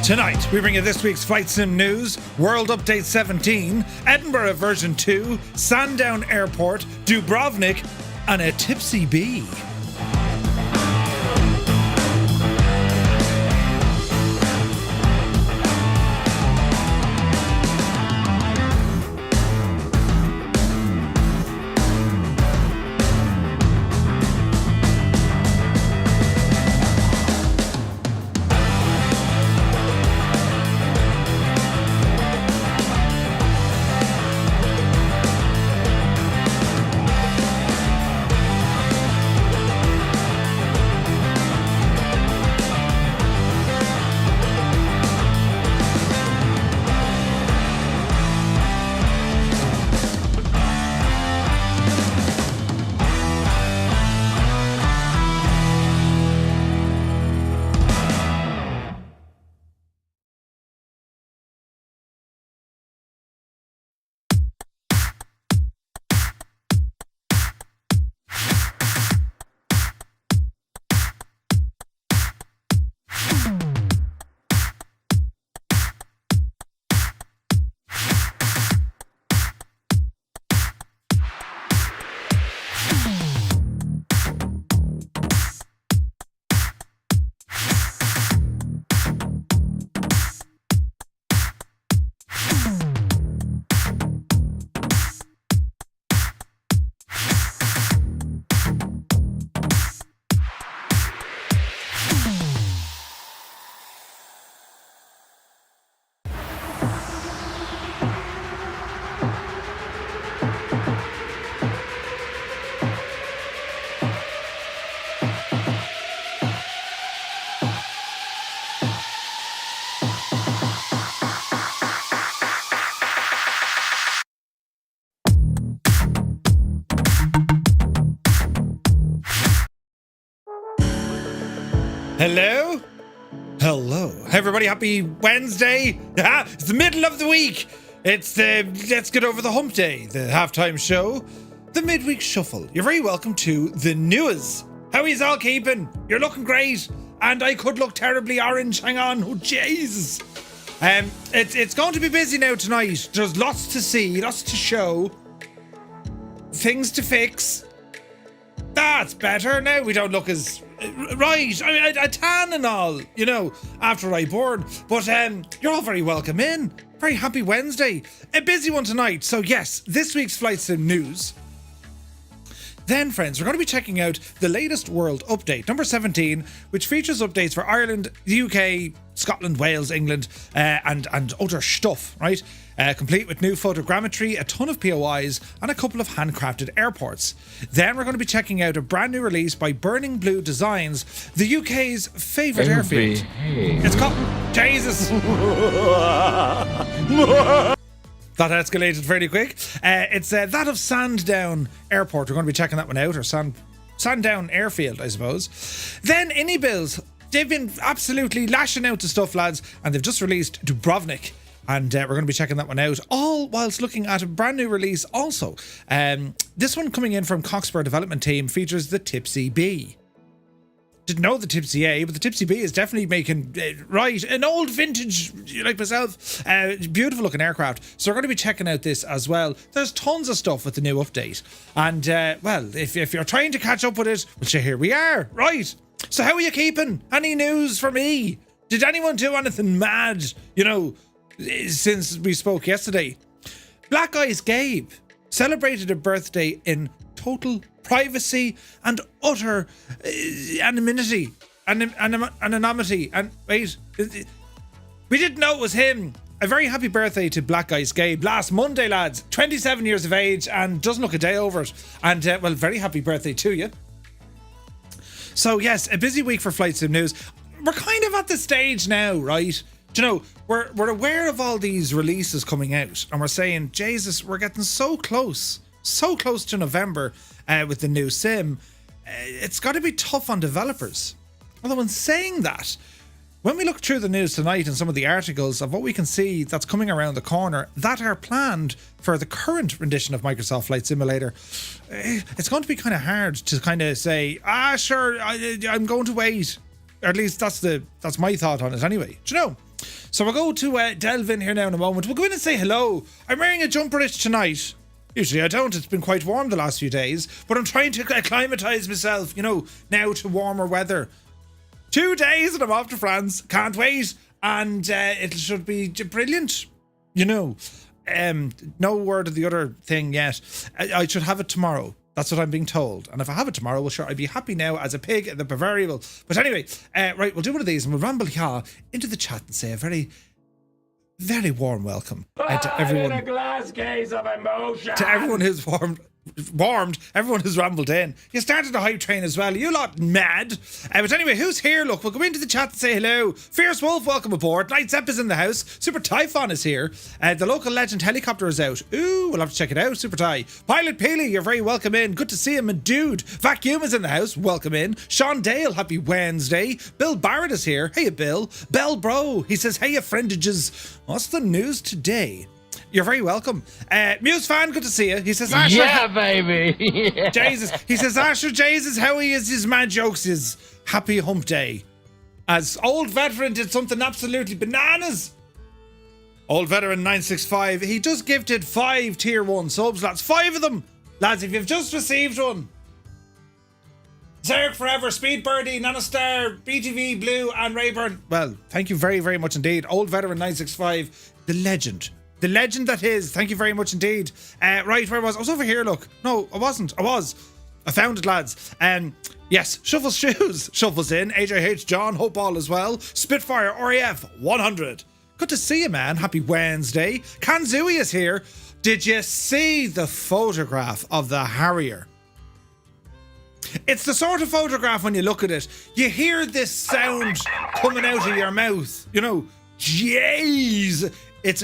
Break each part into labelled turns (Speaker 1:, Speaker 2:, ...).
Speaker 1: Tonight, we bring you this week's Flight Sim news, World Update 17, Edinburgh version 2, Sandown Airport, Dubrovnik, and a tipsy bee. Hello? Hello. Everybody, happy Wednesday. It's the middle of the week. It's the Let's Get Over the Hump Day, the halftime show, the midweek shuffle. You're very welcome to the news. How is all keeping? You're looking great. And I could look terribly orange. Hang on. Oh, Jesus. It's going to be busy now tonight. There's lots to see, lots to show, things to fix. That's better. Now we don't look as... Right, I mean, a tan and all, you know, after I bored. But you're all very welcome in. Very happy Wednesday. A busy one tonight. So yes, this week's Flight Sim news. Then, friends, we're going to be checking out the latest World Update, number 17, which features updates for Ireland, the UK, Scotland, Wales, England, and other stuff, right? Complete with new photogrammetry, a ton of POIs, and a couple of handcrafted airports. Then we're going to be checking out a brand new release by Burning Blue Designs, the UK's favourite airfield. It's called... Jesus! That escalated fairly quick. It's that of Sandown Airport. We're going to be checking that one out, or Sandown Airfield, I suppose. Then iniBuilds. They've been absolutely lashing out to stuff, lads, and they've just released Dubrovnik. And we're going to be checking that one out, all whilst looking at a brand new release also. This one coming in from Cockspur development team features the Tipsy Bee. Didn't know the Tipsy A, but the Tipsy B is definitely making right an old vintage, like myself, beautiful looking aircraft. So we're going to be checking out this as well. There's tons of stuff with the new update, and well, if you're trying to catch up with it, well, sure, here we are, right? So how are you keeping? Any news for me? Did anyone do anything mad, you know, since we spoke yesterday? Black Eyes Gabe celebrated a birthday in total privacy and utter anonymity. And wait, we didn't know it was him. A very happy birthday to Black Eyes Gabe last Monday, lads. 27 years of age and doesn't look a day over it. And well, very happy birthday to you. So yes, a busy week for Flight Sim news. We're kind of at the stage now, right? Do you know, we're aware of all these releases coming out, and we're saying, Jesus, we're getting so close to November with the new sim. It's got to be tough on developers. Although in saying that, when we look through the news tonight and some of the articles of what we can see that's coming around the corner that are planned for the current rendition of Microsoft Flight Simulator, it's going to be kind of hard to kind of say, sure, I'm going to wait. Or at least that's my thought on it anyway. Do you know? So we'll go to delve in here now in a moment. We'll go in and say hello. I'm wearing a jumperish tonight. Usually I don't. It's been quite warm the last few days. But I'm trying to acclimatise myself, now to warmer weather. 2 days and I'm off to France. Can't wait. And it should be brilliant. No word of the other thing yet. I should have it tomorrow. That's what I'm being told. And if I have it tomorrow, well, sure, I'd be happy now as a pig at the proverbial. But anyway, right, we'll do one of these and we'll ramble into the chat and say a very, very warm welcome to everyone.
Speaker 2: In a glass case of emotion.
Speaker 1: To everyone who's warmed, everyone who's rambled in. You started the hype train as well. You lot mad. But anyway, who's here? Look, we'll go into the chat and say hello. Fierce Wolf, welcome aboard. Night Zepp is in the house. Super Typhon is here. The local legend helicopter is out. Ooh, we'll have to check it out. Super Ty. Pilot Peely, you're very welcome in. Good to see him. And dude, Vacuum is in the house. Welcome in. Sean Dale, happy Wednesday. Bill Barrett is here. Hey, Bill. Bell Bro, he says, hey, friendages. What's the news today? You're very welcome. Muse fan, good to see you. He says, Asher.
Speaker 3: Yeah, baby. Yeah.
Speaker 1: Jesus. He says, Asher Jesus, how he is, his mad jokes is happy hump day. As old veteran did something absolutely bananas. Old veteran 965, he just gifted 5 tier 1 subs, lads. 5 of them. Lads, if you've just received one. Zerk Forever, Speed Birdie, Nanostar, BTV, Blue, and Rayburn. Well, thank you very, very much indeed. Old veteran 965, the legend. The legend that is. Thank you very much indeed. Right, where was I? I was over here, look. No, I wasn't. I was. I found it, lads. Yes, Shuffle's Shoes. Shuffle's in. AJH John, hope all as well. Spitfire RAF 100. Good to see you, man. Happy Wednesday. Kanzui is here. Did you see the photograph of the Harrier? It's the sort of photograph when you look at it, you hear this sound coming out of your mouth. Jeez.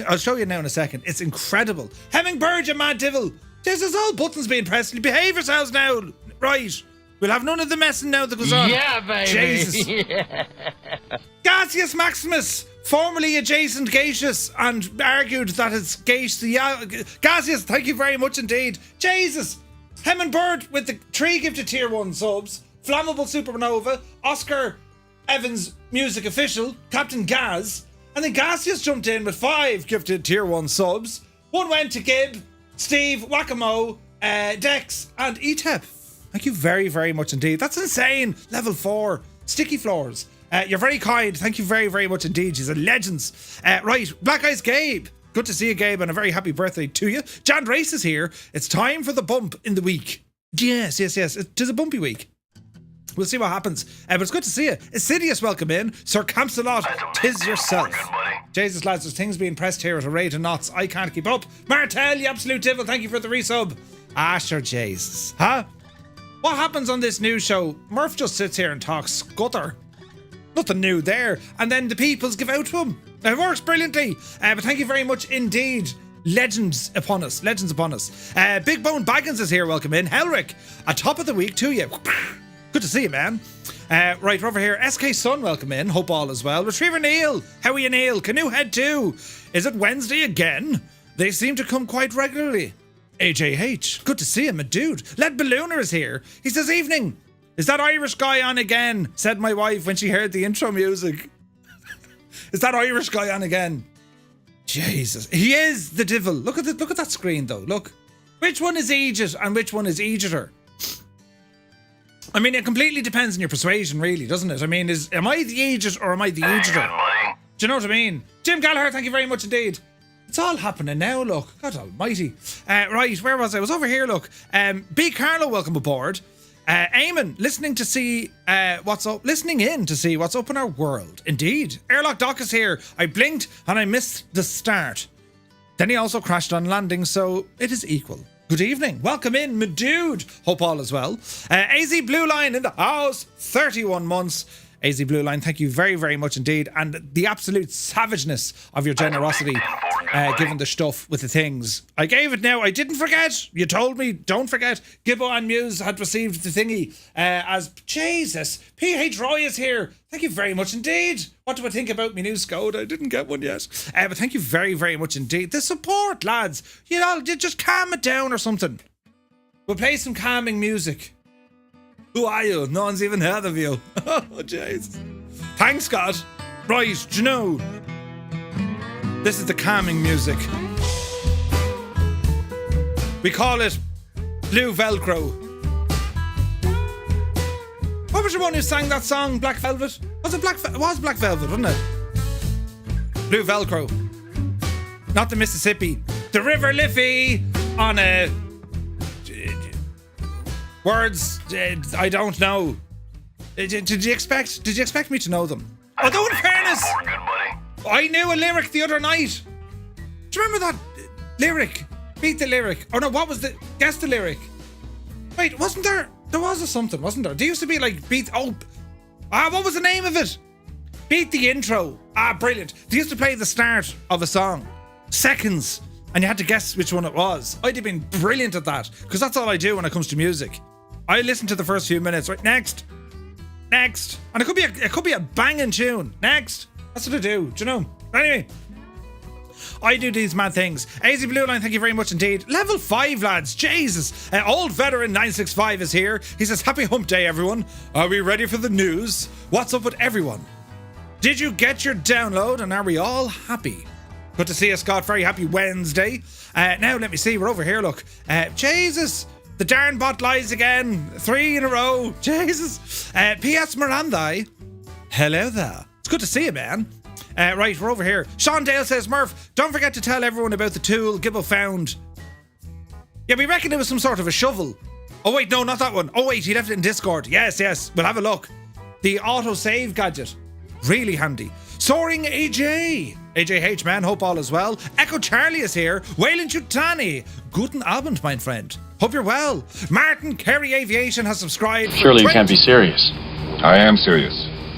Speaker 1: I'll show you now in a second. It's incredible. Hemmingbird, you mad devil. This is all buttons being pressed. Behave yourselves now. Right. We'll have none of the messing now that goes on.
Speaker 3: Yeah, baby.
Speaker 1: Jesus. Yeah. Gaseous Maximus, formerly adjacent Gaseous, and argued that it's Gaseous, thank you very much indeed. Jesus. Hemmingbird with the 3 gifted tier 1 subs. Flammable Supernova. Oscar Evans Music Official. Captain Gaz. And then Gaseous jumped in with 5 gifted tier 1 subs. 1 went to Gib, Steve, Wacamo, Dex, and Etep. Thank you very, very much indeed. That's insane. Level 4. Sticky Floors. You're very kind. Thank you very, very much indeed. She's a legends. Right, Black Eyes Gabe. Good to see you, Gabe, and a very happy birthday to you. Jan Race is here. It's time for the bump in the week. Yes. It is a bumpy week. We'll see what happens. But it's good to see you. Assidious, welcome in. Sir Campsalot, tis yourself. Jesus, lads, there's things being pressed here at a rate of knots. I can't keep up. Martel, you absolute devil, thank you for the resub. Sure, Jesus. Huh? What happens on this news show? Murph just sits here and talks scutter. Nothing new there. And then the peoples give out to him. It works brilliantly. But thank you very much indeed. Legends upon us. Big Bone Baggins is here, welcome in. Helric, a top of the week to you. Good to see you, man. Right, we're over here. SK Sun, welcome in. Hope all is well. Retriever Neil, how are you, Neil? Canoe Head 2. Is it Wednesday again? They seem to come quite regularly. AJH, good to see him, a dude. Lead Ballooner is here. He says, evening. Is that Irish guy on again? Said my wife when she heard the intro music. Is that Irish guy on again? Jesus. He is the devil. Look at that screen, though. Look. Which one is Aegis and which one is Aegitor? I mean, it completely depends on your persuasion, really, doesn't it? I mean, am I the Aegis or am I the Aegitor? Do you know what I mean? Jim Gallagher, thank you very much indeed. It's all happening now, look. God almighty. Right, where was I? I was over here, look. B. Carlo, welcome aboard. Eamon, listening in to see what's up in our world. Indeed. Airlock Doc is here. I blinked and I missed the start. Then he also crashed on landing, so it is equal. Good evening. Welcome in, my dude. Hope all is well. AZ Blue Line in the house. 31 months. AZ Blue Line, thank you very, very much indeed. And the absolute savageness of your generosity, given the stuff with the things. I gave it now. I didn't forget. You told me, don't forget. Gibbo and Muse had received the thingy as Jesus. PH Roy is here. Thank you very much indeed. What do I think about my new Skoda? I didn't get one yet. But thank you very, very much indeed. The support, lads. You know, just calm it down or something. We'll play some calming music. Who are you? No one's even heard of you. Oh, jeez. Thanks, God. Right, do you know, This is the calming music. We call it Blue Velcro. What was the one who sang that song, Black Velvet? Was it it was Black Velvet, wasn't it? Blue Velcro. Not the Mississippi. The River Liffey on a... Words, I don't know. Did you expect me to know them? Although in fairness, I knew a lyric the other night. Do you remember that lyric? Beat the lyric. Oh no, what was the... Guess the lyric. Wait, wasn't there... There was a something, wasn't there? There used to be like beat... Oh... what was the name of it? Beat the intro. Brilliant. They used to play the start of a song. Seconds. And you had to guess which one it was. I'd have been brilliant at that. Because that's all I do when it comes to music. I listen to the first few minutes. Right, next. Next. And it could be a banging tune. Next. That's what I do. Do you know? Anyway. I do these mad things. AZ Blue Line, thank you very much indeed. Level 5, lads. Jesus. Old Veteran 965 is here. He says, happy hump day, everyone. Are we ready for the news? What's up with everyone? Did you get your download and are we all happy? Good to see you, Scott. Very happy Wednesday. Now, let me see. We're over here, look. Jesus. The darn bot lies again. 3 in a row. Jesus. P.S. Mirandai. Hello there. It's good to see you, man. Right, we're over here. Sean Dale says, Murph, don't forget to tell everyone about the tool Gibbo found. Yeah, we reckon it was some sort of a shovel. Oh, wait, no, not that one. Oh, wait, he left it in Discord. Yes, we'll have a look. The auto-save gadget. Really handy. Soaring AJ. AJH, man, hope all is well. Echo Charlie is here. Waylon Chutani. Guten Abend, mein friend. Hope you're well. Martin Kerry Aviation has subscribed.
Speaker 4: Surely you can't be serious.
Speaker 5: I am serious.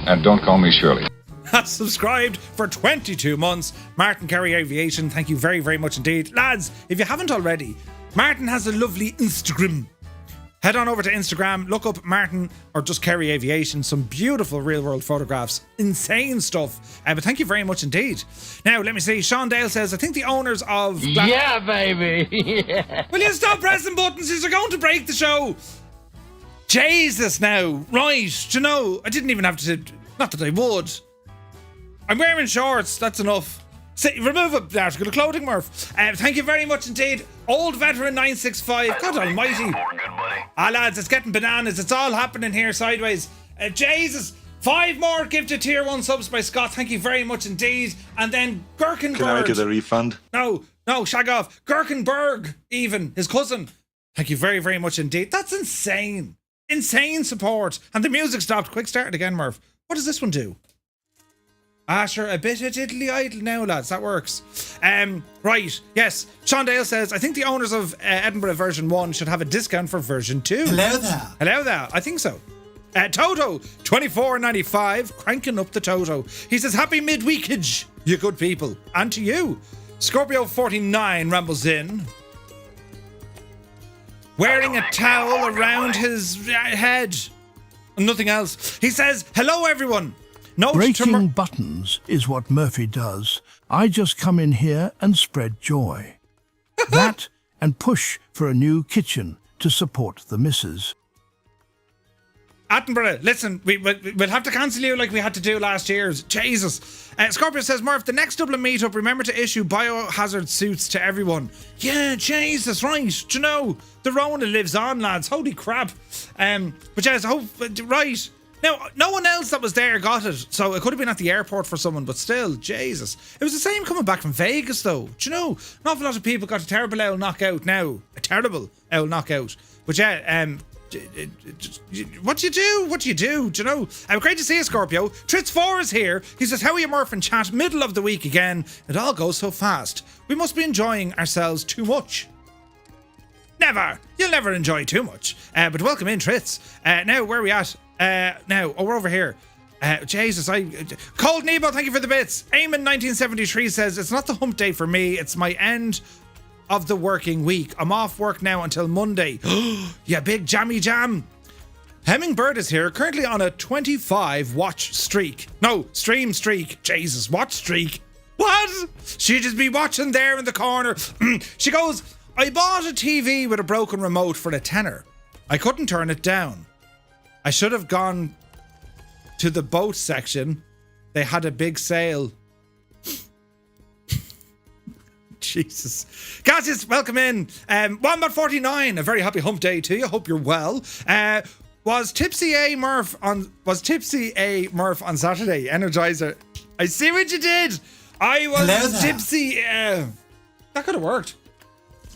Speaker 5: And don't call me Shirley.
Speaker 1: Has subscribed for 22 months. Martin Kerry Aviation, thank you very, very much indeed. Lads, if you haven't already, Martin has a lovely Instagram. Head on over to Instagram, look up Martin or just Kerry Aviation. Some beautiful real world photographs. Insane stuff. But thank you very much indeed. Now, let me see. Sean Dale says, I think the owners of...
Speaker 3: Yeah, baby. Yeah.
Speaker 1: Will you stop pressing buttons? You're going to break the show. Jesus now. Right. Do you know, I didn't even have to... Not that I would. I'm wearing shorts. That's enough. Remove an article of clothing, Murph. Thank you very much indeed. Old Veteran 965. God almighty. Lads, it's getting bananas. It's all happening here sideways. Jesus. 5 more gifted tier 1 subs by Scott. Thank you very much indeed. And then Gherkinberg.
Speaker 6: Can I get a refund?
Speaker 1: No, shag off. Gherkinberg, even, his cousin. Thank you very, very much indeed. That's insane. Insane support. And the music stopped. Quick start it again, Murph. What does this one do? Sure, a bit of diddly idle now, lads. That works. Right, yes. Sean Dale says, I think the owners of Edinburgh version 1 should have a discount for version 2.
Speaker 7: Hello there.
Speaker 1: Hello there. I think so. Toto, $24.95, cranking up the Toto. He says, happy midweekage, you good people. And to you. Scorpio49 rambles in, wearing a towel around his head. Nothing else. He says, hello, everyone.
Speaker 8: Breaking buttons is what Murphy does. I just come in here and spread joy. That and push for a new kitchen to support the missus.
Speaker 1: Attenborough, listen, we'll have to cancel you like we had to do last year. Jesus. Scorpio says, Murph, the next Dublin meetup, remember to issue biohazard suits to everyone. Yeah, Jesus, right. Do you know, the Rona lives on, lads. Holy crap. But yes, right. Now, no one else that was there got it, so it could have been at the airport for someone, but still, Jesus. It was the same coming back from Vegas, though. Do you know, an awful lot of people got a terrible owl knockout now. A terrible owl knockout. But yeah, what do you do? What do you do? Do you know? Great to see you, Scorpio. Tritz4 is here. He says, how are you, Murph and chat? Middle of the week again. It all goes so fast. We must be enjoying ourselves too much. Never. You'll never enjoy too much. But welcome in, Tritz. Now, where are we at? We're over here. Jesus, Cold Nebo, thank you for the bits. Eamon 1973 says, it's not the hump day for me, it's my end of the working week. I'm off work now until Monday. Yeah, big jammy jam. Hemmingbird is here, currently on a 25 watch streak. No, stream streak. Jesus, watch streak. What? She'd just be watching there in the corner. She goes, I bought a TV with a broken remote for £10. I couldn't turn it down. I should have gone to the boat section. They had a big sale. Jesus. Cassius, welcome in. Wombat49, a very happy hump day to you. Hope you're well. Was Tipsy A Murph on Saturday? Energizer. I see what you did. I was tipsy. That could have worked.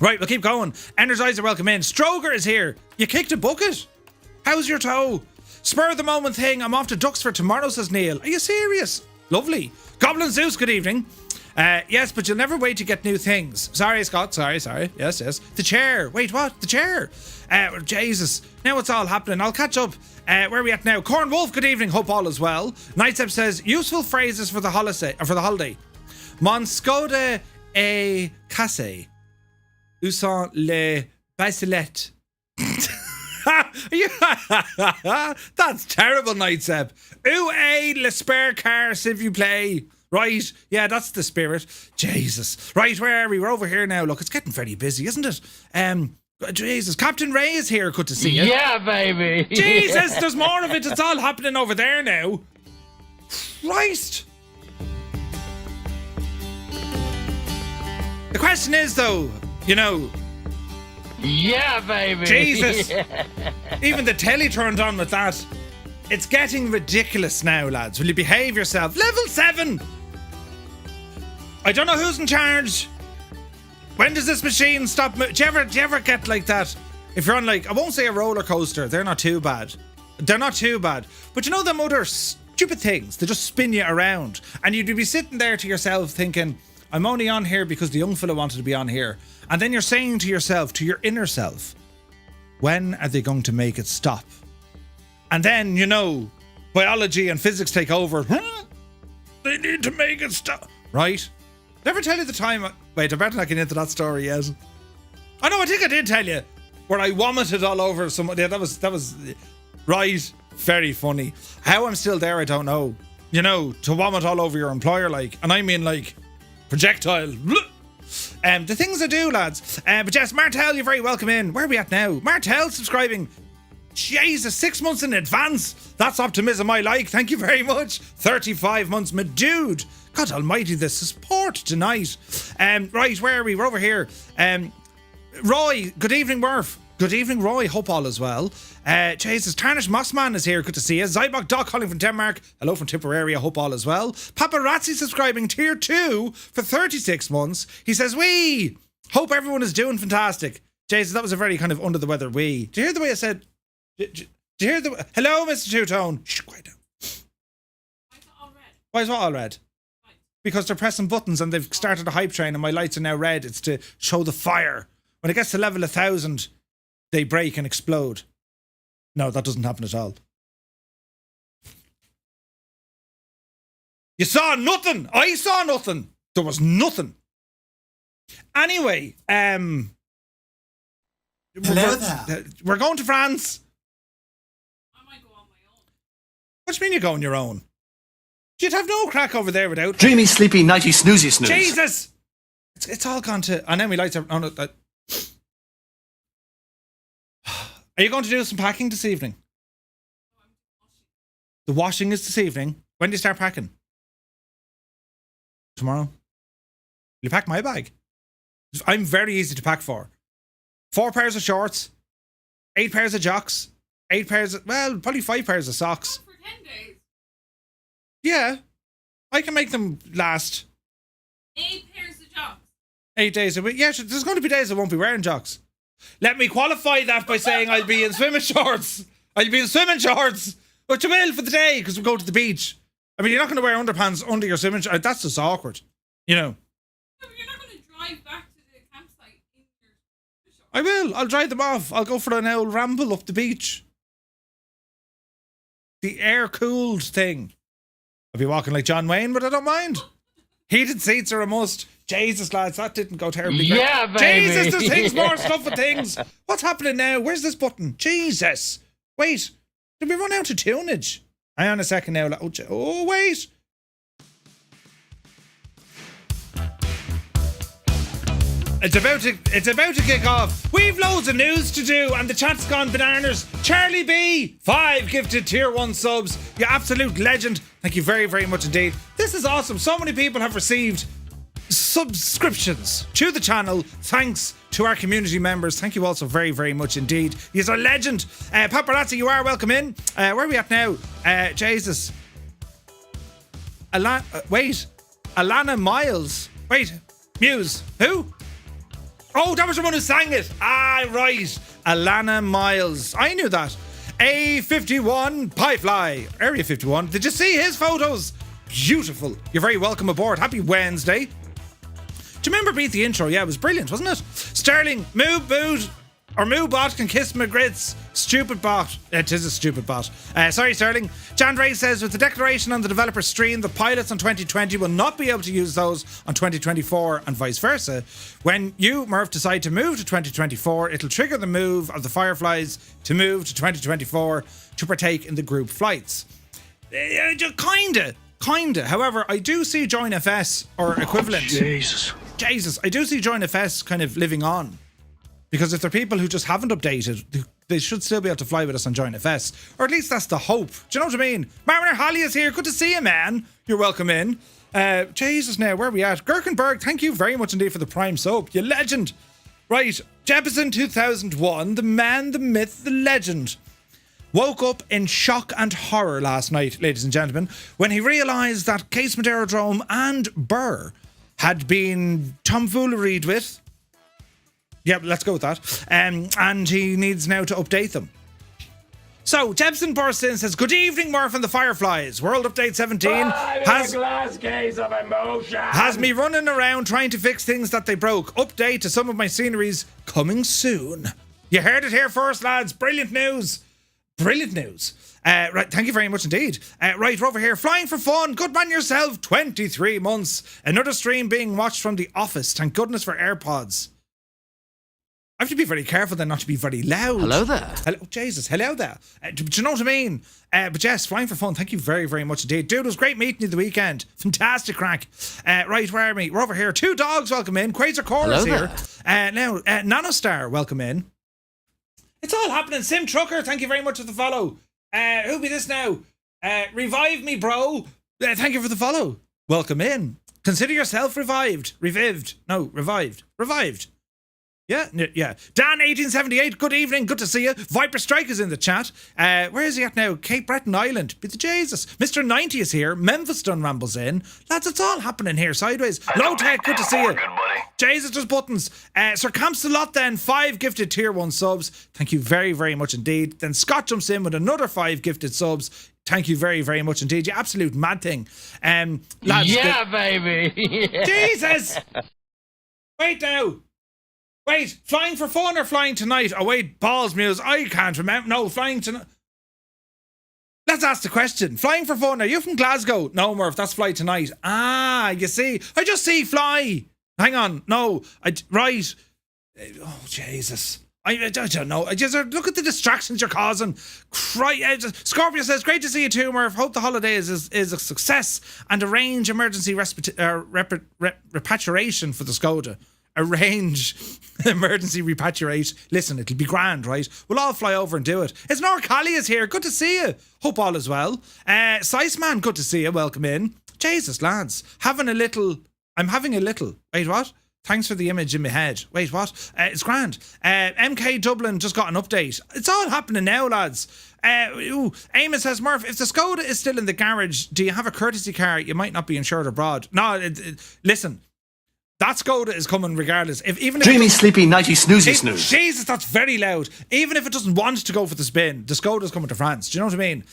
Speaker 1: Right, we'll keep going. Energizer, welcome in. Stroger is here. You kicked a bucket? How's your toe? Spur of the moment thing. I'm off to Duxford tomorrow, says Neil. Are you serious? Lovely. Goblin Zeus, good evening. Yes, but you'll never wait to get new things. Sorry, Scott. Sorry. Yes. The chair. Wait, what? The chair. Jesus. Now it's all happening. I'll catch up. Where are we at now? Corn Wolf, good evening. Hope all is well. Nightstep says, useful phrases for the holiday. Mon scode e casse. Où sont les baiselettes? That's terrible, Nightstep. Où est le spare car, s'il vous plaît? Right, yeah, that's the spirit. Jesus. Right, where are we? We're over here now. Look, it's getting very busy, isn't it? Jesus, Captain Ray is here. Good to see you.
Speaker 3: Yeah, baby.
Speaker 1: Jesus, there's more of it. It's all happening over there now. Christ. The question is, though,
Speaker 3: Yeah, baby.
Speaker 1: Jesus. Even the telly turned on with that. It's getting ridiculous now, lads. Will you behave yourself? Level 7. I don't know who's in charge. When does this machine stop? Do you ever get like that? If you're on I won't say a roller coaster. They're not too bad. But them other stupid things, they just spin you around. And you'd be sitting there to yourself thinking, I'm only on here because the young fella wanted to be on here. And then you're saying to yourself, to your inner self, when are they going to make it stop? And then, biology and physics take over. They need to make it stop. Right? Never tell you the time. Wait, I better not get into that story yet. Oh no, I think I did tell you. Where I vomited all over somebody. That was right. Very funny. How I'm still there, I don't know. To vomit all over your employer, and I mean projectile. The things I do, lads. But yes, Martel, you're very welcome in. Where are we at now? Martel subscribing. Jesus, 6 months in advance. That's optimism I like. Thank you very much. 35 months, my dude. God almighty, the support tonight. Right, where are we? We're over here. Roy, good evening, Murph. Good evening, Roy. Hope all is well. Jesus, Tarnish Mossman is here. Good to see you. Zybok Doc calling from Denmark. Hello from Tipperary. Hope all is well. Paparazzi subscribing tier 2 for 36 months. He says, wee. Hope everyone is doing fantastic. Jesus, that was a very kind of under the weather wee. Do you hear the way I said? Did you hear the... Hello, Mr. Two-Tone. Shh, quiet down. Why is it all red? Why is what all red? Because they're pressing buttons and they've started a hype train and my lights are now red. It's to show the fire. When it gets to level 1,000, they break and explode. No, that doesn't happen at all. You saw nothing. I saw nothing. There was nothing. Anyway,
Speaker 4: Hello there.
Speaker 1: We're going to France. I might go on my own. What do you mean you go on your own? You'd have no crack over there without...
Speaker 4: Dreamy, sleepy, nighty, snoozy, snooze.
Speaker 1: Jesus! It's all gone to... And then we lights are... Oh, no, Are you going to do some packing this evening? The washing is this evening. When do you start packing? Tomorrow? Will you pack my bag? I'm very easy to pack for. 4 pairs of shorts, 8 pairs of jocks, 8 pairs of... Well, probably 5 pairs of socks.
Speaker 6: For 10 days.
Speaker 1: Yeah. I can make them last.
Speaker 6: 8 pairs of jocks.
Speaker 1: 8 days a week. Yeah, there's going to be days I won't be wearing jocks. Let me qualify that by saying I'll be in swimming shorts. I'll be in swimming shorts. But you will for the day because we go to the beach. I mean, you're not going to wear underpants under your swimming shorts. That's just awkward.
Speaker 6: No, but you're not going to drive back to the campsite in your shorts.
Speaker 1: I will. I'll dry them off. I'll go for an old ramble up the beach. The air-cooled thing. I'll be walking like John Wayne, but I don't mind. Heated seats are a must. Jesus, lads, that didn't go terribly great.
Speaker 3: Yeah, baby.
Speaker 1: Jesus, there's things, more stuff and things. What's happening now? Where's this button? Jesus. Wait, did we run out of tunage? Hang on a second now. Oh, wait. It's about to kick off. We've loads of news to do and the chat's gone bananas. Charlie B, 5 gifted tier 1 subs. You absolute legend. Thank you very, very much indeed. This is awesome. So many people have received subscriptions to the channel. Thanks to our community members. Thank you all so very, very much indeed. You're a legend. Paparazzi, you are welcome in. Where are we at now? Jesus. Alana Miles. Wait, Muse. Who? Oh, that was the one who sang it. Ah, right. Alana Miles. I knew that. A51 Pyfly. Area 51. Did you see his photos? Beautiful. You're very welcome aboard. Happy Wednesday. Do you remember Beat the Intro? Yeah, it was brilliant, wasn't it? Sterling, Moo Boot, or Moo Bot can kiss my grits. Stupid bot. It is a stupid bot. Sorry, Sterling. Jandray says, with the declaration on the developer stream, the pilots on 2020 will not be able to use those on 2024 and vice versa. When you, Murph, decide to move to 2024, it'll trigger the move of the Fireflies to move to 2024 to partake in the group flights. Kinda. However, I do see Join FS or equivalent. Jesus. I do see Join FS kind of living on. Because if there are people who just haven't updated, they should still be able to fly with us on Join FS. Or at least that's the hope. Do you know what I mean? Mariner Holly is here. Good to see you, man. You're welcome in. Jesus, now, where are we at? Gherkenberg, thank you very much indeed for the prime soap. You legend. Right. Jefferson 2001, the man, the myth, the legend. Woke up in shock and horror last night, ladies and gentlemen, when he realised that Casement Aerodrome and Burr had been tomfooleried with. Yeah, let's go with that. And he needs now to update them. So, Jebson bursts in and says, good evening, Murph and the Fireflies. World Update 17 has me running around trying to fix things that they broke. Update to some of my sceneries coming soon. You heard it here first, lads. Brilliant news. Right, thank you very much indeed. Right, we're over here. Flying for fun. Good man yourself. 23 months. Another stream being watched from the office. Thank goodness for AirPods. I have to be very careful then not to be very loud.
Speaker 3: Hello there.
Speaker 1: Jesus, hello there. Do you know what I mean? But yes, Flying for fun. Thank you very, very much indeed. Dude, it was great meeting you the weekend. Fantastic crack. Right, where are we? We're over here. Two dogs, welcome in. Quasar Corner's here. Now, Nanostar, welcome in. It's all happening. Sim Trucker, thank you very much for the follow. Who be this now? Revive me, bro. Thank you for the follow. Welcome in. Consider yourself revived. Revived. No, revived. Revived. Yeah. Dan 1878, good evening, good to see you. Viper Strike is in the chat. Where is he at now? Cape Breton Island. Be the Jesus. Mr. 90 is here. Memphis done rambles in. Lads, it's all happening here sideways. Low Tech, good to see you. Jesus, just buttons. Sir Campsalot then, 5 gifted tier 1 subs. Thank you very, very much indeed. Then Scott jumps in with another 5 gifted subs. Thank you very, very much indeed. You absolute mad thing. Lads,
Speaker 3: baby.
Speaker 1: Jesus! Wait now. Wait, flying for fun or flying tonight? Oh wait, balls Muse, I can't remember. No, flying tonight. Let's ask the question. Flying for fun, are you from Glasgow? No, Murph, that's fly tonight. Ah, you see, I just see fly. Hang on, no, right. Oh, Jesus. I don't know. Look at the distractions you're causing. Scorpio says, great to see you too, Murph. Hope the holidays is a success and arrange emergency repatriation for the Skoda. Arrange emergency repatriate. Listen, it'll be grand, right? We'll all fly over and do it. It's Norcali is here. Good to see you. Hope all is well. Siceman, good to see you. Welcome in. Jesus, lads. I'm having a little. Wait, what? Thanks for the image in my head. Wait, what? It's grand. MK Dublin just got an update. It's all happening now, lads. Eamon says, Murph, if the Skoda is still in the garage, do you have a courtesy car? You might not be insured abroad. No, listen. That Skoda is coming regardless.
Speaker 4: Dreamy, sleepy, nighty, snoozy, snooze.
Speaker 1: Jesus, that's very loud. Even if it doesn't want to go for the spin, the Skoda's coming to France. Do you know what I mean?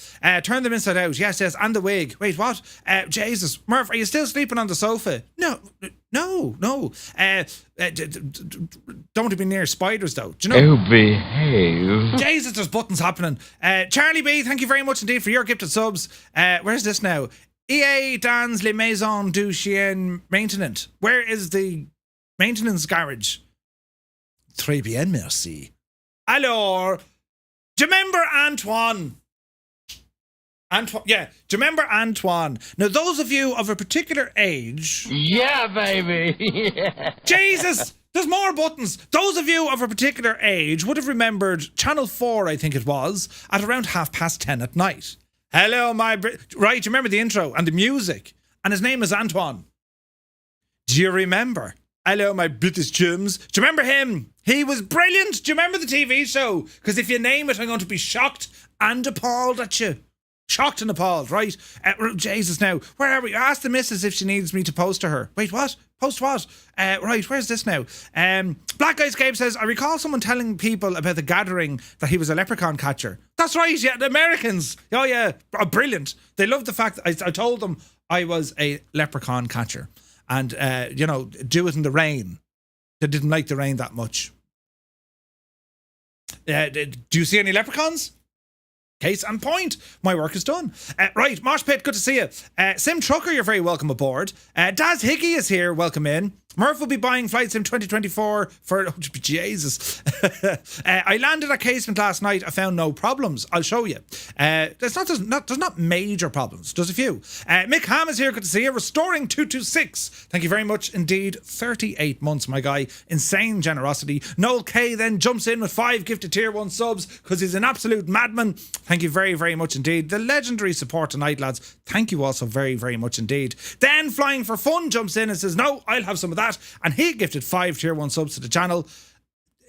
Speaker 1: Turn them inside out. Yes, and the wig. Wait, what? Jesus. Murph, are you still sleeping on the sofa? No. Don't want to be near spiders, though. Do you know?
Speaker 3: Oh, behave.
Speaker 1: Jesus, there's buttons happening. Charlie B, thank you very much indeed for your gifted subs. Where's this now? EA dans les maisons du chien maintenance. Where is the maintenance garage? Très bien, merci. Alors, do you remember Antoine? Do you remember Antoine? Now, those of you of a particular age...
Speaker 3: Yeah, baby.
Speaker 1: Jesus! There's more buttons. Those of you of a particular age would have remembered Channel 4, I think it was, at around 10:30 at night. Hello, right, you remember the intro and the music. And his name is Antoine. Do you remember? Hello, my British chums. Do you remember him? He was brilliant. Do you remember the TV show? Because if you name it, I'm going to be shocked and appalled at you. Shocked and appalled, right? Jesus, now, where are we? Ask the missus if she needs me to post to her. Wait, what? Post what? Right, where's this now? Black Guy Escape says, I recall someone telling people about The Gathering that he was a leprechaun catcher. That's right, yeah, the Americans. Oh, yeah, brilliant. They loved the fact that I told them I was a leprechaun catcher. And, do it in the rain. They didn't like the rain that much. Do you see any leprechauns? Case and point. My work is done. Right, Mosh Pit, good to see you. Sim Trucker, you're very welcome aboard. Daz Hickey is here, welcome in. Murph will be buying Flight Sim 2024 for... Oh, Jesus. I landed at Casement last night. I found no problems. I'll show you. There's not major problems. There's a few. Mick Ham is here. Good to see you. Restoring 226. Thank you very much indeed. 38 months, my guy. Insane generosity. Noel K then jumps in with 5 gifted tier 1 subs because he's an absolute madman. Thank you very, very much indeed. The legendary support tonight, lads. Thank you also very, very much indeed. Then Flying for Fun jumps in and says, no, I'll have some of that. And he gifted 5 tier 1 subs to the channel.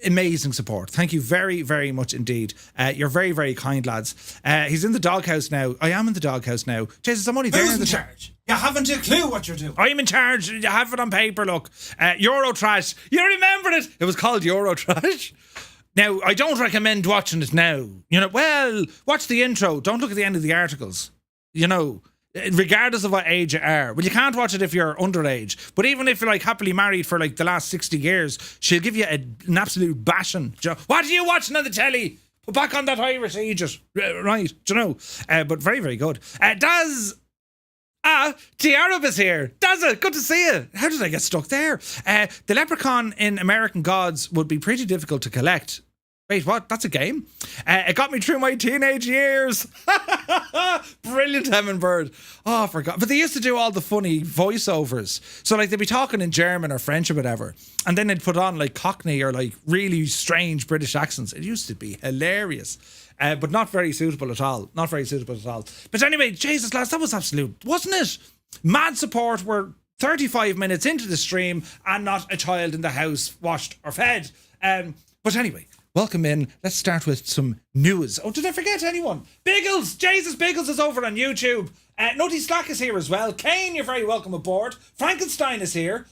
Speaker 1: Amazing support. Thank you very, very much indeed. You're very, very kind, lads. He's in the doghouse now. I am in the doghouse now. Jesus, I'm only there.
Speaker 7: Who's in charge? You haven't a clue what you're doing.
Speaker 1: I'm in charge. You have it on paper, look. Eurotrash. You remembered it. It was called Eurotrash. Now, I don't recommend watching it now. Well, watch the intro. Don't look at the end of the articles. Regardless of what age you are. Well, you can't watch it if you're underage. But even if you're happily married for the last 60 years, she'll give you an absolute bashing. What are you watching on the telly? Put back on that Irish Aegis. Right, but very, very good. Daz... the Arab is here. Dazza, good to see you. How did I get stuck there? The leprechaun in American Gods would be pretty difficult to collect. Wait, what? That's a game? It got me through my teenage years. Brilliant, Hemingway. Oh, I forgot. But they used to do all the funny voiceovers. So, they'd be talking in German or French or whatever. And then they'd put on, Cockney or, really strange British accents. It used to be hilarious. But not very suitable at all. Not very suitable at all. But anyway, Jesus, lads, that was absolute, wasn't it? Mad support. We're 35 minutes into the stream and not a child in the house washed or fed. But anyway... Welcome in. Let's start with some news. Oh, did I forget anyone? Biggles! Jesus, Biggles is over on YouTube. Nutty Slack is here as well. Kane, you're very welcome aboard. Frankenstein is here.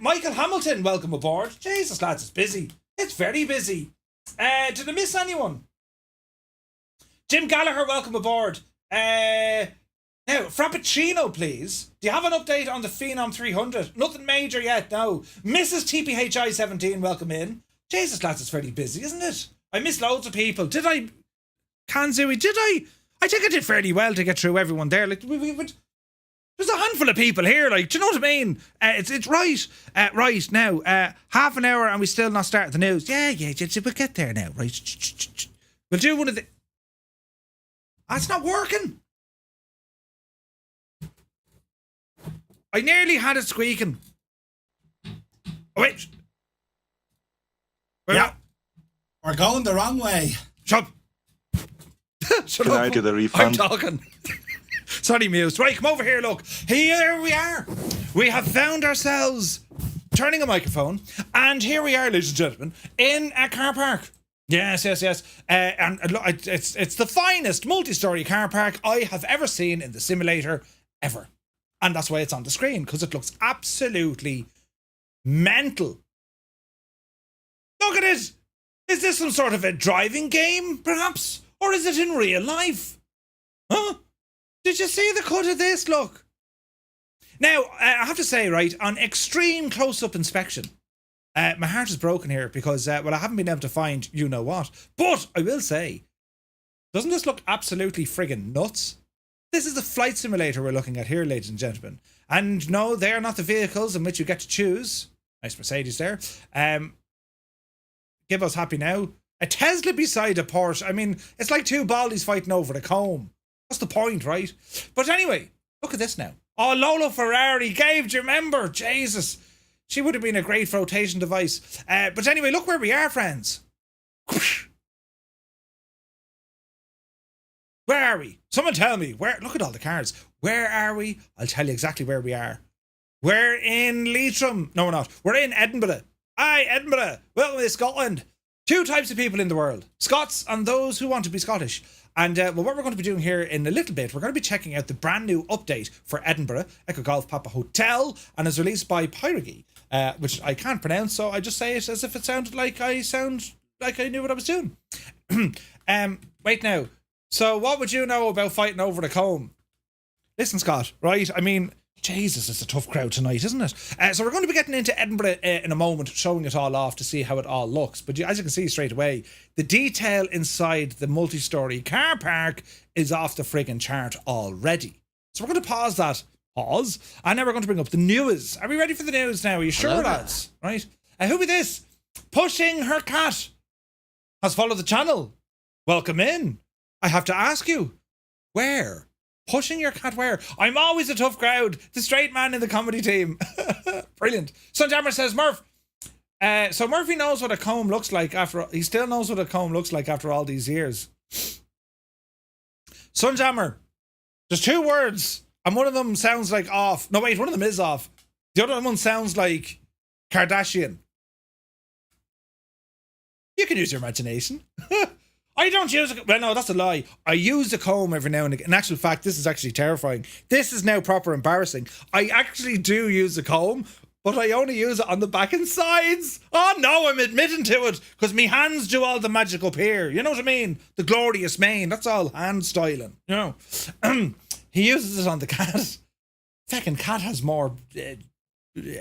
Speaker 1: Michael Hamilton, welcome aboard. Jesus, lads, it's busy. It's very busy. Did I miss anyone? Jim Gallagher, welcome aboard. Now, Frappuccino, please. Do you have an update on the Phenom 300? Nothing major yet, no. Mrs. TPHI 17, welcome in. Jesus, lads, it's very busy, isn't it? I missed loads of people. Did I? Kanzui, did I? I think I did fairly well to get through everyone there. There's a handful of people here, do you know what I mean? It's right. Right, now, half an hour and we still not start the news. Yeah, we'll get there now, right? We'll do one of the... It's not working. I nearly had it squeaking. Oh, wait.
Speaker 7: Yeah. We're going the wrong way.
Speaker 1: Shut up. Shut
Speaker 9: Can
Speaker 1: up.
Speaker 9: I do the refund?
Speaker 1: I'm talking. Sorry, Muse. Right, come over here, look. Here we are. We have found ourselves turning a microphone. And here we are, ladies and gentlemen, in a car park. Yes. And it's the finest multi-story car park I have ever seen in the simulator, ever. And that's why it's on the screen, because it looks absolutely mental. Look at it! Is this some sort of a driving game, perhaps? Or is it in real life? Huh? Did you see the cut of this? Look. Now, I have to say, right, on extreme close-up inspection, my heart is broken here because, I haven't been able to find you-know-what. But I will say, doesn't this look absolutely friggin' nuts? This is the flight simulator we're looking at here, ladies and gentlemen. And no, they are not the vehicles in which you get to choose. Nice Mercedes there. Give us happy now. A Tesla beside a Porsche. I mean, it's like two baldies fighting over the comb. What's the point, right? But anyway, look at this now. Oh, Lola Ferrari. Gabe, do you remember? Jesus. She would have been a great rotation device. But anyway, look where we are, friends. Where are we? Someone tell me. Where? Look at all the cars. Where are we? I'll tell you exactly where we are. We're in Leitrim. No, we're not. We're in Edinburgh. Aye, Edinburgh. Welcome to Scotland. Two types of people in the world. Scots and those who want to be Scottish. And well, what we're going to be doing here in a little bit, we're going to be checking out the brand new update for Edinburgh, Echo Golf Papa Hotel, and is released by Pyreegue, which I can't pronounce, so I just say it as if it sounded like I knew what I was doing. Wait now. So what would you know about fighting over the comb? Listen, Scott, right? I mean, Jesus, it's a tough crowd tonight, isn't it? So we're going to be getting into Edinburgh in a moment, showing it all off to see how it all looks. But as you can see straight away, the detail inside the multi-story car park is off the friggin' chart already. So we're going to pause that. Pause. And now we're going to bring up the news. Are we ready for the news now? Are you sure, lads? Right? Who be this? Pushing her cat has followed the channel. Welcome in. I have to ask you, where? Pushing your cat where? I'm always a tough crowd. The straight man in the comedy team. Brilliant. Sunjammer says, Murph. So Murphy knows what a comb looks like he still knows what a comb looks like after all these years. Sunjammer. There's two words, and one of them sounds like off. No, wait, one of them is off. The other one sounds like Kardashian. You can use your imagination. I don't use it. Well, no, that's a lie. I use a comb every now and again. In actual fact, this is actually terrifying. This is now proper embarrassing. I actually do use a comb, but I only use it on the back and sides. Oh no, I'm admitting to it, because me hands do all the magic up here. You know what I mean? The glorious mane. That's all hand styling. You know. He uses it on the cat. Feckin' cat has more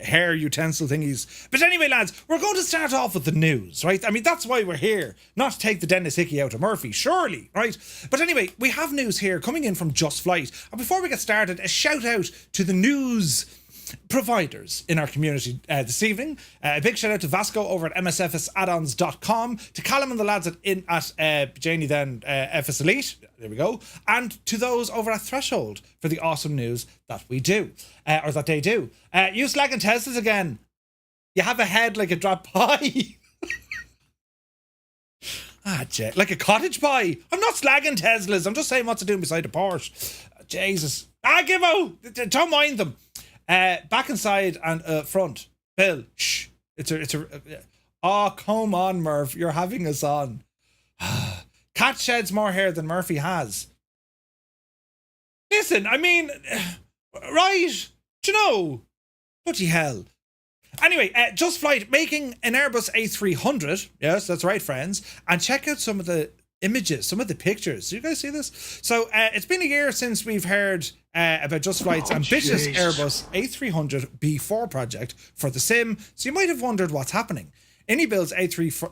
Speaker 1: hair utensil thingies. But anyway, lads, we're going to start off with the news, right? I mean, that's why we're here. Not to take the Dennis Hickey out of Murphy, surely, right? But anyway, we have news here coming in from Just Flight. And before we get started, a shout out to the news providers in our community this evening. A big shout out to Vasco over at msfsaddons.com, to Callum and the lads at Janie then FS Elite, there we go, and to those over at Threshold for the awesome news that we do, or that they do. You slagging Teslas again. You have a head like a drop pie. Like a cottage pie. I'm not slagging Teslas, I'm just saying what to do beside a Porsche. Jesus. Gibbo, don't mind them. Back inside and front. Bill, shh. Oh, come on, Murph. You're having us on. Cat sheds more hair than Murphy has. Listen, I mean, right? Do you know? Bloody hell. Anyway, Just Flight making an Airbus A300. Yes, that's right, friends. And check out some of the images, some of the pictures. Do you guys see this? So it's been a year since we've heard about Just Flight's ambitious Airbus A300 B4 project for the sim, so you might have wondered what's happening. iniBuilds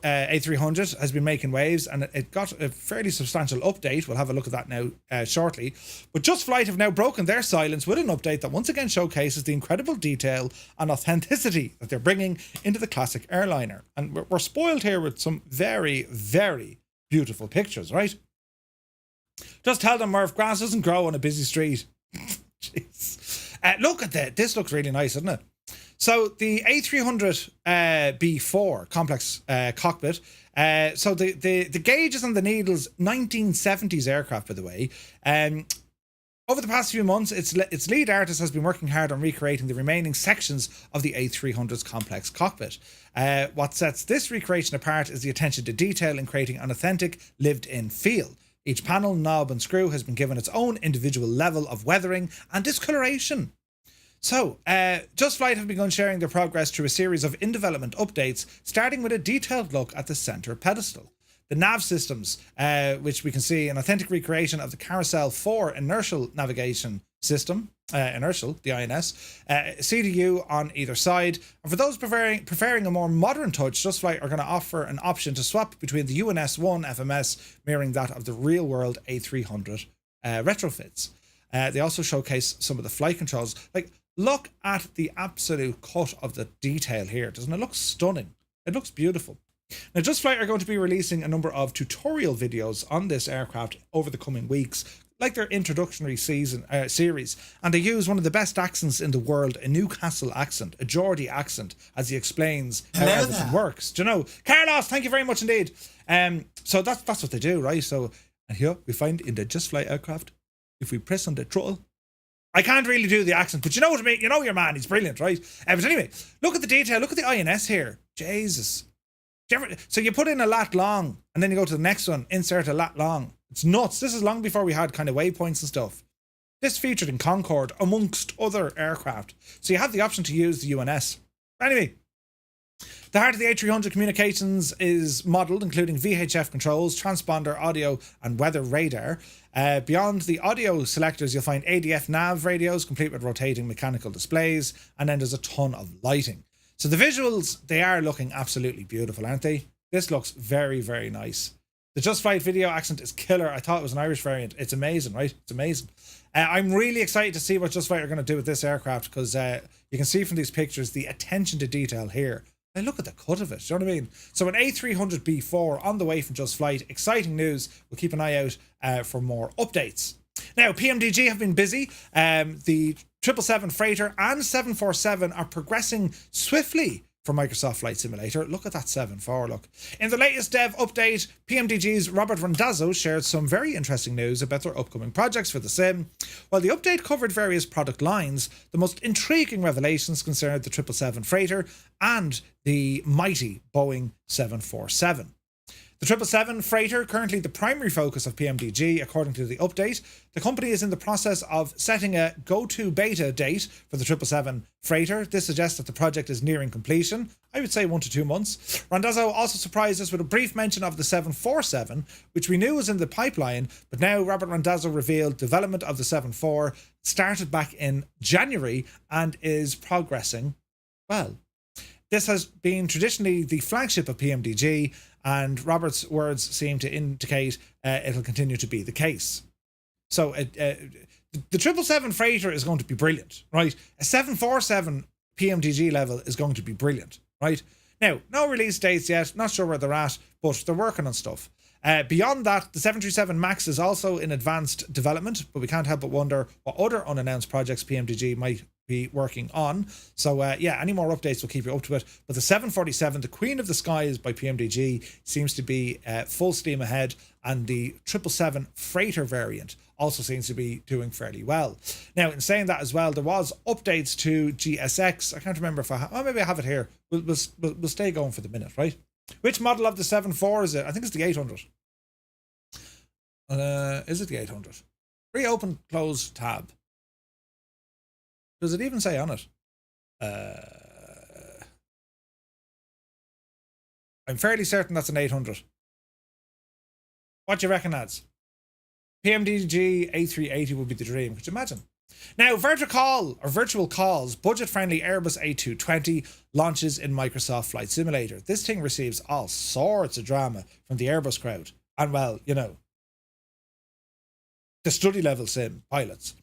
Speaker 1: A300 has been making waves, and it got a fairly substantial update. We'll have a look at that now shortly. But Just Flight have now broken their silence with an update that once again showcases the incredible detail and authenticity that they're bringing into the classic airliner. And we're spoiled here with some very, very beautiful pictures, right? Just tell them, Murph, grass doesn't grow on a busy street. Jeez. Look at that. This looks really nice, doesn't it? So the A300 B4 complex cockpit. So the gauges and the needles, 1970s aircraft, by the way. Over the past few months, its lead artist has been working hard on recreating the remaining sections of the A300's complex cockpit. What sets this recreation apart is the attention to detail in creating an authentic, lived-in feel. Each panel, knob and screw has been given its own individual level of weathering and discoloration. So, Just Flight have begun sharing their progress through a series of in-development updates, starting with a detailed look at the centre pedestal. The nav systems, which we can see an authentic recreation of the Carousel 4 inertial navigation system, inertial, the INS, CDU on either side. And for those preferring a more modern touch, Just Flight are going to offer an option to swap between the UNS-1 FMS, mirroring that of the real-world A300 retrofits. They also showcase some of the flight controls. Like, look at the absolute cut of the detail here. Doesn't it look stunning? It looks beautiful. Now, Just Flight are going to be releasing a number of tutorial videos on this aircraft over the coming weeks, like their introductory series, and they use one of the best accents in the world, a Newcastle accent, a Geordie accent, as he explains how everything works. Do you know? Carlos, thank you very much indeed. So that's what they do, right? So, and here we find in the Just Flight aircraft, if we press on the throttle, I can't really do the accent, but you know what I mean. You know your man. He's brilliant, right? But anyway, look at the detail. Look at the INS here. Jesus. So you put in a lat long, and then you go to the next one, insert a lat long. It's nuts. This is long before we had kind of waypoints and stuff. This featured in Concorde, amongst other aircraft. So you have the option to use the UNS. Anyway, the heart of the A300 communications is modelled, including VHF controls, transponder, audio, and weather radar. Beyond the audio selectors, you'll find ADF nav radios, complete with rotating mechanical displays, and then there's a ton of lighting. So the visuals, they are looking absolutely beautiful, aren't they? This looks very, very nice. The Just Flight video accent is killer. I thought it was an Irish variant. It's amazing, right? It's amazing. I'm really excited to see what Just Flight are going to do with this aircraft, because you can see from these pictures the attention to detail here. Now look at the cut of it, do you know what I mean? So an A300B4 on the way from Just Flight. Exciting news. We'll keep an eye out for more updates. Now, PMDG have been busy. The 777 Freighter and 747 are progressing swiftly for Microsoft Flight Simulator. Look at that 7.4, look. In the latest dev update, PMDG's Robert Randazzo shared some very interesting news about their upcoming projects for the sim. While the update covered various product lines, the most intriguing revelations concerned the 777 Freighter and the mighty Boeing 747. The 777 Freighter, currently the primary focus of PMDG, according to the update. The company is in the process of setting a go-to beta date for the 777 Freighter. This suggests that the project is nearing completion. I would say 1 to 2 months. Randazzo also surprised us with a brief mention of the 747, which we knew was in the pipeline, but now Robert Randazzo revealed development of the 74 started back in January and is progressing well. This has been traditionally the flagship of PMDG, and Robert's words seem to indicate it'll continue to be the case. So the 777 Freighter is going to be brilliant, right? A 747 PMDG level is going to be brilliant, right? Now, no release dates yet, not sure where they're at, but they're working on stuff. Beyond that, the 737 MAX is also in advanced development, but we can't help but wonder what other unannounced projects PMDG might be working on. So yeah, any more updates will keep you up to it. But the 747, the Queen of the Skies by PMDG, seems to be full steam ahead, and the 777 Freighter variant also seems to be doing fairly well. Now, in saying that as well, there was updates to GSX. I can't remember if maybe I have it here. We'll stay going for the minute, right? Which model of the 74 is it? I think it's the 800. Is it the 800? Reopen, close tab. Does it even say on it? I'm fairly certain that's an 800. What do you reckon, lads? PMDG A380 would be the dream. Could you imagine? Now, Virtualcol's budget-friendly Airbus A220 launches in Microsoft Flight Simulator. This thing receives all sorts of drama from the Airbus crowd. And, well, you know, the study-level sim pilots.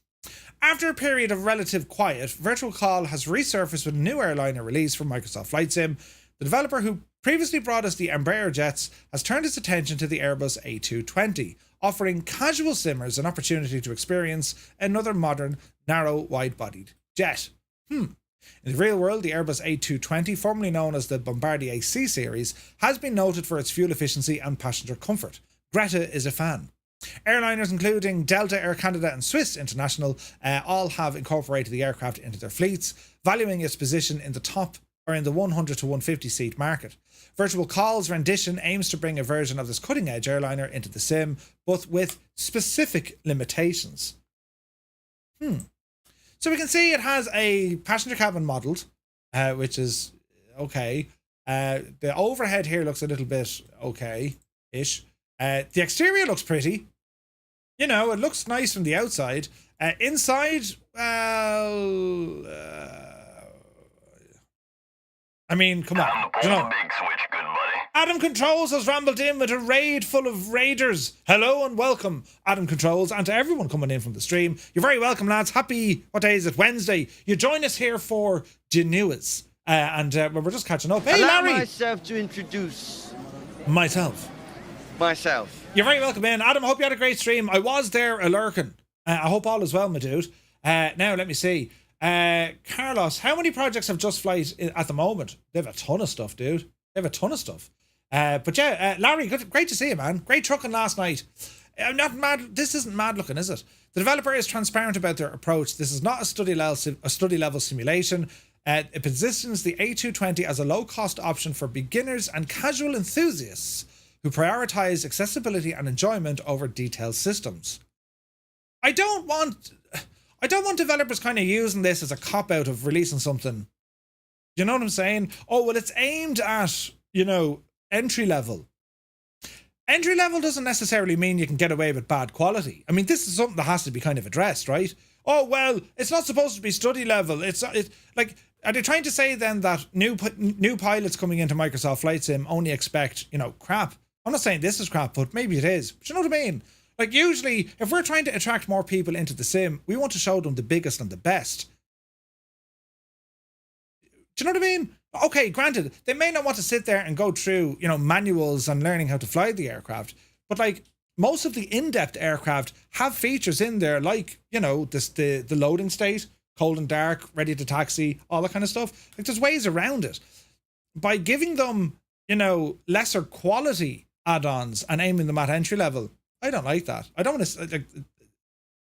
Speaker 1: After a period of relative quiet, Virtualcol has resurfaced with a new airliner release from Microsoft Flight Sim. The developer who previously brought us the Embraer jets has turned its attention to the Airbus A220, offering casual simmers an opportunity to experience another modern, narrow, wide-bodied jet. In the real world, the Airbus A220, formerly known as the Bombardier C series, has been noted for its fuel efficiency and passenger comfort. Greta is a fan. Airliners including Delta, Air Canada and Swiss International all have incorporated the aircraft into their fleets, valuing its position in the top or in the 100 to 150 seat market. Virtualcol's rendition aims to bring a version of this cutting-edge airliner into the sim, but with specific limitations. So we can see it has a passenger cabin modelled, which is okay. The overhead here looks a little bit okay-ish. The exterior looks pretty. You know, it looks nice from the outside. Inside, well, I mean, come on. You know,
Speaker 2: big switch, good buddy.
Speaker 1: Adam Controls has rambled in with a raid full of raiders. Hello and welcome, Adam Controls, and to everyone coming in from the stream. You're very welcome, lads. Happy, what day is it? Wednesday. You join us here for Genuas. And we're just catching up. Hey,
Speaker 9: Allow
Speaker 1: Larry.
Speaker 9: myself to introduce
Speaker 1: Myself.
Speaker 9: myself.
Speaker 1: You're very welcome in. Adam, I hope you had a great stream. I was there a-lurking. I hope all is well, my dude. Now, let me see. Carlos, how many projects have Just Flight at the moment? They have a ton of stuff, dude. They have a ton of stuff. But yeah, Larry, great to see you, man. Great trucking last night. I'm not mad. This isn't mad looking, is it? The developer is transparent about their approach. This is not a study level simulation. It positions the A220 as a low-cost option for beginners and casual enthusiasts who prioritize accessibility and enjoyment over detailed systems. I don't want developers kind of using this as a cop-out of releasing something. You know what I'm saying? Oh, well, it's aimed at, entry level. Entry level doesn't necessarily mean you can get away with bad quality. I mean, this is something that has to be kind of addressed, right? Oh, well, it's not supposed to be study level. Are they trying to say then that new pilots coming into Microsoft Flight Sim only expect, crap? I'm not saying this is crap, but maybe it is. But you know what I mean? Like, usually, if we're trying to attract more people into the sim, we want to show them the biggest and the best. Do you know what I mean? Okay, granted, they may not want to sit there and go through, manuals and learning how to fly the aircraft, but like most of the in-depth aircraft have features in there like, the loading state, cold and dark, ready to taxi, all that kind of stuff. Like, there's ways around it. By giving them, lesser quality add-ons and aiming them at entry level, I don't like that. I don't want to.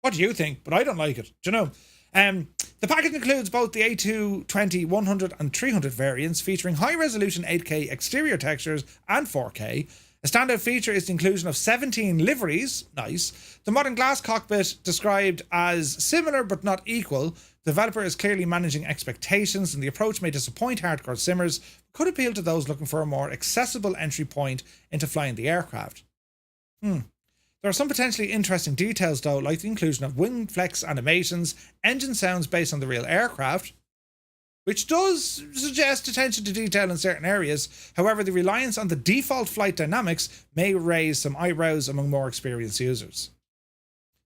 Speaker 1: What do you think? But I don't like it. Do you know? The package includes both the A220 100 and 300 variants featuring high-resolution 8K exterior textures and 4K. A standout feature is the inclusion of 17 liveries. Nice. The modern glass cockpit described as similar but not equal. The developer is clearly managing expectations, and the approach may disappoint hardcore simmers, but could appeal to those looking for a more accessible entry point into flying the aircraft. There are some potentially interesting details though, like the inclusion of wing flex animations, engine sounds based on the real aircraft, which does suggest attention to detail in certain areas. However, the reliance on the default flight dynamics may raise some eyebrows among more experienced users.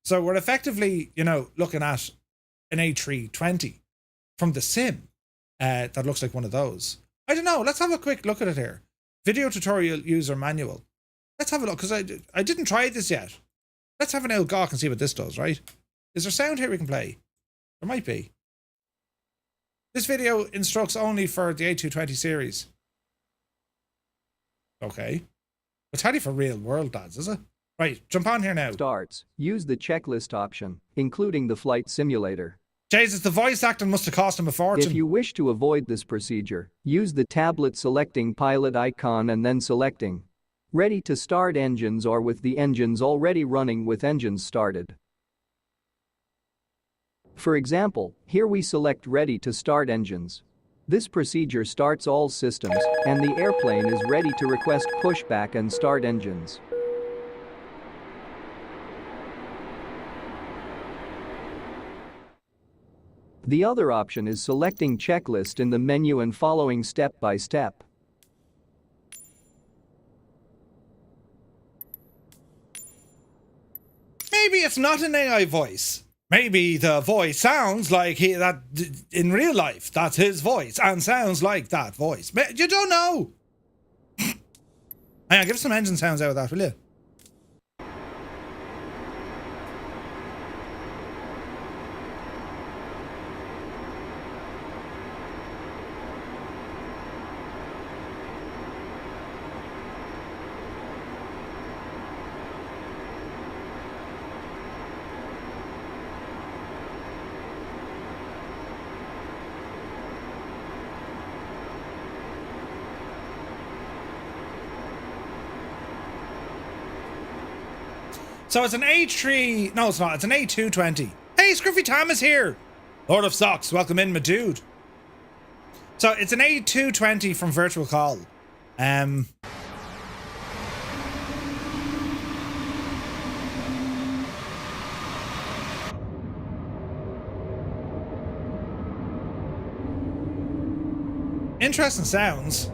Speaker 1: So we're effectively, looking at an A320 from the sim that looks like one of those. I don't know. Let's have a quick look at it here. Video tutorial user manual. Let's have a look, because I didn't try this yet. Let's have an old gawk and see what this does, right? Is there sound here we can play? There might be. This video instructs only for the A220 series. Okay. It's handy for real world dads, is it? Right, jump on here now.
Speaker 10: Starts. Use the checklist option, including the flight simulator.
Speaker 1: Jesus, the voice acting must have cost him a fortune.
Speaker 10: If you wish to avoid this procedure, use the tablet selecting pilot icon and then selecting Ready to start engines or with the engines already running with engines started. For example, here we select Ready to start engines. This procedure starts all systems, and the airplane is ready to request pushback and start engines. The other option is selecting checklist in the menu and following step by step.
Speaker 1: Maybe it's not an AI voice. Maybe the voice sounds like that in real life. That's his voice and sounds like that voice. You don't know. Hang on, give us some engine sounds out of that, will you? So it's an A3... No, it's not. It's an A220. Hey, Scruffy Tom is here. Lord of Socks. Welcome in, my dude. So it's an A220 from Virtualcol. Interesting sounds.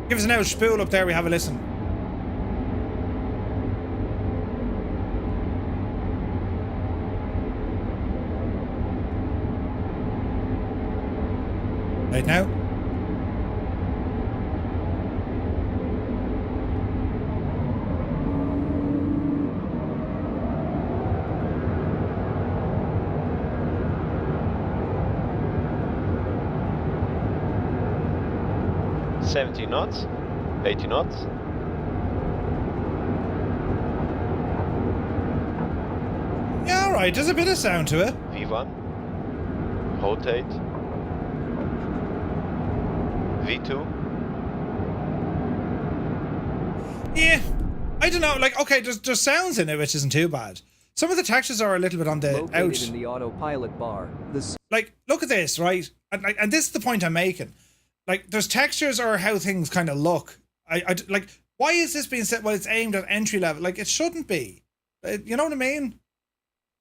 Speaker 1: Give us an old spool up there, we have a listen. Right now.
Speaker 11: 70 knots, 80 knots.
Speaker 1: Yeah, alright, there's a bit of sound to it.
Speaker 11: V1, rotate, V2.
Speaker 1: Yeah, I don't know. Like, okay, there's sounds in it, which isn't too bad. Some of the textures are a little bit on the
Speaker 10: Located
Speaker 1: out.
Speaker 10: in the autopilot bar.
Speaker 1: Like, look at this, right? And this is the point I'm making. Like, there's textures or how things kind of look. I like, why is this being set? Well, it's aimed at entry level. Like, it shouldn't be. You know what I mean?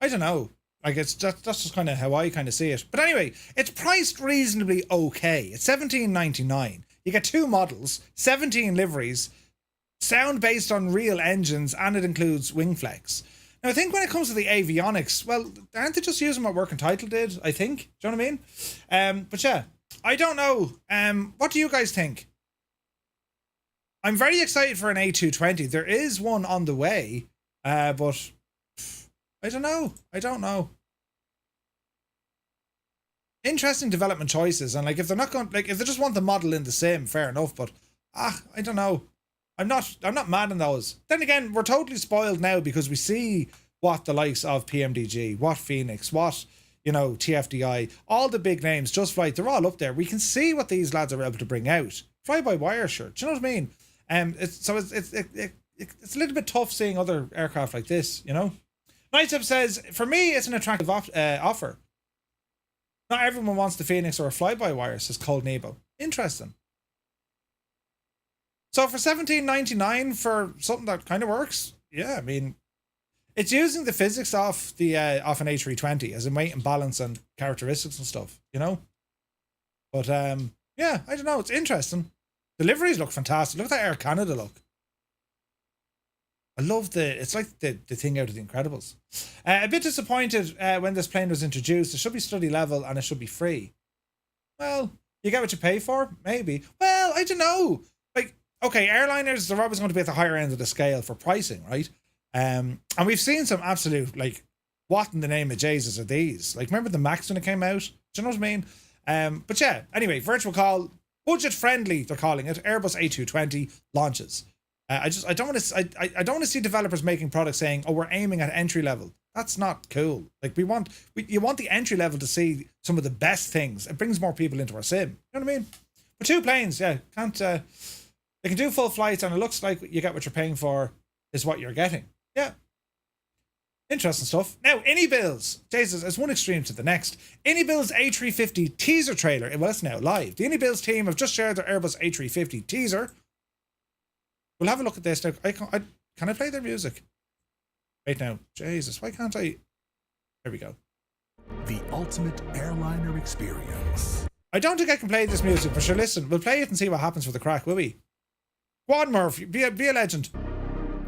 Speaker 1: I don't know. Like, that's just kind of how I kind of see it. But anyway, it's priced reasonably okay. It's $17.99. You get 2 models, 17 liveries, sound based on real engines, and it includes wing flex. Now, I think when it comes to the avionics, well, aren't they just using what Work and Title did, I think? Do you know what I mean? But yeah, I don't know. What do you guys think? I'm very excited for an A220. There is one on the way, but I don't know. I don't know. Interesting development choices, and like if they're not going, like if they just want the model in the sim, fair enough. But I don't know. I'm not mad on those. Then again, we're totally spoiled now because we see what the likes of PMDG, what Phoenix, what, you know, TFDI, all the big names, Just Flight, they're all up there. We can see what these lads are able to bring out. Fly-by-wire shirt, do you know what I mean? It's a little bit tough seeing other aircraft like this, you know. Nightstep says, for me, it's an attractive offer. Not everyone wants the Phoenix or a fly-by-wire, says Cold Nebo. Interesting. So for $17.99 for something that kind of works, yeah, I mean, it's using the physics off off an A320, as in weight and balance and characteristics and stuff, you know. But yeah, I don't know. It's interesting. The liveries look fantastic. Look at that Air Canada look. I love it's like the thing out of The Incredibles. A bit disappointed when this plane was introduced. It should be study level and it should be free. Well, you get what you pay for, maybe. Well, I don't know. Like, okay, airliners, they're always going to be at the higher end of the scale for pricing, right? And we've seen some absolute, like, what in the name of Jesus are these? Like, remember the Max when it came out? Do you know what I mean? But yeah, anyway, Virtualcol, budget friendly, they're calling it. Airbus A220 launches. I don't want to see developers making products saying, "Oh, we're aiming at entry level." That's not cool. Like, you want the entry level to see some of the best things. It brings more people into our sim. You know what I mean? But 2 planes, yeah, they can do full flights, and it looks like you get what you're paying for is what you're getting. Yeah. Interesting stuff. Now, iniBuilds. Jesus, it's one extreme to the next. iniBuilds A350 teaser trailer. Well, it's now live. The iniBuilds team have just shared their Airbus A350 teaser. We'll have a look at this now. Can I play their music? Right now. Jesus, why can't I? There we go.
Speaker 12: The ultimate airliner experience.
Speaker 1: I don't think I can play this music, but sure, listen, we'll play it and see what happens for the crack, will we? Go on, Murphy. Be a legend.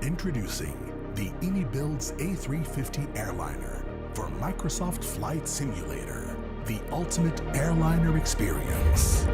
Speaker 12: Introducing the iniBuilds A350 airliner for Microsoft Flight Simulator. The ultimate airliner experience.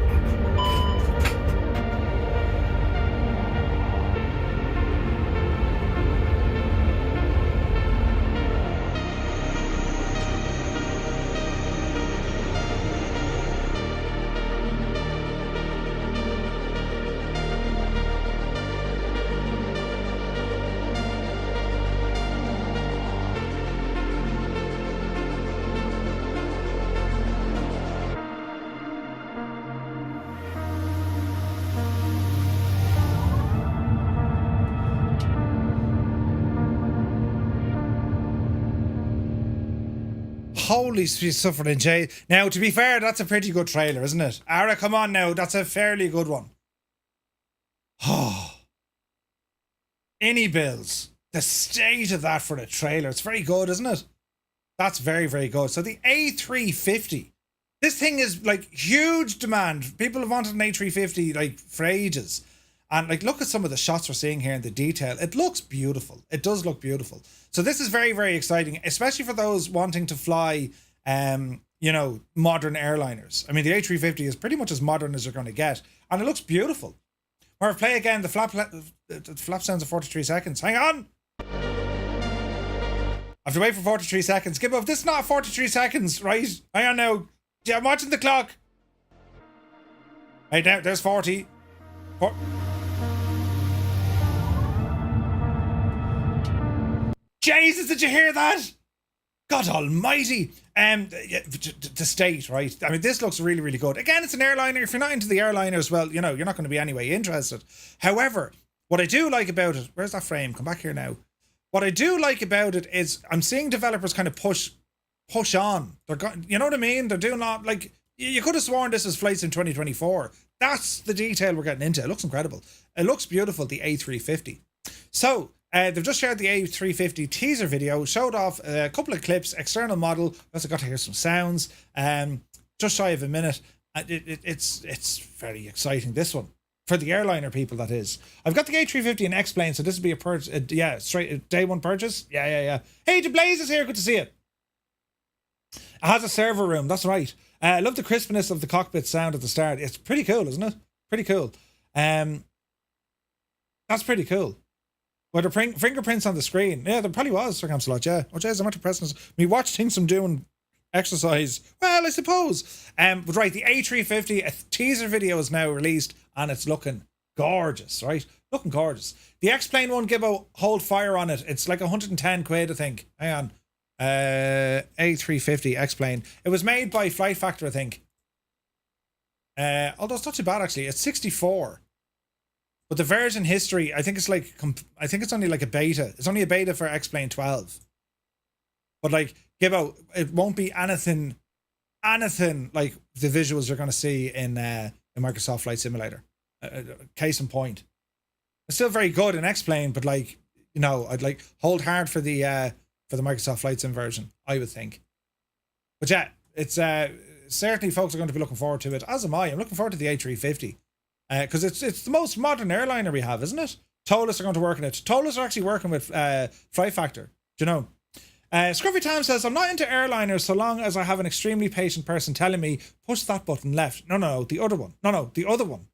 Speaker 1: Holy sweet suffering, Jay. Now, to be fair, that's a pretty good trailer, isn't it? Ara, come on now. That's a fairly good one. Oh. iniBuilds. The state of that for a trailer. It's very good, isn't it? That's very, very good. So the A350. This thing is like huge demand. People have wanted an A350 like for ages. And like, look at some of the shots we're seeing here in the detail. It looks beautiful. It does look beautiful. So this is very, very exciting, especially for those wanting to fly, you know, modern airliners. I mean, the A350 is pretty much as modern as you're going to get. And it looks beautiful. Or play again, the flap sounds of 43 seconds. Hang on. I have to wait for 43 seconds. Give up. This is not 43 seconds, right? Hang on now. Yeah, I'm watching the clock. Right now, there's 40. Jesus, did you hear that? God almighty. The state, right? I mean, this looks really, really good. Again, it's an airliner. If you're not into the airliners, well, you know, you're not going to be anyway interested. However, what I do like about it, where's that frame? Come back here now. What I do like about it is I'm seeing developers kind of push on. You know what I mean? They're doing not like, you could have sworn this is Flight Sim 2024. That's the detail we're getting into. It looks incredible. It looks beautiful, the A350. So, they've just shared the A350 teaser video, showed off a couple of clips, external model. Also got to hear some sounds. Just shy of a minute. It's very exciting, this one. For the airliner people, that is. I've got the A350 in X-Plane, so this will be a purchase. Straight day one purchase. Yeah. Hey, DeBlaze is here. Good to see you. It has a server room. That's right. I love the crispness of the cockpit sound at the start. It's pretty cool, isn't it? Pretty cool. That's pretty cool. Were there fingerprints on the screen? Yeah, there probably was, Sir Camslot, yeah. Oh, jeez, I'm not pressing this. Me watch things I'm doing exercise. Well, I suppose. But right, the A350, a teaser video is now released, and it's looking gorgeous, right? Looking gorgeous. The X-Plane one, Gibbo, hold fire on it. It's like 110 quid, I think. Hang on. A350 X-Plane. It was made by Flight Factor, I think. Although it's not too bad, actually. It's 64. But the version history, I think it's only like a beta. It's only a beta for X-Plane 12. But like, Gibbo, it won't be anything like the visuals you're going to see in Microsoft Flight Simulator. Case in point. It's still very good in X-Plane, but like, you know, I'd like hold hard for the Microsoft Flight Sim version, I would think. But yeah, it's certainly folks are going to be looking forward to it, as am I. I'm looking forward to the A350. Because it's the most modern airliner we have, isn't it? Tolis are going to work on it. Tolis are actually working with Flight Factor. Do you know? Scruffy Tam says, I'm not into airliners so long as I have an extremely patient person telling me, push that button left. No, the other one. No, the other one.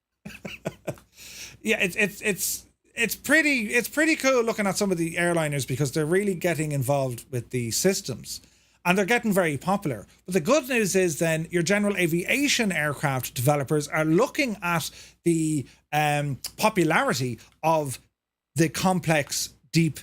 Speaker 1: Yeah, it's pretty cool looking at some of the airliners because they're really getting involved with the systems. And they're getting very popular. But the good news is then your general aviation aircraft developers are looking at the popularity of the complex, deep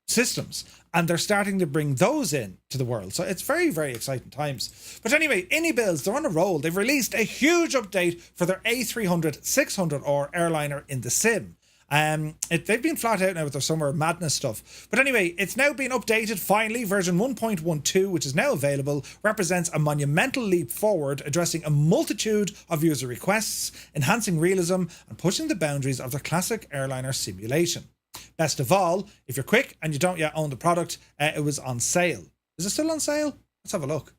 Speaker 1: systems. And they're starting to bring those in to the world. So it's very, very exciting times. But anyway, iniBuilds, they're on a roll. They've released a huge update for their A300 600 or airliner in the sim. They've been flat out now with their summer madness stuff. But anyway, it's now been updated finally. Version 1.12, which is now available, represents a monumental leap forward, addressing a multitude of user requests, enhancing realism and pushing the boundaries of the classic airliner simulation. Best of all, if you're quick and you don't yet own the product, it was on sale. Is it still on sale? Let's have a look.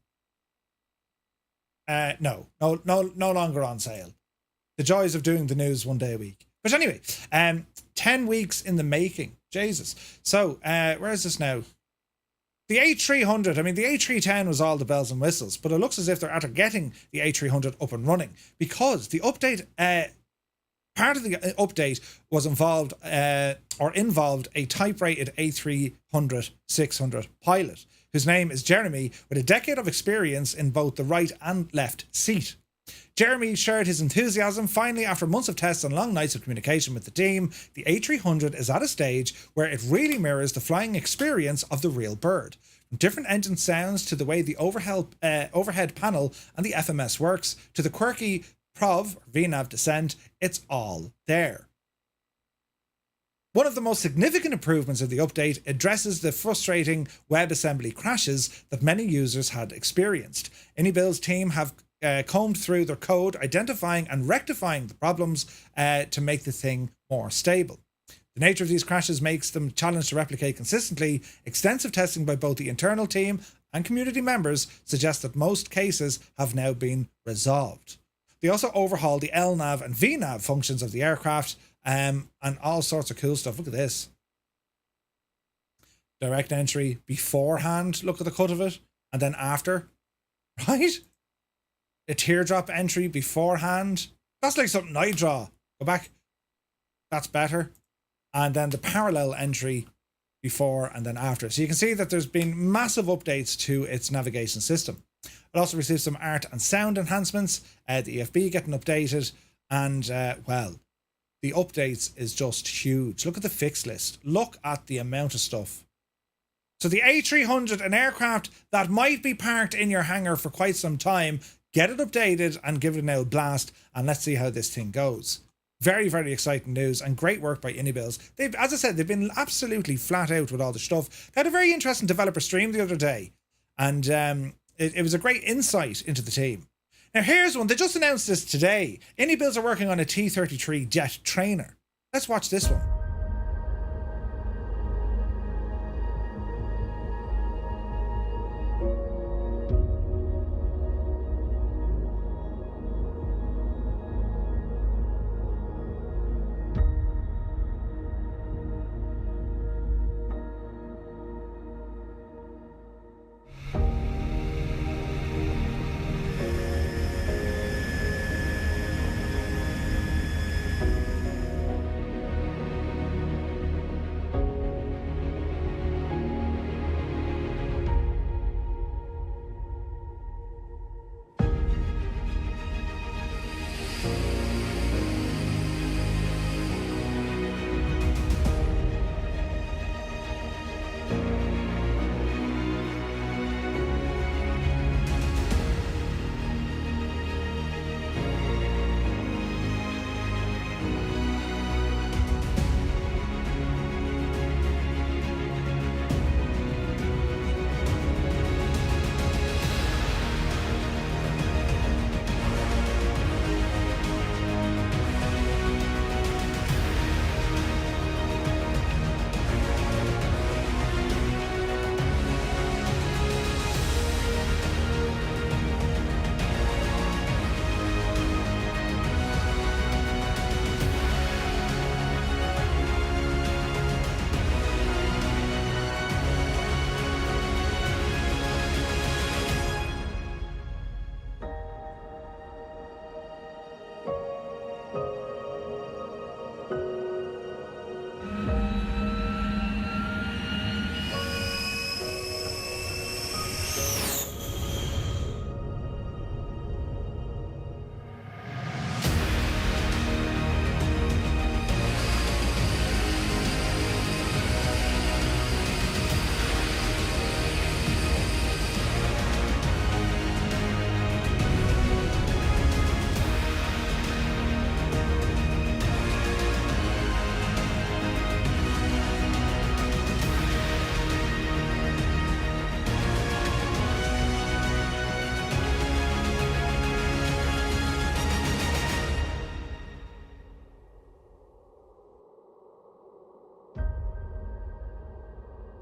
Speaker 1: No longer on sale. The joys of doing the news one day a week. But anyway, 10 weeks in the making. Jesus. So, where is this now? The A300, I mean, the A310 was all the bells and whistles, but it looks as if they're after getting the A300 up and running because the update, part of the update was involved a type-rated A300 600 pilot, whose name is Jeremy, with a decade of experience in both the right and left seat. Jeremy shared his enthusiasm. Finally, after months of tests and long nights of communication with the team, the A300 is at a stage where it really mirrors the flying experience of the real bird. From different engine sounds to the way the overhead panel and the FMS works, to the quirky PROV, VNAV descent, it's all there. One of the most significant improvements of the update addresses the frustrating WebAssembly crashes that many users had experienced. iniBuilds team have combed through their code, identifying and rectifying the problems to make the thing more stable. The nature of these crashes makes them a challenge to replicate consistently. Extensive testing by both the internal team and community members suggests that most cases have now been resolved. They also overhauled the LNAV and VNAV functions of the aircraft and all sorts of cool stuff. Look at this. Direct entry beforehand, look at the cut of it, and then after, right? A teardrop entry beforehand. That's like something I draw. Go back. That's better. And then the parallel entry before and then after. So you can see that there's been massive updates to its navigation system. It also received some art and sound enhancements. The EFB getting updated. And, well, the updates is just huge. Look at the fix list. Look at the amount of stuff. So the A300, an aircraft that might be parked in your hangar for quite some time, get it updated and give it an old blast, and let's see how this thing goes. Very, very exciting news and great work by iniBuilds. They've, as I said, they've been absolutely flat out with all the stuff. They had a very interesting developer stream the other day, and it was a great insight into the team. Now here's one. They just announced this today. iniBuilds are working on a T-33 jet trainer. Let's watch this one.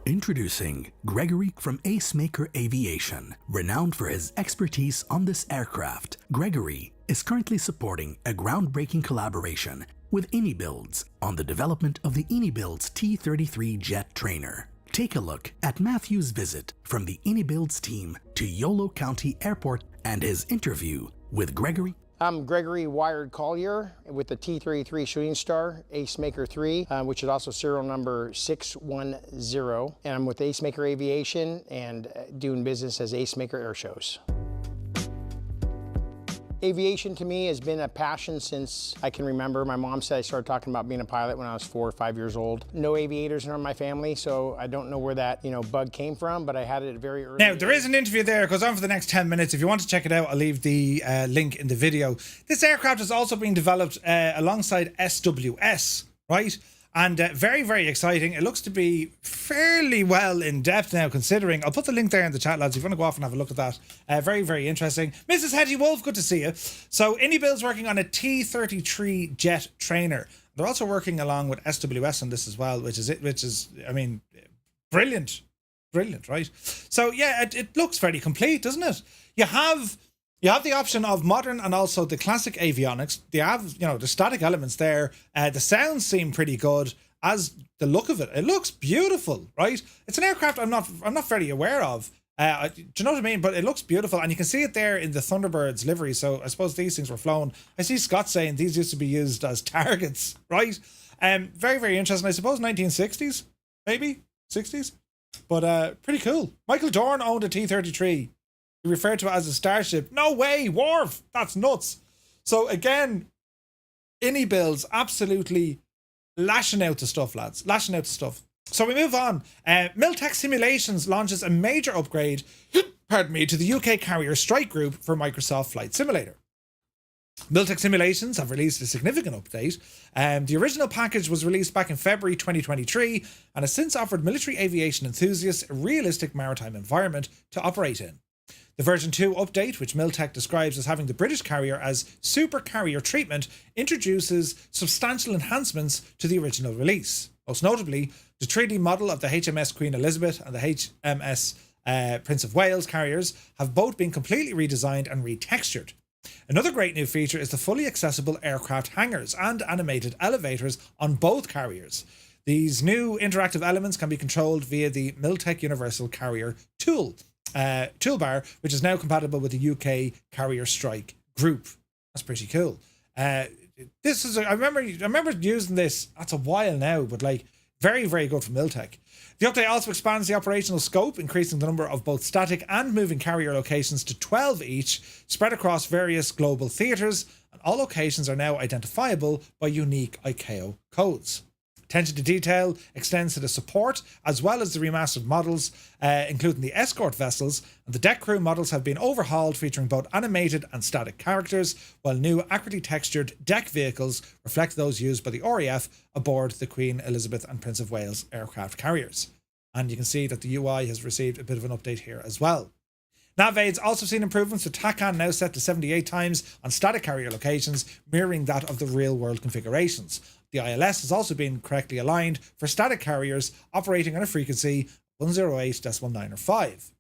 Speaker 12: Introducing Gregory from Acemaker Aviation. Renowned for his expertise on this aircraft, Gregory is currently supporting a groundbreaking collaboration with iniBuilds on the development of the iniBuilds T-33 jet trainer. Take a look at Matthew's visit from the iniBuilds team to Yolo County Airport and his interview with Gregory.
Speaker 13: I'm Gregory Wired Collier with the T-33 Shooting Star, Acemaker 3, which is also serial number 610. And I'm with Acemaker Aviation and doing business as Acemaker Air Shows. Aviation to me has been a passion since I can remember. My mom said I started talking about being a pilot when I was 4 or 5 years old. No aviators in my family, so I don't know where that bug came from, but I had it very early.
Speaker 1: Now, there is an interview there. It goes on for the next 10 minutes. If you want to check it out, I'll leave the link in the video. This aircraft is also being developed alongside SWS, right? And very, very exciting. It looks to be fairly well in depth now, considering. I'll put the link there in the chat, lads, if you want to go off and have a look at that. Very, very interesting. Mrs. Hetty Wolf, good to see you. So, iniBuilds working on a T-33 jet trainer. They're also working along with SWS on this as well, which is, I mean, brilliant. Brilliant, right? So, yeah, it looks very complete, doesn't it? You have the option of modern and also the classic avionics. You have, the static elements there. The sounds seem pretty good. As the look of it, it looks beautiful, right? It's an aircraft I'm not very aware of. Do you know what I mean? But it looks beautiful, and you can see it there in the Thunderbirds livery. So I suppose these things were flown. I see Scott saying these used to be used as targets, right? Very, very interesting. I suppose 1960s, maybe 60s, but pretty cool. Michael Dorn owned a T-33. He referred to it as a starship. No way, Worf! That's nuts. So again, iniBuilds absolutely lashing out the stuff, lads. Lashing out the stuff. So we move on. Miltech Simulations launches a major upgrade, pardon me, to the UK carrier strike group for Microsoft Flight Simulator. Miltech Simulations have released a significant update. The original package was released back in February 2023 and has since offered military aviation enthusiasts a realistic maritime environment to operate in. The version 2 update, which Miltech describes as having the British carrier as super carrier treatment, introduces substantial enhancements to the original release. Most notably, the 3D model of the HMS Queen Elizabeth and the HMS Prince of Wales carriers have both been completely redesigned and retextured. Another great new feature is the fully accessible aircraft hangars and animated elevators on both carriers. These new interactive elements can be controlled via the Miltech Universal Carrier toolbar, which is now compatible with the UK Carrier Strike group. That's pretty cool. This is I remember using this. That's a while now, but like very, very good for Miltech. The update also expands the operational scope, increasing the number of both static and moving carrier locations to 12 each, spread across various global theatres, and all locations are now identifiable by unique ICAO codes. Attention to detail extends to the support as well as the remastered models, including the escort vessels, and the deck crew models have been overhauled, featuring both animated and static characters, while new accurately textured deck vehicles reflect those used by the RAF aboard the Queen Elizabeth and Prince of Wales aircraft carriers. And you can see that the UI has received a bit of an update here as well. Navade's also seen improvements, with TACAN now set to 78 times on static carrier locations, mirroring that of the real-world configurations. The ILS has also been correctly aligned for static carriers operating on a frequency 108.9 or 5.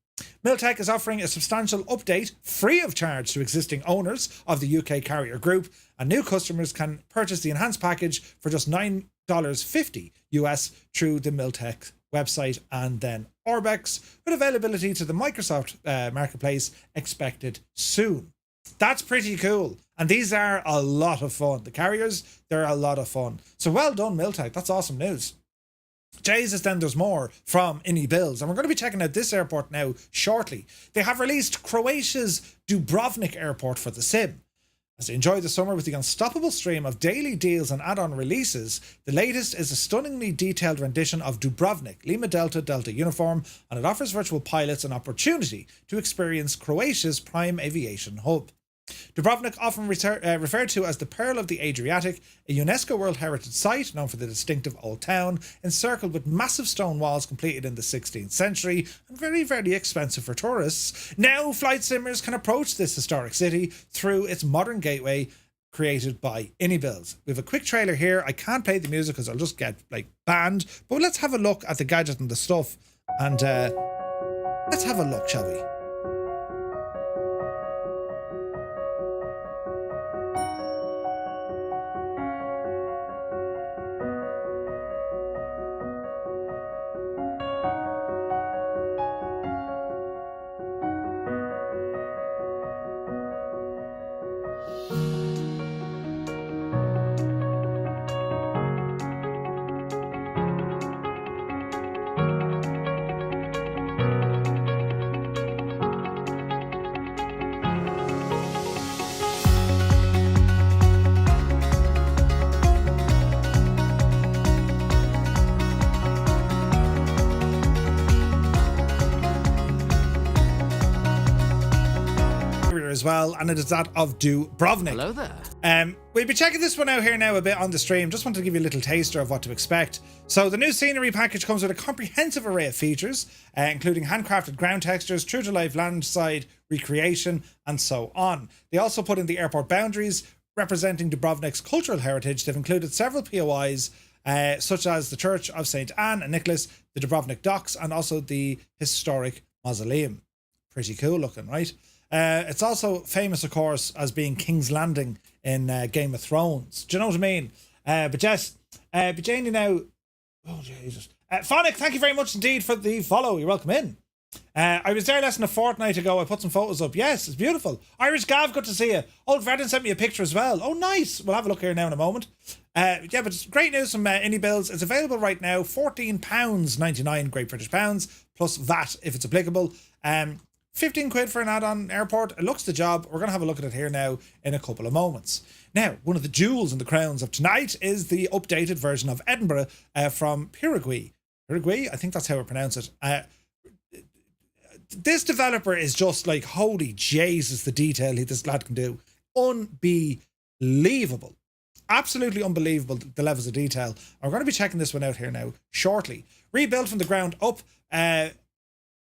Speaker 1: Miltech is offering a substantial update free of charge to existing owners of the UK carrier group, and new customers can purchase the enhanced package for just $9.50 US through the Miltech website and then Orbex, with availability to the Microsoft marketplace expected soon. That's pretty cool. And these are a lot of fun. The carriers, they're a lot of fun. So well done, Miltech. That's awesome news. Jesus, then there's more from iniBuilds, and we're going to be checking out this airport now shortly. They have released Croatia's Dubrovnik airport for the sim. As they enjoy the summer with the unstoppable stream of daily deals and add-on releases, the latest is a stunningly detailed rendition of Dubrovnik, Lima Delta Delta Uniform, and it offers virtual pilots an opportunity to experience Croatia's prime aviation hub. Dubrovnik, often referred to as the Pearl of the Adriatic, a UNESCO World Heritage Site known for the distinctive old town, encircled with massive stone walls completed in the 16th century and very, very expensive for tourists. Now flight simmers can approach this historic city through its modern gateway created by iniBuilds. We have a quick trailer here. I can't play the music because I'll just get banned, but let's have a look at the gadget and the stuff, and let's have a look, shall we? As well, and it is that of Dubrovnik.
Speaker 14: Hello there.
Speaker 1: We'll be checking this one out here now a bit on the stream. Just wanted to give you a little taster of what to expect. So the new scenery package comes with a comprehensive array of features, including handcrafted ground textures, true to life landside recreation, and so on. They also put in the airport boundaries representing Dubrovnik's cultural heritage. They've included several POIs, such as the Church of St. Anne and Nicholas, the Dubrovnik docks, and also the historic mausoleum. Pretty cool looking, right? It's also famous, of course, as being King's Landing in Game of Thrones. Do you know what I mean? But yes, but Janie now... Oh, Jesus. Phonic, thank you very much indeed for the follow. You're welcome in. I was there less than a fortnight ago. I put some photos up. Yes, it's beautiful. Irish Gav, good to see you. Old Verdon sent me a picture as well. Oh, nice. We'll have a look here now in a moment. Yeah, but it's great news from iniBuilds. It's available right now. £14.99 Great British Pounds, plus VAT if it's applicable. 15 quid for an add-on airport. It looks the job. We're going to have a look at it here now in a couple of moments. Now, one of the jewels in the crowns of tonight is the updated version of Edinburgh from Pyreegue. Pyreegue, I think that's how we pronounce it. This developer is just like, holy Jesus, the detail this lad can do. Unbelievable. Absolutely unbelievable, the levels of detail. We're going to be checking this one out here now shortly. Rebuilt from the ground up,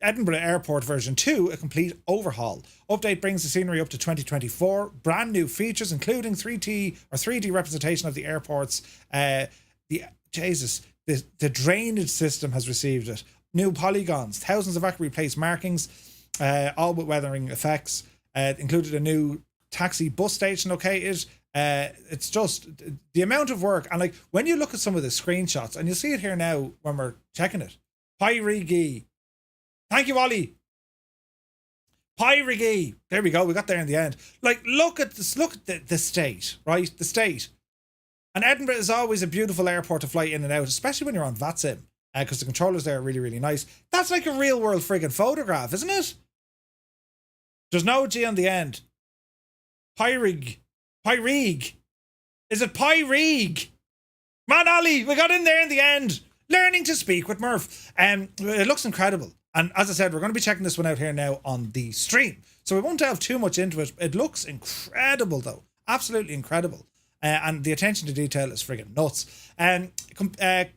Speaker 1: Edinburgh Airport version 2, a complete overhaul. Update brings the scenery up to 2024. Brand new features, including 3D representation of the airports. The drainage system has received it. New polygons, thousands of accurately placed markings, all with weathering effects. Included a new taxi bus station located. It's just the amount of work. And like when you look at some of the screenshots, and you'll see it here now when we're checking it. Pyreegue. Thank you, Ollie. Pyreegue. There we go. We got there in the end. Like, look at this. Look at the state, right? The state. And Edinburgh is always a beautiful airport to fly in and out, especially when you're on VATSIM, because the controllers there are really, really nice. That's like a real world friggin' photograph, isn't it? There's no G on the end. Pyreegue. Pyreegue. Is it Pyreegue? Man, Ollie, we got in there in the end. Learning to speak with Murph. It looks incredible. And as I said, we're going to be checking this one out here now on the stream. So we won't delve too much into it. It looks incredible, though. Absolutely incredible. And the attention to detail is friggin' nuts.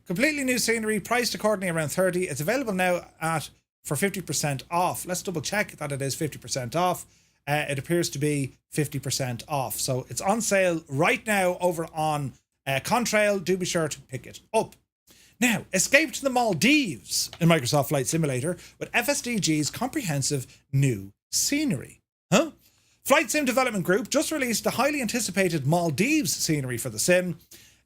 Speaker 1: Completely new scenery, priced accordingly around 30. It's available now for 50% off. Let's double check that it is 50% off. It appears to be 50% off. So it's on sale right now over on Contrail. Do be sure to pick it up. Now, escape to the Maldives in Microsoft Flight Simulator with FSDG's comprehensive new scenery. Huh? Flight Sim Development Group just released the highly anticipated Maldives scenery for the sim.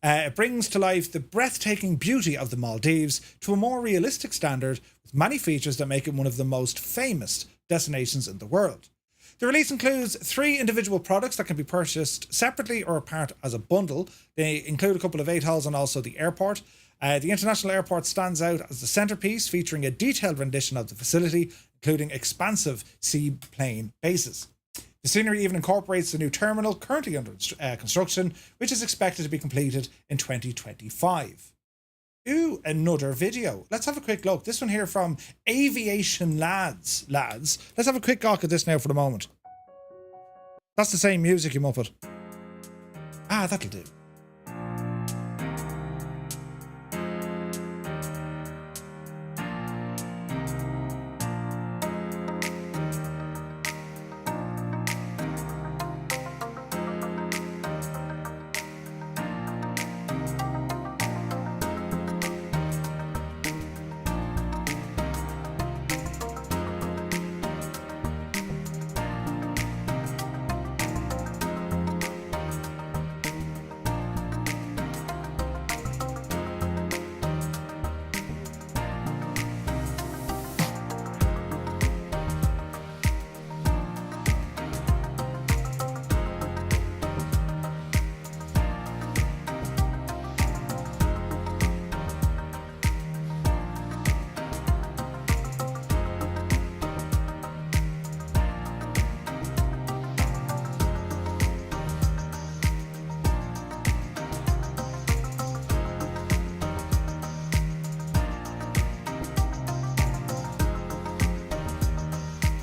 Speaker 1: It brings to life the breathtaking beauty of the Maldives to a more realistic standard with many features that make it one of the most famous destinations in the world. The release includes 3 individual products that can be purchased separately or apart as a bundle. They include a couple of ATOLs and also the airport. The International Airport stands out as the centerpiece, featuring a detailed rendition of the facility, including expansive seaplane bases. The scenery even incorporates the new terminal currently under construction, which is expected to be completed in 2025. Ooh, another video. Let's have a quick look. This one here from Aviation Lads. Let's have a quick gawk at this now for the moment. That's the same music, you muppet. Ah, that'll do.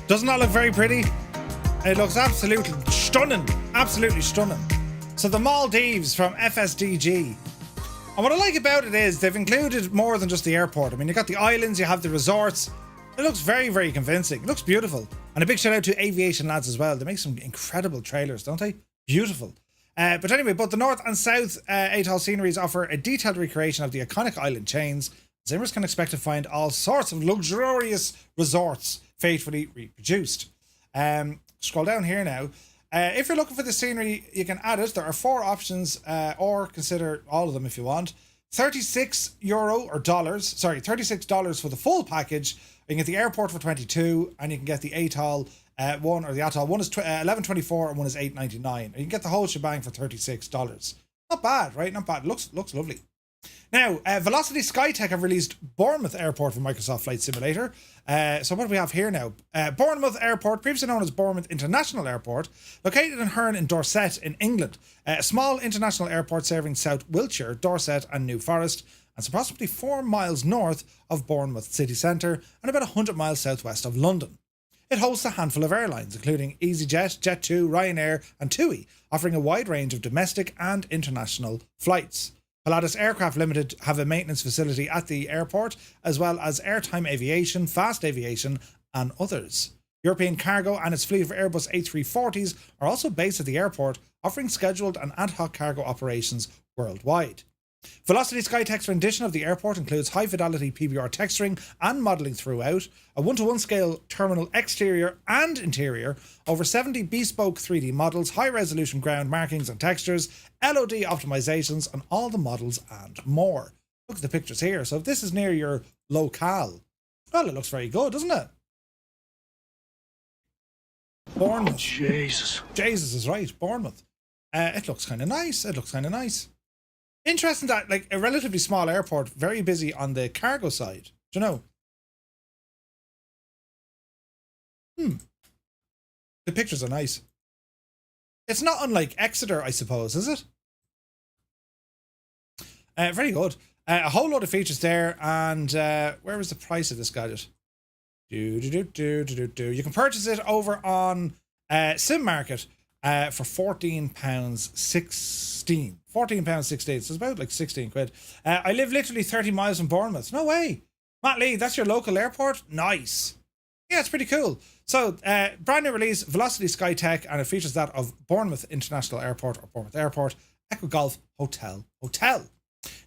Speaker 1: Doesn't that look very pretty? It looks absolutely stunning. Absolutely stunning. So the Maldives from FSDG. And what I like about it is they've included more than just the airport. I mean, you've got the islands, you have the resorts. It looks very, very convincing. It looks beautiful. And a big shout out to Aviation Lads as well. They make some incredible trailers, don't they? Beautiful. But anyway, both the north and south atoll sceneries offer a detailed recreation of the iconic island chains. Zimmers can expect to find all sorts of luxurious resorts faithfully reproduced. Scroll down here now. If you're looking for the scenery, you can add it. There are 4 options, or consider all of them if you want. €36 or dollars. Sorry, $36 for the full package. You can get the airport for 22, and you can get the atoll one, or the atoll one is $11.24 and one is $8.99. You can get the whole shebang for $36. Not bad, right? Not bad. Looks lovely. Now, Velocity Skytech have released Bournemouth Airport for Microsoft Flight Simulator. So what do we have here now? Bournemouth Airport, previously known as Bournemouth International Airport, located in Herne in Dorset in England. A small international airport serving South Wiltshire, Dorset and New Forest, and it's approximately 4 miles north of Bournemouth city centre and about 100 miles southwest of London. It hosts a handful of airlines, including EasyJet, Jet2, Ryanair and TUI, offering a wide range of domestic and international flights. Pilatus Aircraft Limited have a maintenance facility at the airport, as well as Airtime Aviation, Fast Aviation and others. European Cargo and its fleet of Airbus A340s are also based at the airport, offering scheduled and ad hoc cargo operations worldwide. Velocity Skytech's rendition of the airport includes high-fidelity PBR texturing and modelling throughout, a 1-to-1 scale terminal exterior and interior, over 70 bespoke 3D models, high-resolution ground markings and textures, LOD optimizations on all the models and more. Look at the pictures here. So if this is near your locale, well, it looks very good, doesn't it? Bournemouth.
Speaker 4: Jesus.
Speaker 1: Jesus is right, Bournemouth. It looks kind of nice. Interesting that, like, a relatively small airport, very busy on the cargo side. Do you know? The pictures are nice. It's not unlike Exeter, I suppose, is it? Very good. A whole lot of features there, and where was the price of this gadget? You can purchase it over on Sim Market for £14.16. £14.16. So it's about like 16 quid. I live literally 30 miles from Bournemouth. No way. Matt Lee, that's your local airport? Nice. Yeah, it's pretty cool. So, brand new release, Velocity Skytech, and it features that of Bournemouth International Airport or Bournemouth Airport, Echo Golf Hotel.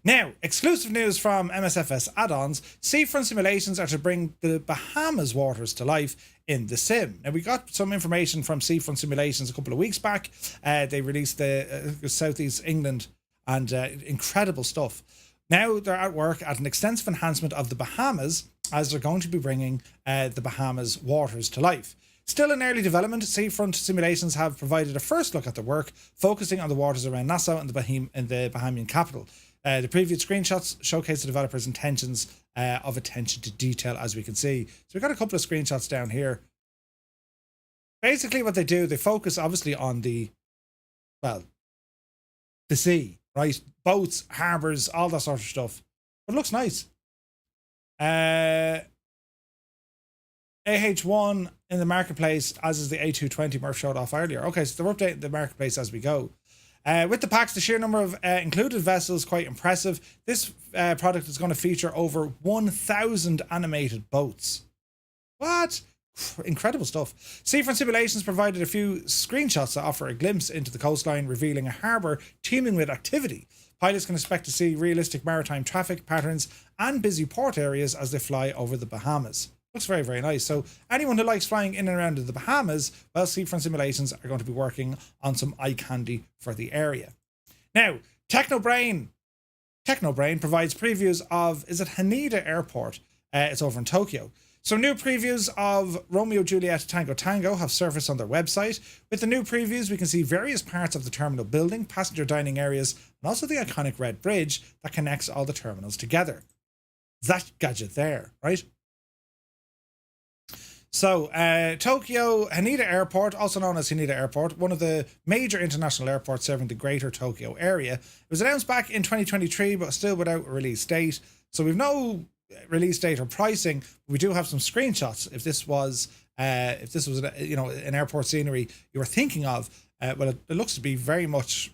Speaker 1: Now, exclusive news from MSFS add-ons. Seafront simulations are to bring the Bahamas waters to life in the sim. Now, we got some information from Seafront Simulations a couple of weeks back. They released the Southeast England, and incredible stuff. Now they're at work at an extensive enhancement of the Bahamas, as they're going to be bringing the Bahamas waters to life. Still in early development, Seafront Simulations have provided a first look at the work, focusing on the waters around Nassau and the Bahamian capital. The previous screenshots showcase the developers' intentions of attention to detail, as we can see. So we've got a couple of screenshots down here. Basically what they do, they focus obviously on the sea, right? Boats, harbours, all that sort of stuff. But it looks nice. AH1 in the marketplace, as is the A220 Murph showed off earlier. Okay, so they're updating the marketplace as we go. With the packs, the sheer number of included vessels quite impressive. This product is going to feature over 1,000 animated boats. What? Incredible stuff. Seafront Simulations provided a few screenshots that offer a glimpse into the coastline, revealing a harbour teeming with activity. Pilots can expect to see realistic maritime traffic patterns and busy port areas as they fly over the Bahamas. Looks very, very nice. So anyone who likes flying in and around the Bahamas, well, Seafront Simulations are going to be working on some eye candy for the area. Now, TechnoBrain provides previews of, is it Haneda Airport? It's over in Tokyo. So new previews of Romeo Juliet Tango Tango have surfaced on their website. With the new previews, we can see various parts of the terminal building, passenger dining areas, and also the iconic red bridge that connects all the terminals together. That gadget there, right? So, Tokyo Haneda Airport, also known as Haneda Airport, one of the major international airports serving the greater Tokyo area. It was announced back in 2023, but still without a release date. So we've no release date or pricing. We do have some screenshots. If this was an airport scenery you were thinking of, well, it looks to be very much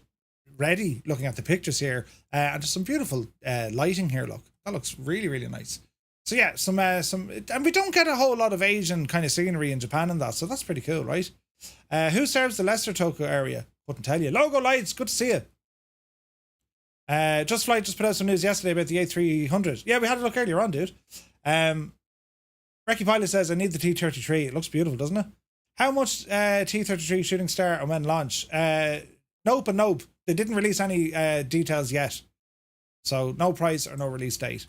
Speaker 1: ready. Looking at the pictures here, and just some beautiful lighting here. Look, that looks really, really nice. So yeah, some, and we don't get a whole lot of Asian kind of scenery in Japan and that, so that's pretty cool, right? Who serves the Leicester Tokyo area? Couldn't tell you. Logo Lights, good to see you. Just Flight just put out some news yesterday about the A300. Yeah, we had a look earlier on, dude. Recky Pilot says, I need the T-33. It looks beautiful, doesn't it? How much T-33 shooting star and when launch? Nope and nope. They didn't release any details yet. So no price or no release date.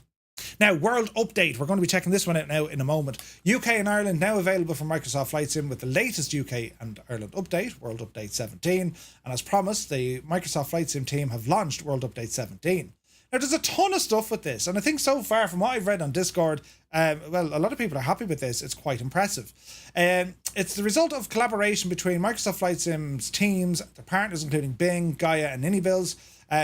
Speaker 1: Now, World Update. We're going to be checking this one out now in a moment. UK and Ireland now available for Microsoft Flight Sim with the latest UK and Ireland update, World Update 17. And as promised, the Microsoft Flight Sim team have launched World Update 17. Now, there's a ton of stuff with this, and I think so far, from what I've read on Discord, well, a lot of people are happy with this. It's quite impressive. It's the result of collaboration between Microsoft Flight Sim's teams, the partners including Bing, Gaia, and iniBuilds,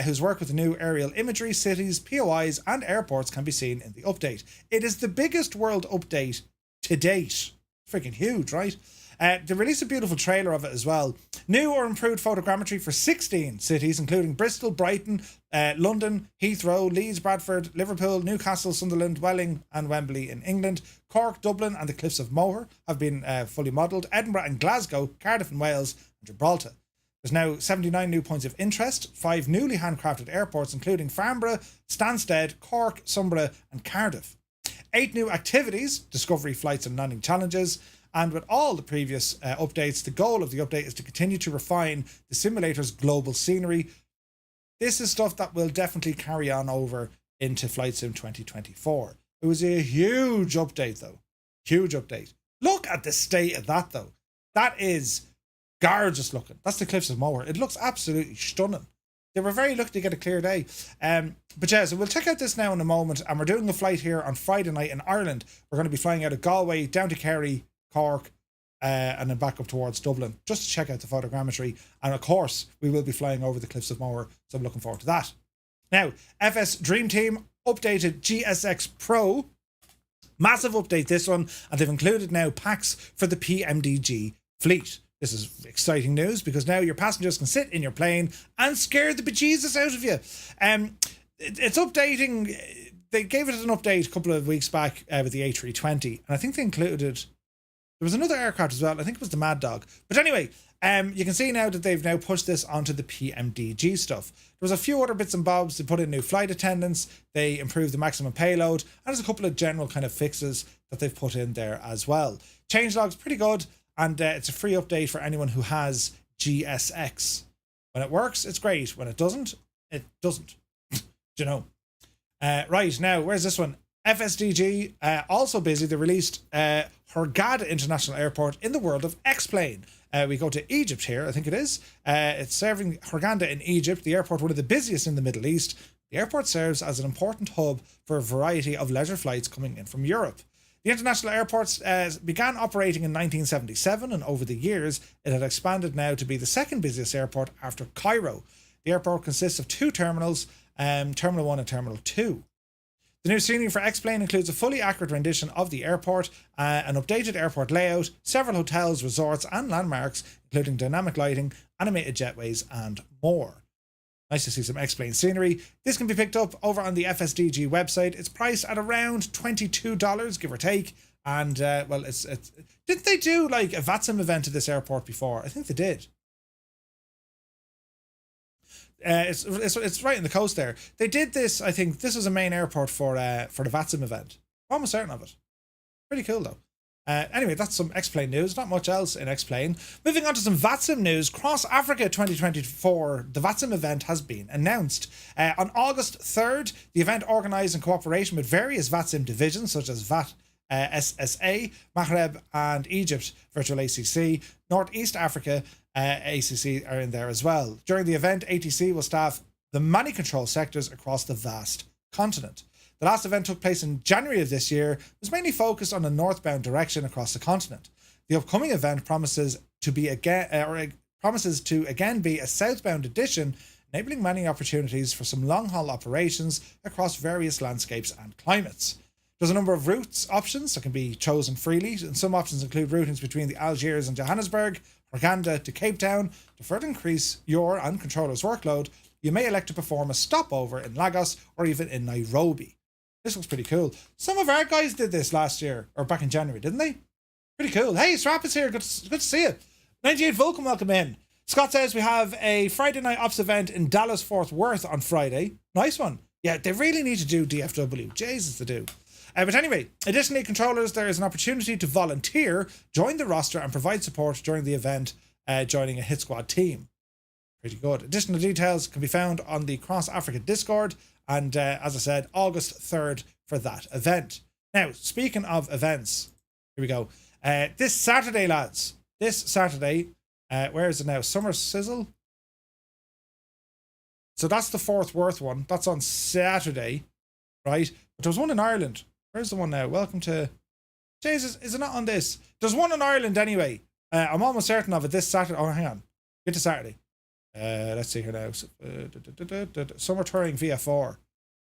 Speaker 1: whose work with the new aerial imagery, cities, POIs, and airports can be seen in the update. It is the biggest world update to date. Freaking huge, right? They released a beautiful trailer of it as well. New or improved photogrammetry for 16 cities, including Bristol, Brighton, London, Heathrow, Leeds, Bradford, Liverpool, Newcastle, Sunderland, Welling, and Wembley in England. Cork, Dublin, and the Cliffs of Moher have been fully modelled. Edinburgh and Glasgow, Cardiff and Wales, and Gibraltar. There's now 79 new points of interest, 5 newly handcrafted airports, including Farnborough, Stansted, Cork, Sunderland, and Cardiff. 8 new activities, discovery, flights, and landing challenges. And with all the previous updates, the goal of the update is to continue to refine the simulator's global scenery. This is stuff that will definitely carry on over into Flight Sim 2024. It was a huge update, though. Huge update. Look at the state of that, though. That is gorgeous looking. That's the Cliffs of Moher. It looks absolutely stunning. They were very lucky to get a clear day. But yeah, so we'll check out this now in a moment. And we're doing a flight here on Friday night in Ireland. We're going to be flying out of Galway down to Kerry, Cork, and then back up towards Dublin, just to check out the photogrammetry. And of course, we will be flying over the Cliffs of Moher, so I'm looking forward to that. Now, FS Dream Team updated GSX Pro. Massive update, this one, and they've included now packs for the PMDG fleet. This is exciting news because now your passengers can sit in your plane and scare the bejesus out of you. It's updating. They gave it an update a couple of weeks back with the A320, and I think they included, there was another aircraft as well. I think it was the Mad Dog. But anyway, you can see now that they've now pushed this onto the PMDG stuff. There was a few other bits and bobs. They put in new flight attendants. They improved the maximum payload. And there's a couple of general kind of fixes that they've put in there as well. Changelog's pretty good. And it's a free update for anyone who has GSX. When it works, it's great. When it doesn't, it doesn't. Do you know? Right, now, where's this one? FSDG, also busy. They released Hurghada International Airport in the world of X-Plane. We go to Egypt here, I think it is. It's serving Hurghada in Egypt, the airport one of the busiest in the Middle East. The airport serves as an important hub for a variety of leisure flights coming in from Europe. The international airport began operating in 1977, and over the years, it had expanded now to be the second busiest airport after Cairo. The airport consists of 2 terminals, Terminal 1 and Terminal 2. The new scenery for X-Plane includes a fully accurate rendition of the airport, an updated airport layout, several hotels, resorts, and landmarks, including dynamic lighting, animated jetways, and more. Nice to see some X-Plane scenery. This can be picked up over on the FSDG website. It's priced at around $22, give or take. And, well, it's didn't they do, like, a VATSIM event at this airport before? I think they did. It's right in the coast there. They did this, I think, this was a main airport for the VATSIM event. I'm almost certain of it. Pretty cool, though. Anyway, that's some X-Plane news. Not much else in X-Plane. Moving on to some VATSIM news. Cross Africa 2024, the VATSIM event has been announced. On August 3rd, the event organised in cooperation with various VATSIM divisions such as VAT SSA, Maghreb and Egypt Virtual ACC, Northeast Africa ACC are in there as well. During the event, ATC will staff the many control sectors across the vast continent. The last event took place in January of this year, was mainly focused on a northbound direction across the continent. The upcoming event promises to again be a southbound edition, enabling many opportunities for some long-haul operations across various landscapes and climates. There's a number of routes options that can be chosen freely, and some options include routings between the Algiers and Johannesburg, Hurghada to Cape Town. To further increase your and controller's workload, you may elect to perform a stopover in Lagos or even in Nairobi. This looks pretty cool. Some of our guys did this last year, or back in January, didn't they? Pretty cool. Hey, Strap is here. Good to see you. 98 Vulcan, welcome in. Scott says we have a Friday night ops event in Dallas, Fort Worth on Friday. Nice one. Yeah, they really need to do DFW. Jesus, they do. But anyway, additionally, controllers, there is an opportunity to volunteer, join the roster, and provide support during the event, joining a hit squad team. Pretty good. Additional details can be found on the Cross Africa Discord, and as I said, August 3rd for that event. Now, speaking of events, here we go. This Saturday, lads. This Saturday, where is it now? Summer Sizzle? So that's the Fort Worth one. That's on Saturday, right? But there's one in Ireland. Where's the one now? Welcome to... Jesus, is it not on this? There's one in Ireland anyway. I'm almost certain of it this Saturday. Oh, hang on. Get to Saturday. Let's see here now. Summer touring VF4.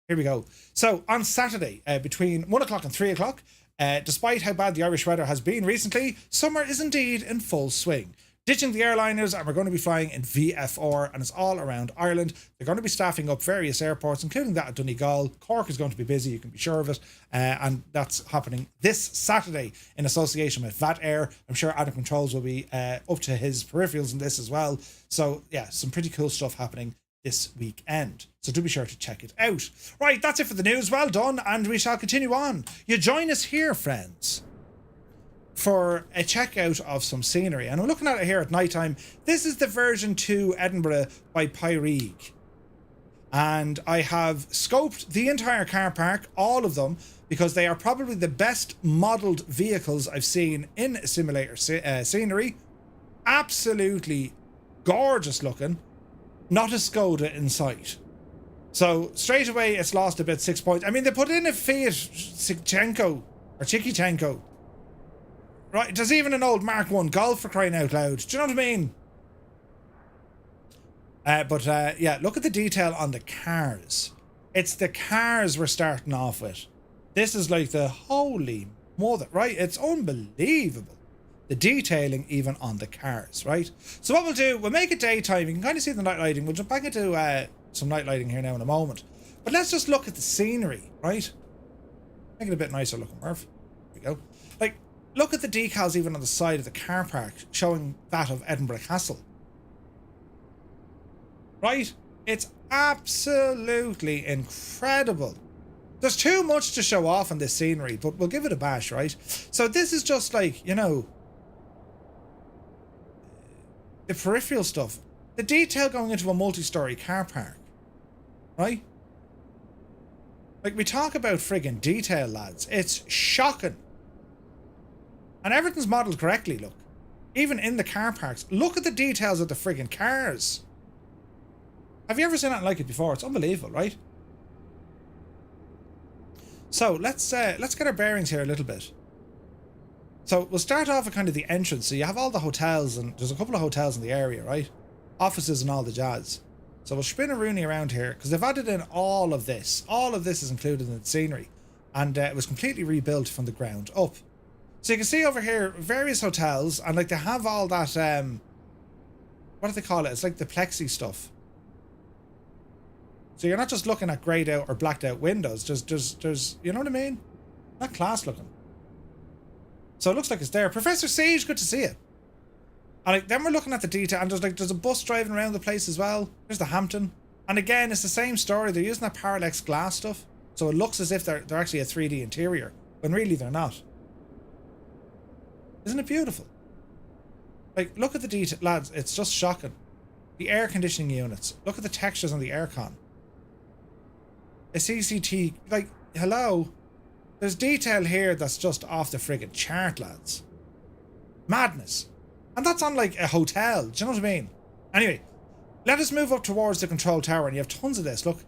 Speaker 1: Here we go. So on Saturday, between 1 o'clock and 3 o'clock, despite how bad the Irish weather has been recently, summer is indeed in full swing. Ditching the airliners, and we're going to be flying in VF4, and it's all around Ireland. They're going to be staffing up various airports, including that at Donegal. Cork is going to be busy, you can be sure of it. And that's happening this Saturday in association with VAT Air. I'm sure Adam Controls will be up to his peripherals in this as well. So yeah, some pretty cool stuff happening this weekend. So do be sure to check it out. Right, that's it for the news. Well done, and we shall continue on. You join us here, friends, for a checkout of some scenery. And I'm looking at it here at night time. This is the version 2 Edinburgh by Pyreegue. And I have scoped the entire car park, all of them, because they are probably the best modelled vehicles I've seen in simulator scenery. Absolutely gorgeous looking. Not a Skoda in sight. So straight away it's lost about 6 points. I mean, they put in a Fiat Chikichenko. Right, there's even an old Mark 1 Golf, for crying out loud. Do you know what I mean? Yeah, look at the detail on the cars. It's the cars we're starting off with. This is like the holy mother, right? It's unbelievable. The detailing even on the cars, right? So what we'll do, we'll make it daytime. You can kind of see the night lighting. We'll jump back into some night lighting here now in a moment. But let's just look at the scenery, right? Make it a bit nicer looking, Murph. There we go. Like, look at the decals even on the side of the car park, showing that of Edinburgh Castle. Right? It's absolutely incredible. There's too much to show off on this scenery, but we'll give it a bash, right? So this is just like, you know, the peripheral stuff. The detail going into a multi-story car park. Right? Like, we talk about friggin' detail, lads. It's shocking. And everything's modelled correctly, look. Even in the car parks. Look at the details of the friggin' cars. Have you ever seen anything like it before? It's unbelievable, right? So let's get our bearings here a little bit. So we'll start off with kind of the entrance. So you have all the hotels, and there's a couple of hotels in the area, right? Offices and all the jazz. So we'll spin a Rooney around here, because they've added in all of this. All of this is included in the scenery. And it was completely rebuilt from the ground up. So you can see over here various hotels, and like they have all that, what do they call it? It's like the plexi stuff. So you're not just looking at greyed out or blacked out windows. There's, you know what I mean? Not class looking. So it looks like it's there. Professor Siege, good to see you. And like, then we're looking at the detail, and there's a bus driving around the place as well. There's the Hampton. And again, it's the same story. They're using that parallax glass stuff. So it looks as if they're actually a 3D interior, when really they're not. Isn't it beautiful? Like, look at the detail, lads. It's just shocking. The air conditioning units. Look at the textures on the aircon. A CCT, like, hello. There's detail here that's just off the friggin' chart, lads. Madness. And that's on like a hotel. Do you know what I mean? Anyway, let us move up towards the control tower, and you have tons of this. Look.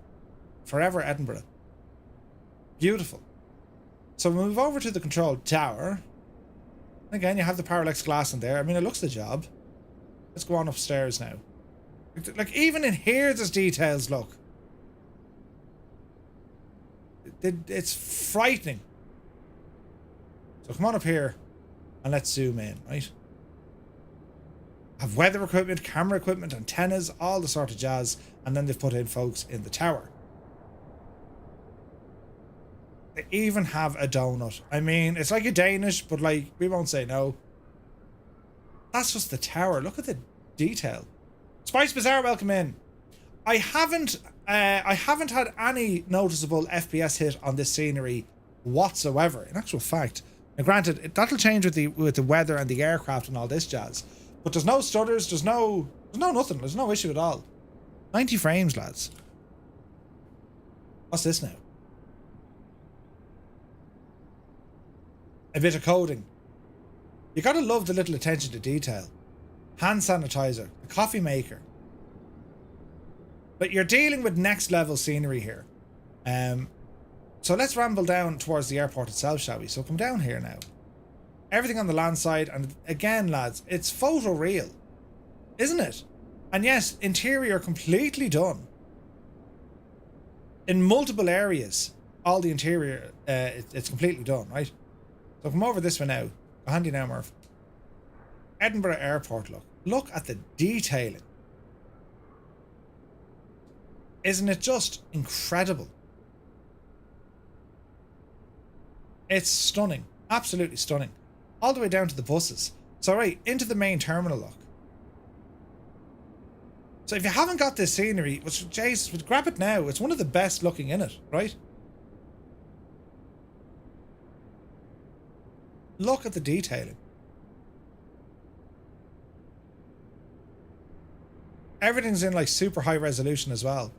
Speaker 1: Forever Edinburgh. Beautiful. So we'll move over to the control tower. Again, you have the parallax glass in there. I mean, it looks the job. Let's go on upstairs now. Like, even in here, there's details, look. It's frightening. So come on up here, and let's zoom in, right? Have weather equipment, camera equipment, antennas, all the sort of jazz. And then they've put in folks in the tower. They even have a donut. I mean, it's like a Danish, but like, we won't say no. That's just the tower. Look at the detail. Spice Bazaar, welcome in. I haven't had any noticeable FPS hit on this scenery whatsoever. In actual fact, now granted, that'll change with the weather and the aircraft and all this jazz. But there's no stutters. There's no nothing. There's no issue at all. 90 frames, lads. What's this now? A bit of coding. You gotta love the little attention to detail. Hand sanitizer, the coffee maker. But you're dealing with next level scenery here. So let's ramble down towards the airport itself, shall we? So come down here now. Everything on the land side, and again, lads, it's photo real, isn't it? And yes, interior completely done. In multiple areas, all the interior, it's completely done, right? So come over this way now. Go handy now, Murph. Edinburgh Airport, look. Look at the detailing. Isn't it just incredible? It's stunning. Absolutely stunning. All the way down to the buses. So right, into the main terminal, look. So if you haven't got this scenery, which, Jesus, grab it now. It's one of the best looking in it, right? Look at the detailing. Everything's in like super high resolution as well.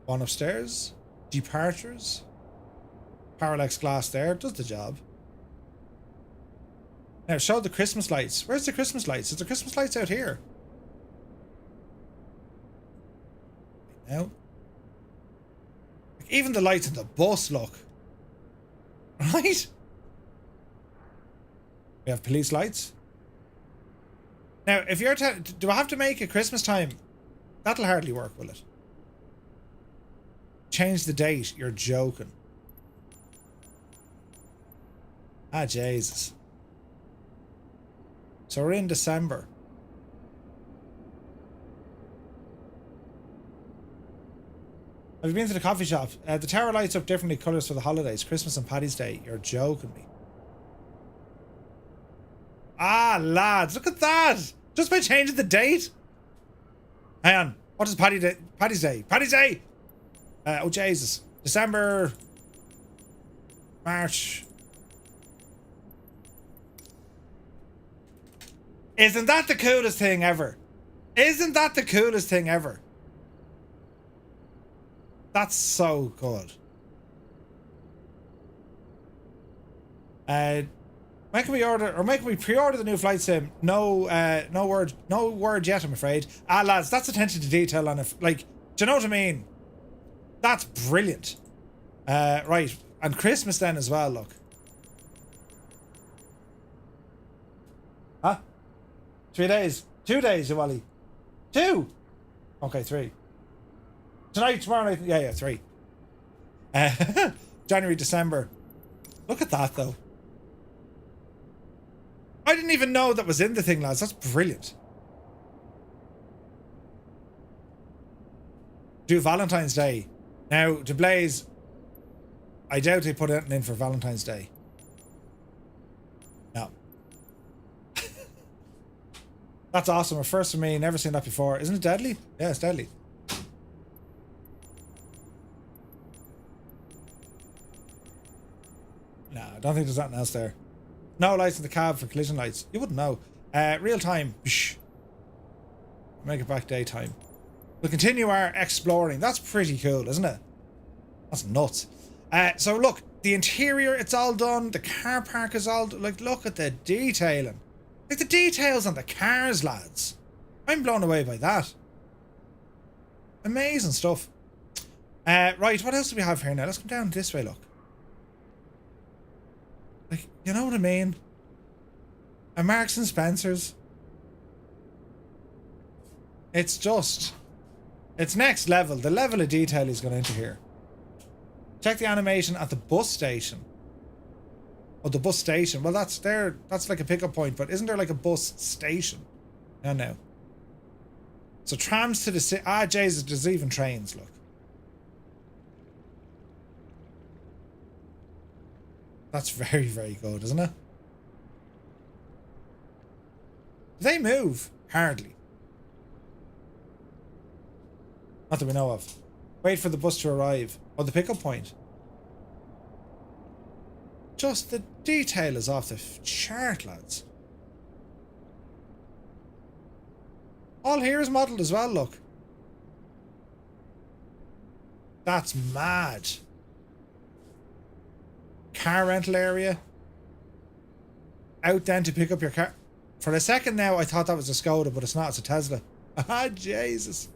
Speaker 1: One upstairs. Departures. Parallax glass there. Does the job. Now show the Christmas lights. Where's the Christmas lights? Is the Christmas lights out here? Now. Like even the lights in the bus, look. Right? We have police lights. Now, if you're do I have to make it Christmas time? That'll hardly work, will it? Change the date. You're joking. Ah, Jesus. So we're in December. Have you been to the coffee shop? The tower lights up differently colours for the holidays. Christmas and Paddy's Day. You're joking me. Ah, lads, look at that! Just by changing the date. Hang on. What is Paddy's Day? Paddy's Day. Paddy's Day! Oh, Jesus. December. March. Isn't that the coolest thing ever? Isn't that the coolest thing ever? That's so good. When can we order, or when can we pre-order the new flight sim? No word yet, I'm afraid. Ah, lads, that's attention to detail on it. Like, do you know what I mean? That's brilliant. Right, and Christmas then as well. Look. Huh? 3 days, 2 days, you Wally. 2. Okay, 3. Tonight, tomorrow night. Yeah, 3. January, December. Look at that though. I didn't even know that was in the thing, lads. That's brilliant. Do Valentine's Day. Now, to Blaze, I doubt they put anything in for Valentine's Day. No. That's awesome. A first for me. Never seen that before. Isn't it deadly? Yeah, it's deadly. No, I don't think there's anything else there. No lights in the cab for collision lights. You wouldn't know. Real time. Psh. Make it back daytime. We'll continue our exploring. That's pretty cool, isn't it? That's nuts. So look, the interior, it's all done. The car park is all like, look at the detailing. Like the details on the cars, lads. I'm blown away by that. Amazing stuff. Right, what else do we have here now? Let's come down this way, look. Like, you know what I mean? A Marks and Spencer's. It's just... It's next level. The level of detail he's gone into here. Check the animation at the bus station. Oh, the bus station. Well, that's there. That's like a pickup point, but isn't there like a bus station? No, no. So trams to the city. Ah, Jesus, there's even trains, look. That's very, very good, isn't it? Do they move? Hardly. Not that we know of. Wait for the bus to arrive. Oh, the pickup point. Just the detail is off the chart, lads. All here is modelled as well, look. That's mad. Car rental area. out then to pick up your car. For a second now, I thought that was a Skoda, but it's not. It's a Tesla. Ah, Jesus.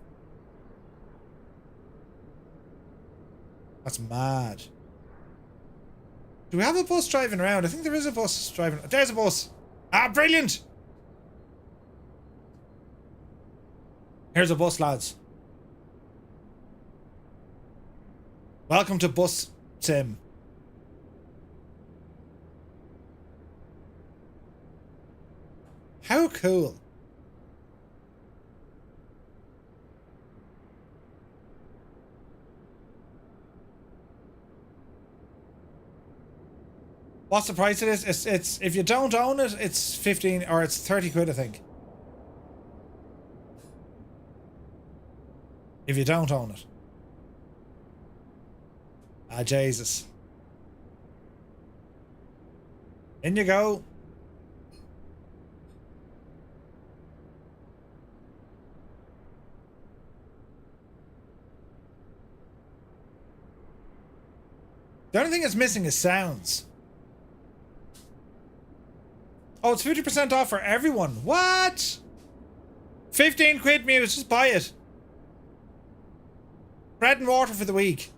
Speaker 1: That's mad. Do we have a bus driving around? I think there is a bus driving. There's a bus. Ah, brilliant. Here's a bus, lads. Welcome to Bus Sim. How cool. What's the price of this? It's if you don't own it, it's 15 or it's 30 quid, I think. If you don't own it. Ah, Jesus. In you go. The only thing that's missing is sounds. Oh, it's 50% off for everyone. What? 15 quid, Muse. Just buy it. Bread and water for the week.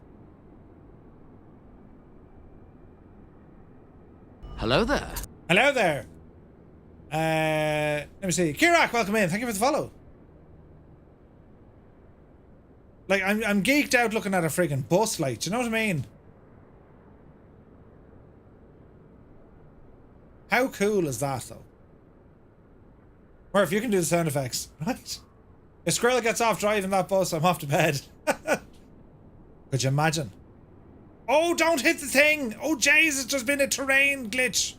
Speaker 14: Hello there.
Speaker 1: Hello there. Let me see. Kirak, welcome in. Thank you for the follow. Like, I'm geeked out looking at a friggin' bus light. Do you know what I mean? How cool is that, though? Or if you can do the sound effects, right? If Squirrel gets off driving that bus, I'm off to bed. Could you imagine? Oh, don't hit the thing! Oh, jeez, it's just been a terrain glitch.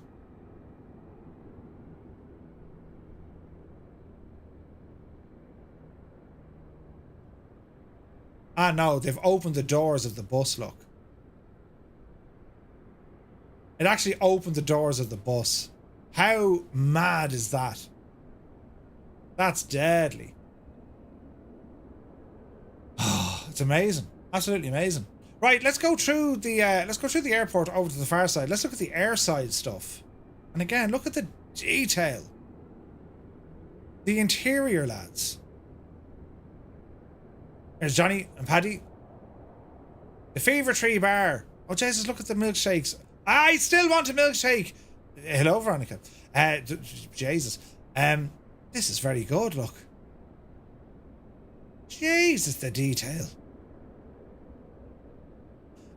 Speaker 1: Ah, no, they've opened the doors of the bus, look. It actually opened the doors of the bus. How mad is that? That's deadly. Oh, it's amazing. Absolutely amazing. Right, let's go through the airport over to the far side. Let's look at the airside stuff. And again, look at the detail. The interior, lads. There's Johnny and Paddy. The Fever Tree Bar. Oh, Jesus, look at the milkshakes. I still want a milkshake. Hello, Veronica. Jesus. This is very good, look. Jesus, the detail.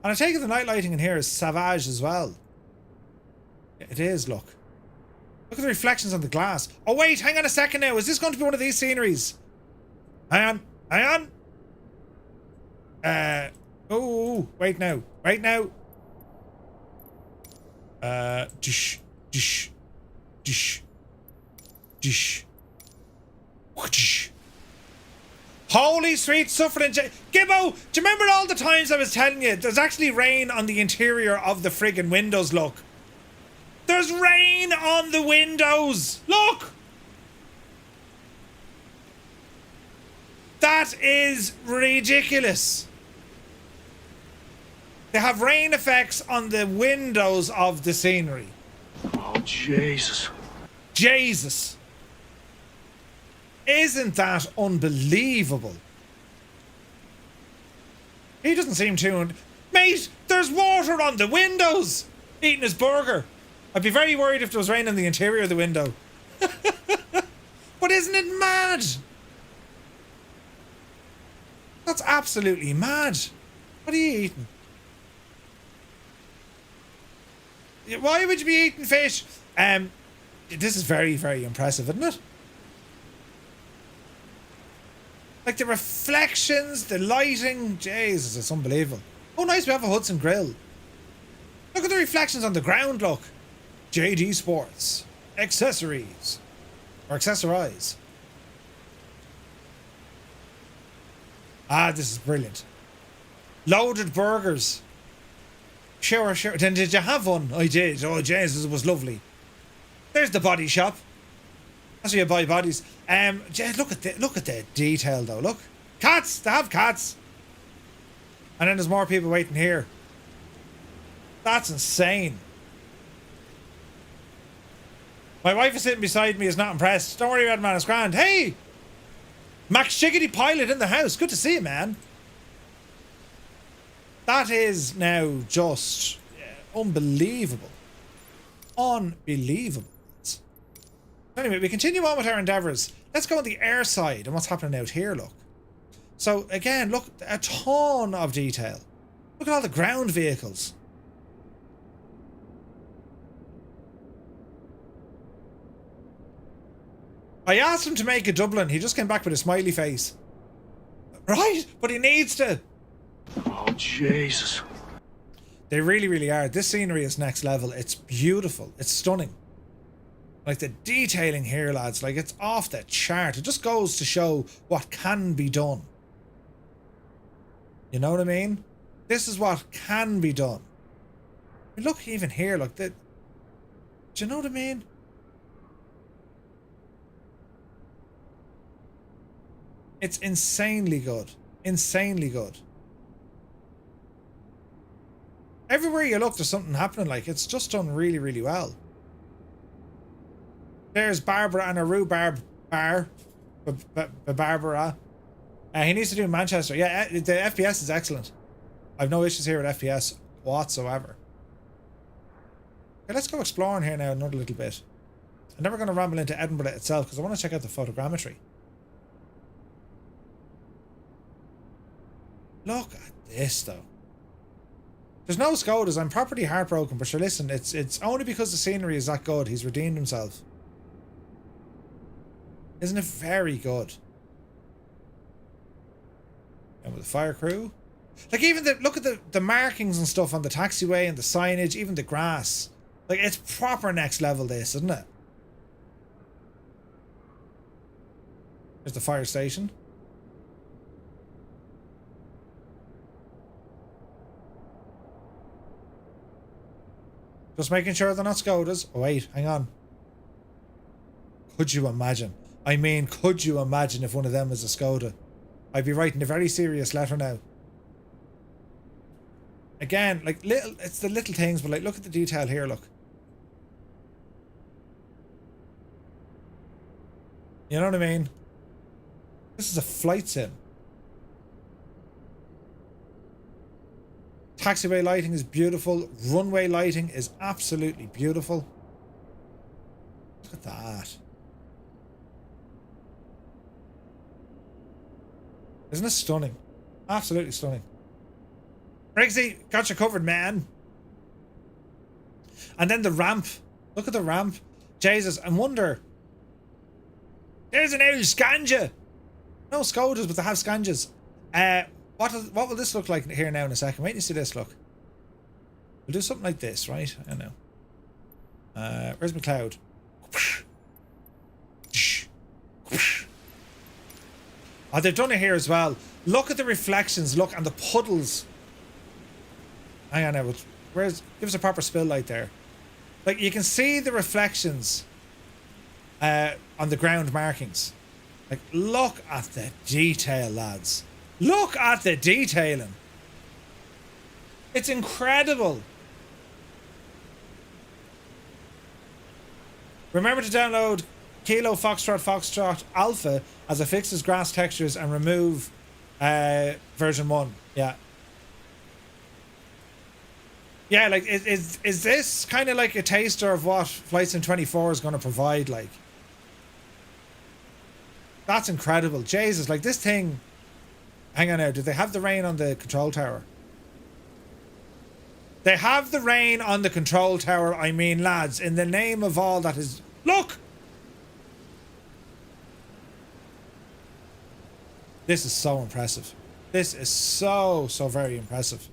Speaker 1: And I take it the night lighting in here is savage as well. It is, look. Look at the reflections on the glass. Oh, wait, hang on a second now. Is this going to be one of these sceneries? Hang on. Oh, wait now. Dish. Holy sweet suffering Gibbo, do you remember all the times I was telling you there's actually rain on the interior of the friggin' windows, look. There's rain on the windows, look. That is ridiculous. They have rain effects on the windows of the scenery.
Speaker 4: Oh, Jesus.
Speaker 1: Jesus. Isn't that unbelievable? He doesn't seem tuned. Mate, there's water on the windows! Eating his burger. I'd be very worried if there was rain in the interior of the window. But isn't it mad? That's absolutely mad. What are you eating? Why would you be eating fish? This is very, very impressive, isn't it? Like the reflections, the lighting. Jesus, it's unbelievable. Oh, nice, we have a Hudson grill. Look at the reflections on the ground, look. JD Sports. Accessories. Or accessorize. Ah, this is brilliant. Loaded burgers. Sure. Then did you have one? I did. Oh, Jesus, it was lovely. There's the body shop. That's where you buy bodies. Look at the detail though. Look, cats. They have cats. And then there's more people waiting here. That's insane. My wife is sitting beside me, is not impressed. Don't worry about it, man, it's grand. Hey! Max Shiggity Pilot in the house. Good to see you, man. That is now just unbelievable. Unbelievable. Anyway, we continue on with our endeavours. Let's go on the air side and what's happening out here, look. So, again, look, a ton of detail. Look at all the ground vehicles. I asked him to make a Dublin. He just came back with a smiley face. Right, but he needs to.
Speaker 4: Oh, Jesus.
Speaker 1: They really, really are. This scenery is next level. It's beautiful. It's stunning. Like the detailing here, lads, like it's off the chart. It just goes to show what can be done. You know what I mean? This is what can be done. I mean, look even here, look. Do you know what I mean? It's insanely good. Insanely good. Everywhere you look, there's something happening. Like, it's just done really, really well. There's Barbara and a rhubarb bar. Barbara. He needs to do Manchester. Yeah, the FPS is excellent. I've no issues here with FPS whatsoever. Okay, let's go exploring here now another little bit. I'm never going to ramble into Edinburgh itself because I want to check out the photogrammetry. Look at this, though. There's no Skodas. I'm properly heartbroken, but sure, listen, it's only because the scenery is that good. He's redeemed himself. Isn't it very good? And with the fire crew. Like, even look at the markings and stuff on the taxiway and the signage, even the grass. Like, it's proper next level, this, isn't it? There's the fire station. Just making sure they're not Skodas. Oh, wait, hang on. Could you imagine? I mean, could you imagine if one of them is a Skoda? I'd be writing a very serious letter now. Again, like, it's the little things, but like, look at the detail here, look. You know what I mean? This is a flight sim. Taxiway lighting is beautiful. Runway lighting is absolutely beautiful. Look at that. Isn't it stunning? Absolutely stunning. Briggsy, got you covered, man. And then the ramp. Look at the ramp. Jesus, I wonder. There's an old Scanja. No Skodas, but they have Scanjas. What will this look like here now in a second? Wait to see this, look. We'll do something like this, right? I know. Where's my cloud? Oh, they've done it here as well. Look at the reflections, look, and the puddles. Hang on now. Give us a proper spill light there. Like, you can see the reflections on the ground markings. Like, look at the detail, lads. Look at the detailing. It's incredible. Remember to download Kilo Foxtrot Foxtrot Alpha as it fixes grass textures and remove version 1. Yeah. Yeah, like, is this kind of like a taster of what Flight Sim 24 is going to provide, like? That's incredible. Jesus, like, this thing... Hang on now, did they have the rain on the control tower? They have the rain on the control tower, I mean, lads, in the name of all that is... Look! This is so impressive. This is so very impressive.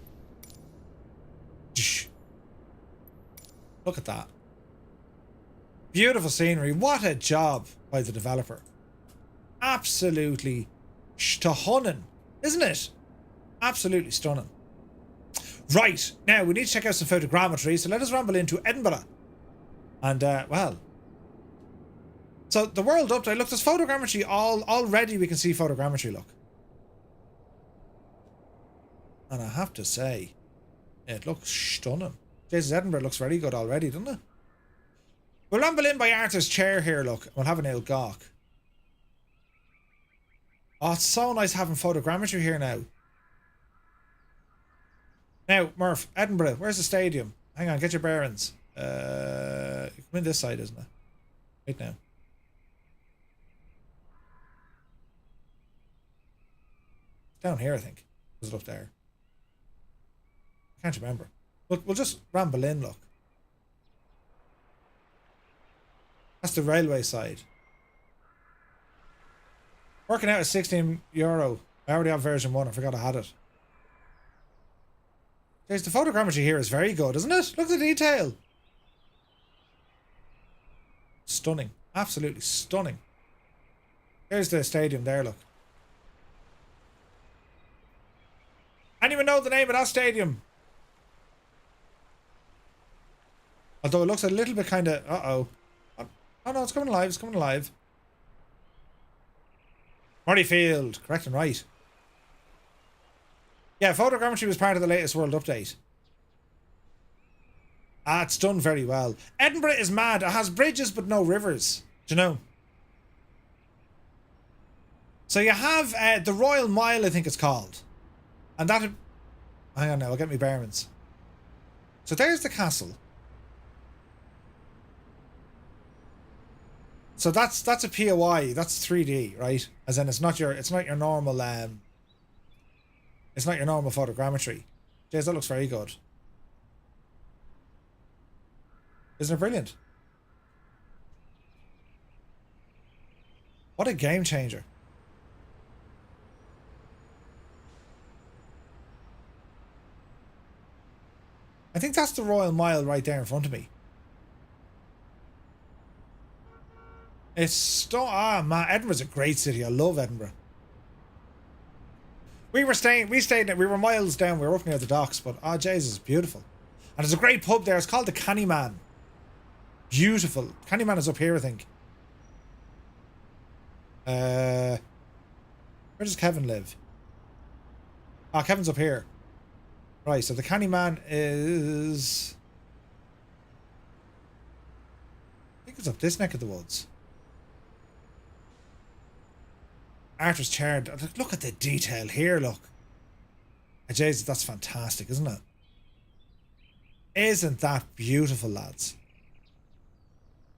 Speaker 1: Look at that. Beautiful scenery. What a job by the developer. Absolutely stunning, isn't it? Absolutely stunning. Right, now we need to check out some photogrammetry, so let us ramble into Edinburgh. And, well... So, the world update. Look, there's photogrammetry already we can see photogrammetry, look. And I have to say, it looks stunning. Jesus, Edinburgh looks very good already, doesn't it? We'll ramble in by Arthur's chair here, look. We'll have an old gawk. Oh, it's so nice having photogrammetry here now. Now, Murph, Edinburgh, where's the stadium? Hang on, get your bearings. Come in this side, isn't it? Right now. Down here, I think. Was it up there? Can't remember. We'll just ramble in, look. That's the railway side. Working out at €16. I already have version 1. I forgot I had it. There's the photogrammetry here is very good, isn't it? Look at the detail. Stunning. Absolutely stunning. There's the stadium there, look. Anyone know the name of that stadium? Although it looks a little bit kind of... Uh-oh. Oh no, it's coming alive. It's coming alive. Murrayfield. Correct and right. Yeah, photogrammetry was part of the latest world update. Ah, it's done very well. Edinburgh is mad. It has bridges but no rivers. Do you know? So you have the Royal Mile, I think it's called. And that... Hang on now, I'll get my bearings. So there's the castle. So that's a POI, that's 3D, right? As in it's not your normal it's not your normal photogrammetry. Jeez, that looks very good. Isn't it brilliant? What a game changer. I think that's the Royal Mile right there in front of me. It's man, Edinburgh's a great city. I love Edinburgh. We were miles down, we were up near the docks, but Jesus, it's beautiful. And there's a great pub there, it's called the Cannyman. Beautiful. Cannyman is up here, I think. Where does Kevin live? Ah, Kevin's up here. Right, so the Cannyman is... I think it's up this neck of the woods. Arthur's chair. Look at the detail here, look. Jesus, that's fantastic, isn't it? Isn't that beautiful, lads?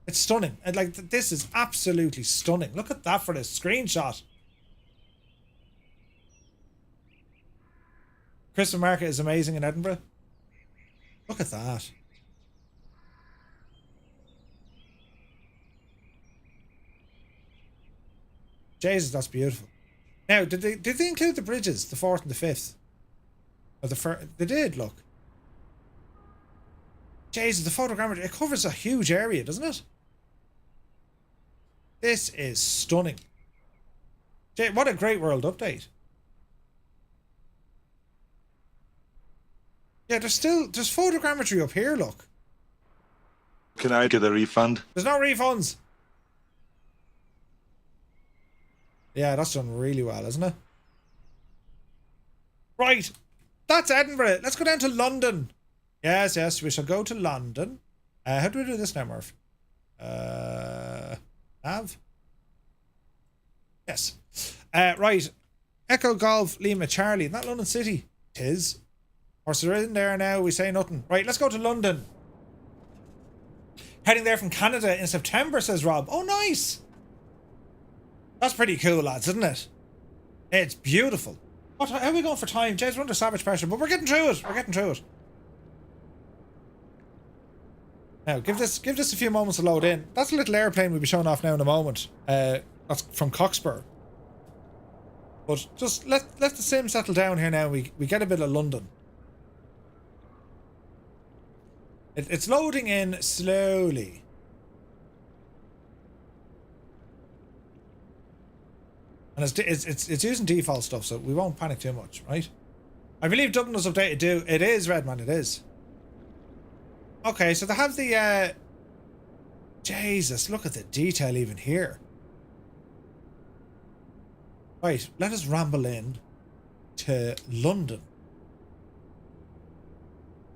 Speaker 1: It's stunning. And like, this is absolutely stunning. Look at that for a screenshot. Christmas market is amazing in Edinburgh. Look at that. Jesus, that's beautiful. Now, did they include the bridges, the 4th and the 5th? Or the first? They did, look. Jesus, the photogrammetry, it covers a huge area, doesn't it? This is stunning. What a great world update. Yeah, there's photogrammetry up here, look.
Speaker 4: Can I get a refund?
Speaker 1: There's no refunds. Yeah, that's done really well, isn't it? Right. That's Edinburgh. Let's go down to London. Yes, we shall go to London. How do we do this now, Murph? Nav? Yes. Right. Echo Golf Lima Charlie. Isn't that London City? It is. Horses are in there now. We say nothing. Right, let's go to London. Heading there from Canada in September, says Rob. Oh, nice. That's pretty cool, lads, isn't it? It's beautiful. How are we going for time? James, we're under savage pressure, but we're getting through it. We're getting through it. Now, give this a few moments to load in. That's a little airplane we'll be showing off now in a moment. That's from Cockspur. But just let the sim settle down here now. We get a bit of London. It's loading in slowly. And it's using default stuff, so we won't panic too much, right? I believe Dublin was updated too. It is, Redman, it is. Okay, so they have the... Jesus, look at the detail even here. Right, let us ramble in to London.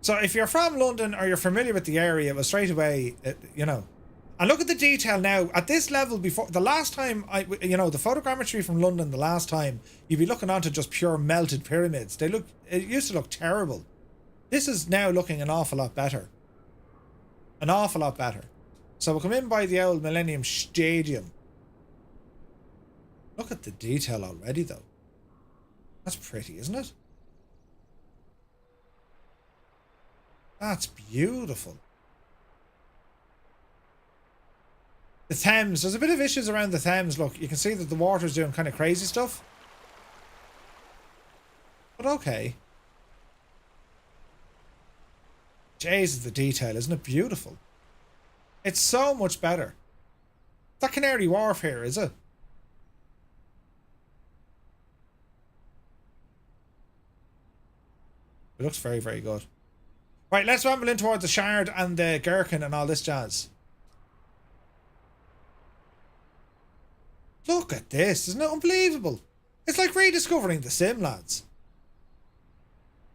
Speaker 1: So if you're from London or you're familiar with the area, well, straight away, you know, And look at the detail now. At this level, before the last time, the photogrammetry from London the last time, you'd be looking onto just pure melted pyramids. It used to look terrible. This is now looking an awful lot better. An awful lot better. So we'll come in by the old Millennium Stadium. Look at the detail already, though. That's pretty, isn't it? That's beautiful. The Thames, there's a bit of issues around the Thames. Look, you can see that the water's doing kind of crazy stuff. But okay. Jesus, the detail, isn't it beautiful? It's so much better. That Canary Wharf here, is it? It looks very, very good. Right, let's ramble in towards the Shard and the Gherkin and all this jazz. Look at this, isn't it unbelievable? It's like rediscovering the sim, lads.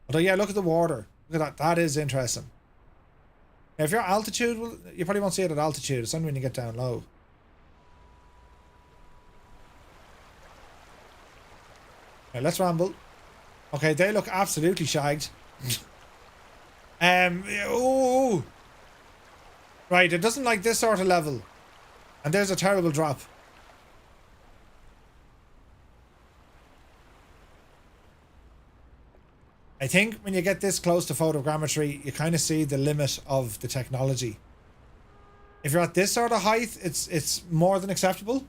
Speaker 1: Although, yeah, look at the water. Look at that, that is interesting. Now, if you're at altitude, well, you probably won't see it at altitude. It's only when you get down low. Right, let's ramble. Okay, they look absolutely shagged. Oh, right, it doesn't like this sort of level. And there's a terrible drop. I think when you get this close to photogrammetry, you kind of see the limit of the technology. If you're at this sort of height, it's more than acceptable,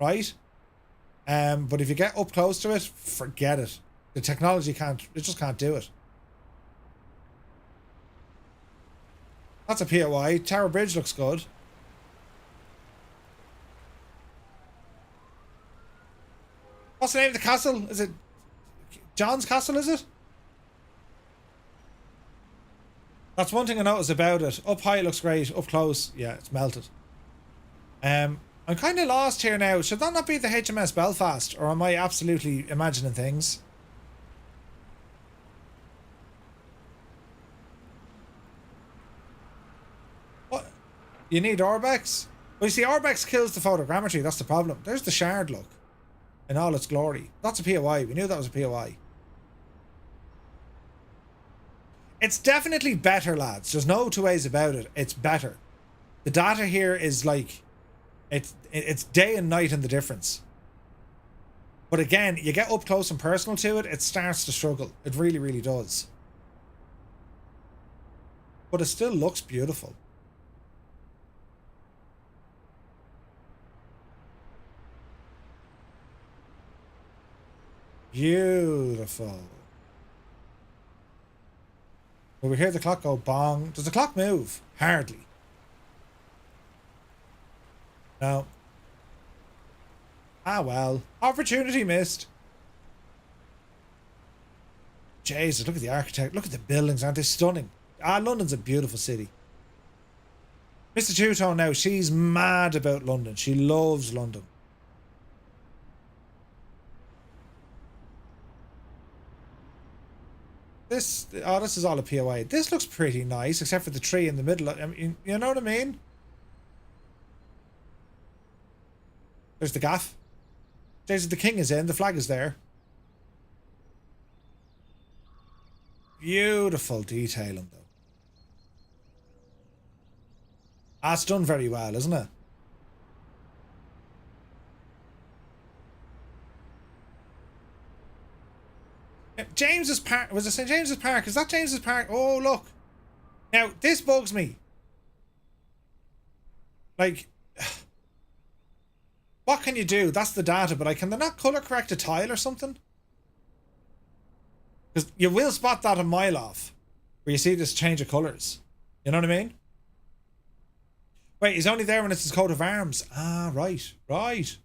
Speaker 1: right? But if you get up close to it, forget it. The technology just can't do it. That's a POI. Tower Bridge looks good. What's the name of the castle? Is it John's Castle, is it? That's one thing I noticed about it. Up high it looks great. Up close, yeah, it's melted. I'm kind of lost here now. Should that not be the HMS Belfast? Or am I absolutely imagining things? What? You need Orbex? Well, you see, Orbex kills the photogrammetry. That's the problem. There's the Shard look. In all its glory. That's a POI. We knew that was a POI. It's definitely better, lads. There's no two ways about it. It's better. The data here is like... It's day and night in the difference. But again, you get up close and personal to it, it starts to struggle. It really, really does. But it still looks beautiful. Beautiful. Will we hear the clock go bong? Does the clock move? Hardly. No. Ah well. Opportunity missed. Jesus, look at the architect. Look at the buildings. Aren't they stunning? Ah, London's a beautiful city. Mr. Two-Tone now, she's mad about London. She loves London. This is all a POI. This looks pretty nice, except for the tree in the middle. I mean, you know what I mean? There's the gaff. Jason, the king is in. The flag is there. Beautiful detailing, though. That's done very well, isn't it? James's Park. Was it St. James's Park? Is that James's Park? Oh, look. Now, this bugs me. Like, what can you do? That's the data, but can they not color correct a tile or something? Because you will spot that a mile off, where you see this change of colors. You know what I mean? Wait, he's only there when it's his coat of arms. Ah, right, right.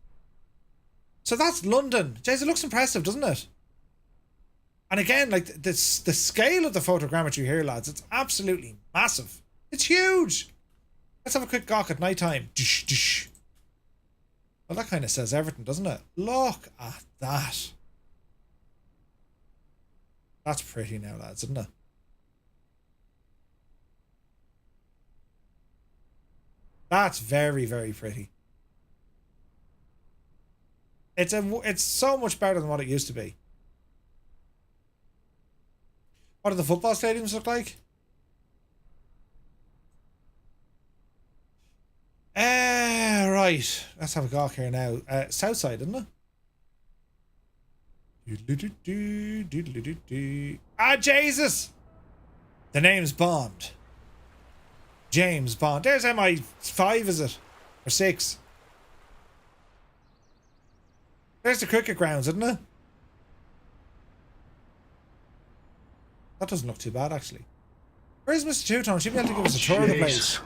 Speaker 1: So that's London. Jeez, it looks impressive, doesn't it? And again, like the scale of the photogrammetry here, lads, it's absolutely massive. It's huge. Let's have a quick gawk at night time. Dish, dish. Well, that kind of says everything, doesn't it? Look at that. That's pretty now, lads, isn't it? That's very, very pretty. It's so much better than what it used to be. What do the football stadiums look like? Right. Let's have a gawk here now. South side, isn't it? Ah, Jesus! The name's Bond. James Bond. There's MI5, is it? Or 6? There's the cricket grounds, isn't it? That doesn't look too bad, actually. Where's Mr. Two-Tone? She'd be able to give us a tour of the place.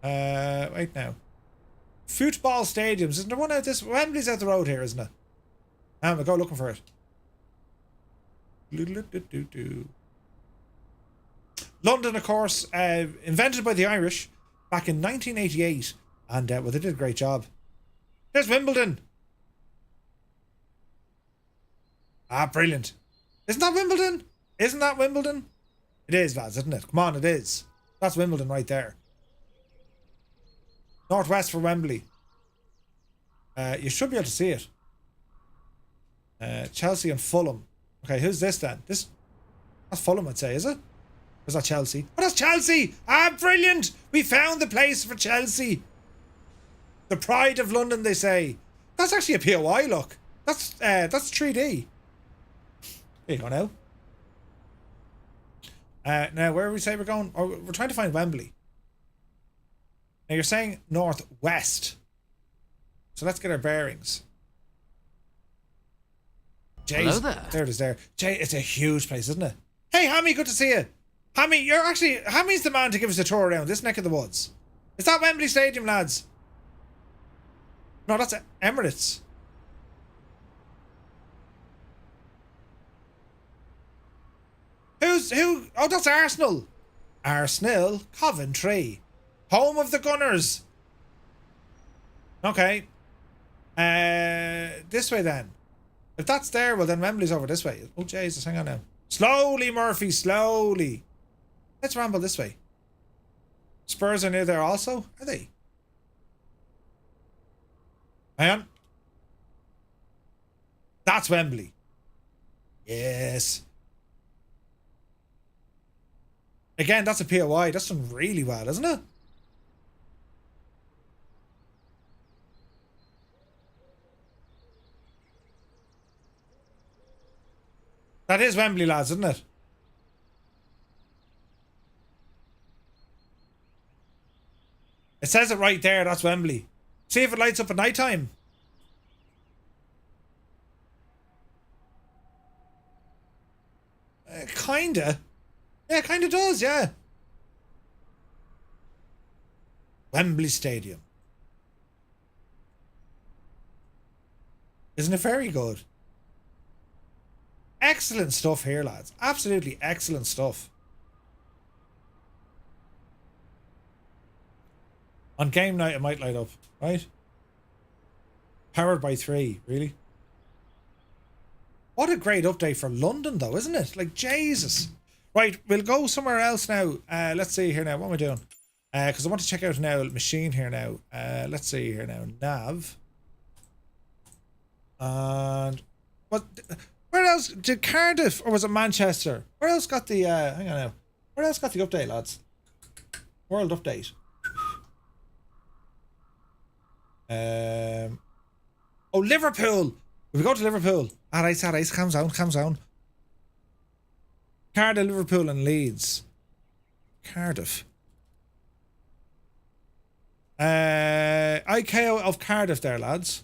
Speaker 1: Wait now. Football stadiums. Isn't there one out this? Wembley's out the road here, isn't it? We'll go looking for it. London, of course, invented by the Irish back in 1988. And, well, they did a great job. There's Wimbledon. Ah, brilliant. Isn't that Wimbledon? Isn't that Wimbledon? It is, lads, isn't it? Come on, it is. That's Wimbledon right there. Northwest for Wembley. You should be able to see it. Chelsea and Fulham. Okay, who's this then? That's Fulham, I'd say, is it? Or is that Chelsea? Oh, that's Chelsea! Ah, brilliant! We found the place for Chelsea. The pride of London, they say. That's actually a POI, look. That's 3D. There you go now. Now, where do we say we're going? Or we're trying to find Wembley. Now, you're saying northwest. So let's get our bearings.
Speaker 3: Hello there.
Speaker 1: There it is there. Jay, it's a huge place, isn't it? Hey, Hammy, good to see you. Hammy's the man to give us a tour around this neck of the woods. Is that Wembley Stadium, lads? No, that's Emirates. Who? Oh, that's Arsenal. Arsenal, Coventry. Home of the Gunners. Okay. This way then. If that's there, well then Wembley's over this way. Oh, Jesus, hang on now. Slowly, Murphy, slowly. Let's ramble this way. Spurs are near there also, are they? Hang on. That's Wembley. Yes. Again, that's a POI. That's done really well, isn't it? That is Wembley, lads, isn't it? It says it right there. That's Wembley. See if it lights up at night time. Kinda. Yeah, kinda does, yeah. Wembley Stadium. Isn't it very good? Excellent stuff here, lads. Absolutely excellent stuff. On game night, it might light up, right? Powered by 3, really? What a great update for London, though, isn't it? Like, Jesus. Right, we'll go somewhere else now. Let's see here now. What am I doing? Because I want to check out now machine here now. Let's see here now. Nav. And what? Where else did Cardiff or was it Manchester? Where else got the? Hang on now. Where else got the update, lads? World update. Oh, Liverpool. We go to Liverpool. Alright, calm down. Cardiff, Liverpool and Leeds. Cardiff. IKO of Cardiff there, lads.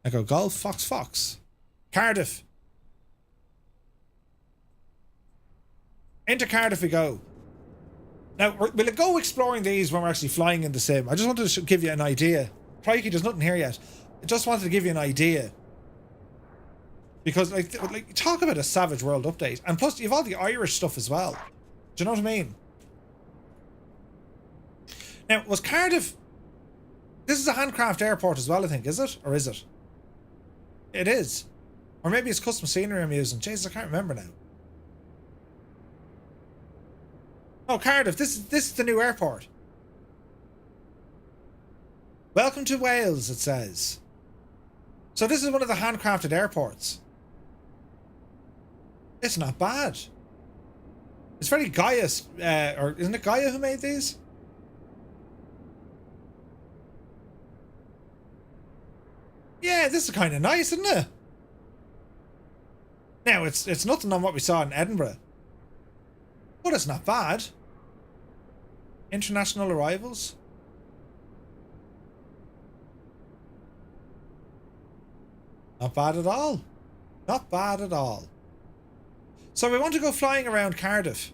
Speaker 1: Echo Golf, Fox. Cardiff. Into Cardiff we go. Now, we'll go exploring these when we're actually flying in the sim. I just wanted to give you an idea. Crikey, there's nothing here yet. I just wanted to give you an idea. Because, like, talk about a Savage World update. And plus, you've all the Irish stuff as well. Do you know what I mean? Now, was Cardiff... This is a handcraft airport as well, I think, is it? Or is it? It is. Or maybe it's custom scenery I'm using. Jesus, I can't remember now. Oh, Cardiff. This is the new airport. Welcome to Wales, it says. So this is one of the handcrafted airports. It's not bad. It's very Gaia, or isn't it Gaia who made these? Yeah, this is kind of nice, isn't it? Now, it's nothing on what we saw in Edinburgh. But it's not bad. International arrivals. Not bad at all. Not bad at all. So we want to go flying around Cardiff.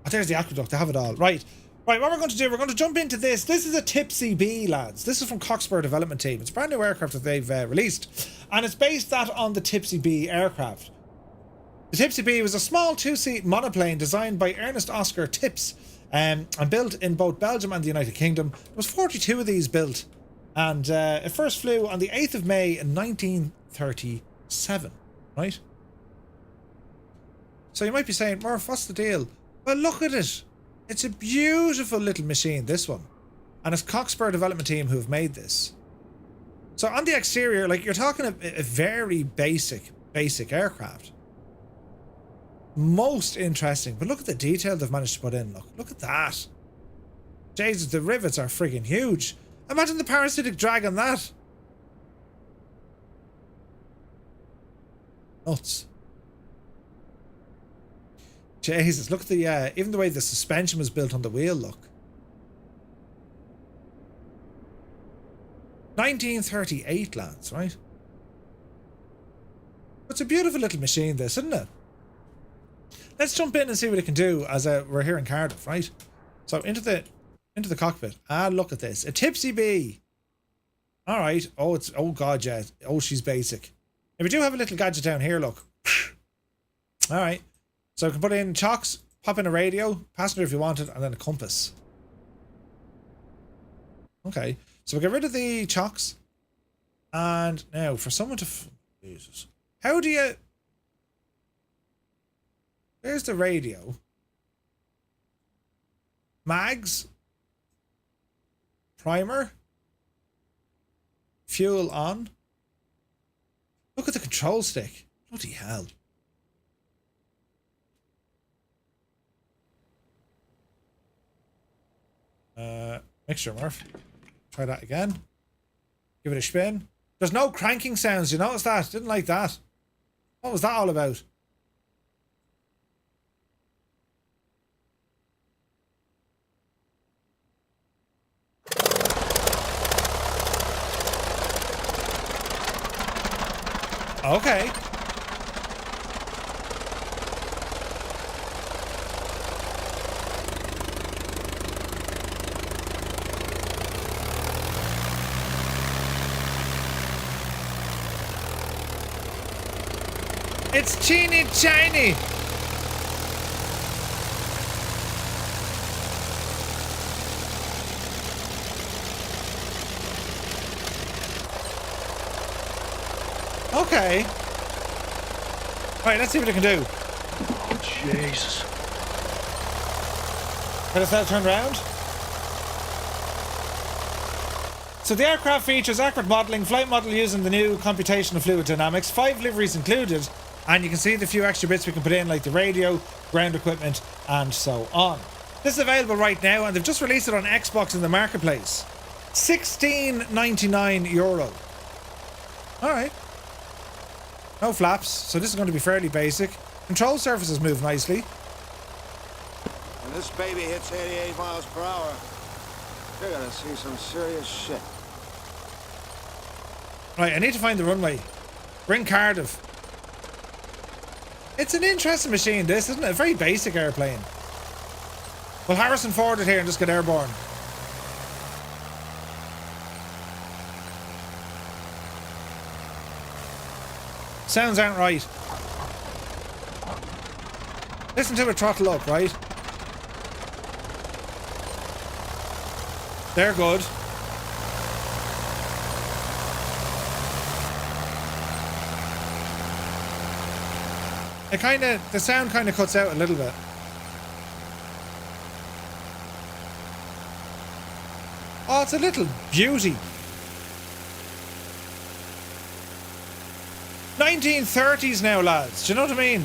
Speaker 1: Oh, there's the aqueduct. I have it all. Right. Right, what we're going to do, we're going to jump into this. This is a Tipsy B, lads. This is from Cockspur Development Team. It's a brand new aircraft that they've released. And it's based that on the Tipsy B aircraft. The Tipsy B was a small two-seat monoplane designed by Ernest Oscar Tips and built in both Belgium and the United Kingdom. There was 42 of these built. And it first flew on the 8th of May in 1937. Right? So you might be saying, Murph, what's the deal? Well, look at it. It's a beautiful little machine, this one. And it's Cockspur Development Team who have made this. So on the exterior, like, you're talking a very basic aircraft. Most interesting. But look at the detail they've managed to put in. Look at that. Jesus, the rivets are friggin' huge. Imagine the parasitic drag on that. Nuts. Jesus, look at the, even the way the suspension was built on the wheel, look. 1938, lads, right? It's a beautiful little machine, this, isn't it? Let's jump in and see what it can do as we're here in Cardiff, right? So into the cockpit. Ah, look at this. A Tipsy B. All right. Oh, God, yeah. Oh, she's basic. Now, we do have a little gadget down here, look. All right. So I can put in chocks, pop in a radio, passenger if you wanted, and then a compass. Okay, so we'll get rid of the chocks. And now, for someone to... Jesus. How do you... There's the radio. Mags. Primer. Fuel on. Look at the control stick. Bloody hell. Mixture, Murph. Try that again. Give it a spin. There's no cranking sounds. You notice that? Didn't like that. What was that all about? Okay. It's teeny tiny. Okay. Right, let's see what it can do.
Speaker 8: Oh, Jesus.
Speaker 1: Can I start to turn around? So the aircraft features accurate modelling, flight model using the new computational fluid dynamics, 5 liveries included. And you can see the few extra bits we can put in, like the radio, ground equipment, and so on. This is available right now, and they've just released it on Xbox in the marketplace. €16.99. Alright. No flaps, so this is going to be fairly basic. Control surfaces move nicely.
Speaker 14: When this baby hits 88 miles per hour, you're gonna see some serious shit.
Speaker 1: Right, I need to find the runway. We're in Cardiff. It's an interesting machine, this, isn't it? A very basic airplane. Well, Harrison Ford it here and just get airborne. Sounds aren't right. Listen to it throttle up, right? They're good. The sound kind of cuts out a little bit. Oh, it's a little beauty. 1930s now, lads. Do you know what I mean?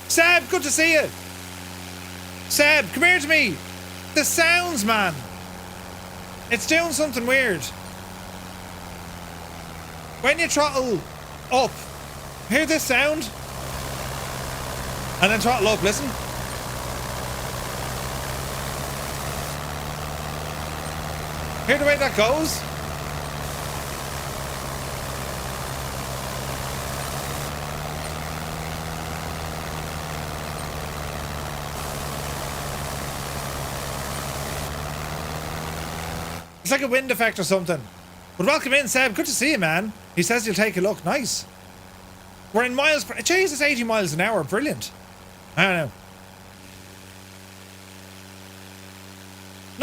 Speaker 1: Seb, good to see you. Seb, come here to me. The sounds, man. It's doing something weird. When you throttle up, hear this sound? And then throttle up, listen. Hear the way that goes? It's like a wind effect or something. But welcome in, Seb. Good to see you, man. He says you'll take a look. Nice. We're in miles per... Jesus, 80 miles an hour. Brilliant. I don't know.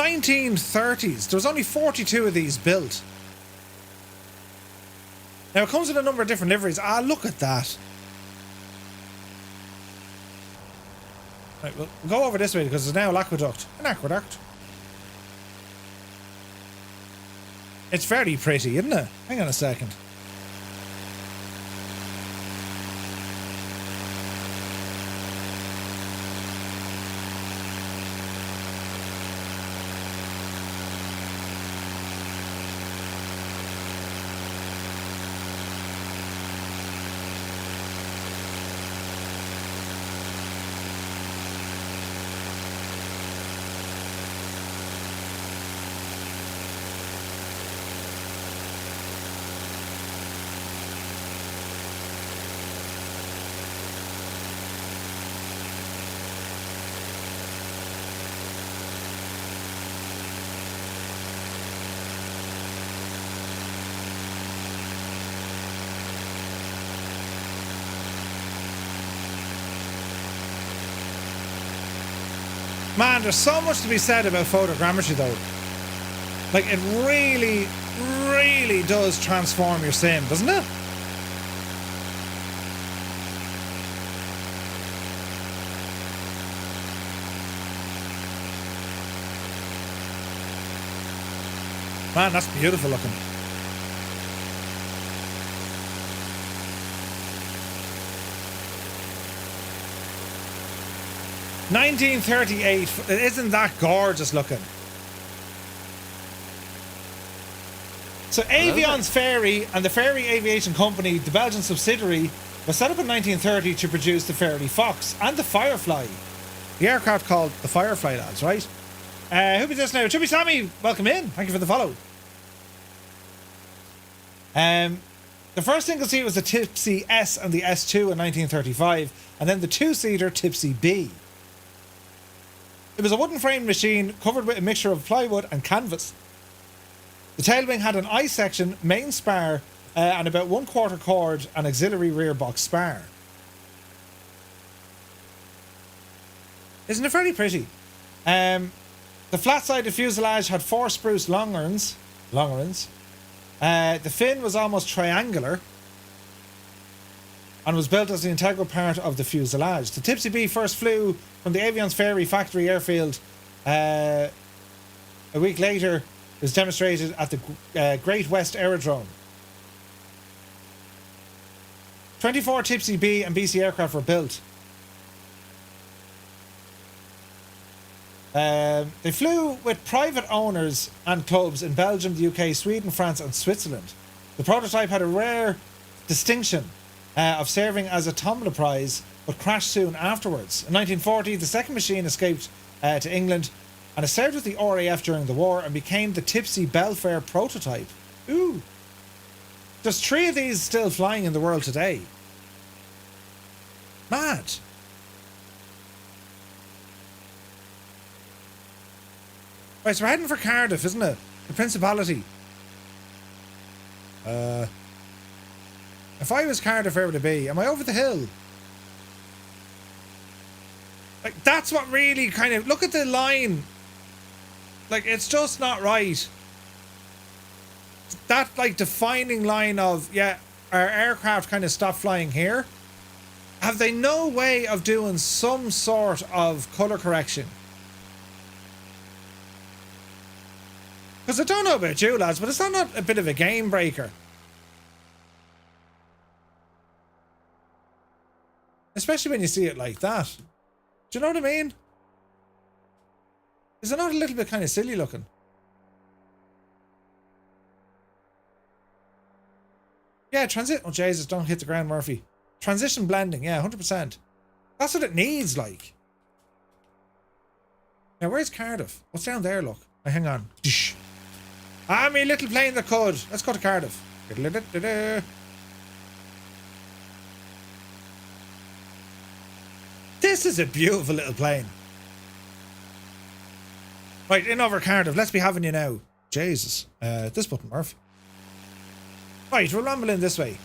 Speaker 1: 1930s. There was only 42 of these built. Now, it comes in a number of different liveries. Ah, look at that. Right, we'll go over this way because there's now an aqueduct. An aqueduct. It's very pretty, isn't it? Hang on a second. Man, there's so much to be said about photogrammetry though. Like, it really, really does transform your sim, doesn't it? Man, that's beautiful looking. $1938. Isn't that gorgeous looking? So Avion's Ferry and the Ferry Aviation Company, the Belgian subsidiary, was set up in 1930 to produce the Ferry Fox and the Firefly. The aircraft called the Firefly, lads, right? Who be this now? Chippy Sammy, welcome in. Thank you for the follow. The first single seat was the Tipsy S and the S2 in 1935, and then the two-seater Tipsy B. It was a wooden frame machine covered with a mixture of plywood and canvas. The tailwing had an I section, main spar, and about 1/4 chord and auxiliary rear box spar. Isn't it very pretty? The flat-sided fuselage had 4 spruce longerons. The fin was almost triangular and was built as an integral part of the fuselage. The Tipsy B first flew from the Avion's Ferry factory airfield. A week later, it was demonstrated at the Great West Aerodrome. 24 Tipsy B and BC aircraft were built. They flew with private owners and clubs in Belgium, the UK, Sweden, France and Switzerland. The prototype had a rare distinction of serving as a tombola prize, but crashed soon afterwards. In 1940, the second machine escaped to England, and it served with the RAF during the war and became the Tipsy Belfair prototype. Ooh. There's 3 of these still flying in the world today. Mad. Right, so we're heading for Cardiff, isn't it? The Principality. If I was Cardiff, where would it be? Am I over the hill? Like, that's what really kind of... Look at the line. Like, it's just not right. That, like, defining line of, yeah, our aircraft kind of stopped flying here. Have they no way of doing some sort of colour correction? Because I don't know about you lads, but is that not a bit of a game breaker? Especially when you see it like that. Do you know what I mean? Is it not a little bit kind of silly looking? Yeah, transit. Oh, Jesus, don't hit the ground, Murphy. Transition blending, yeah, 100%. That's what it needs, like. Now, where's Cardiff? What's down there, look? Oh, hang on. Ah, me little plane that could. Let's go to Cardiff. This is a beautiful little plane. Right, in over Cardiff. Let's be having you now. Jesus. This button, Murph. Right, we'll rumble in this way.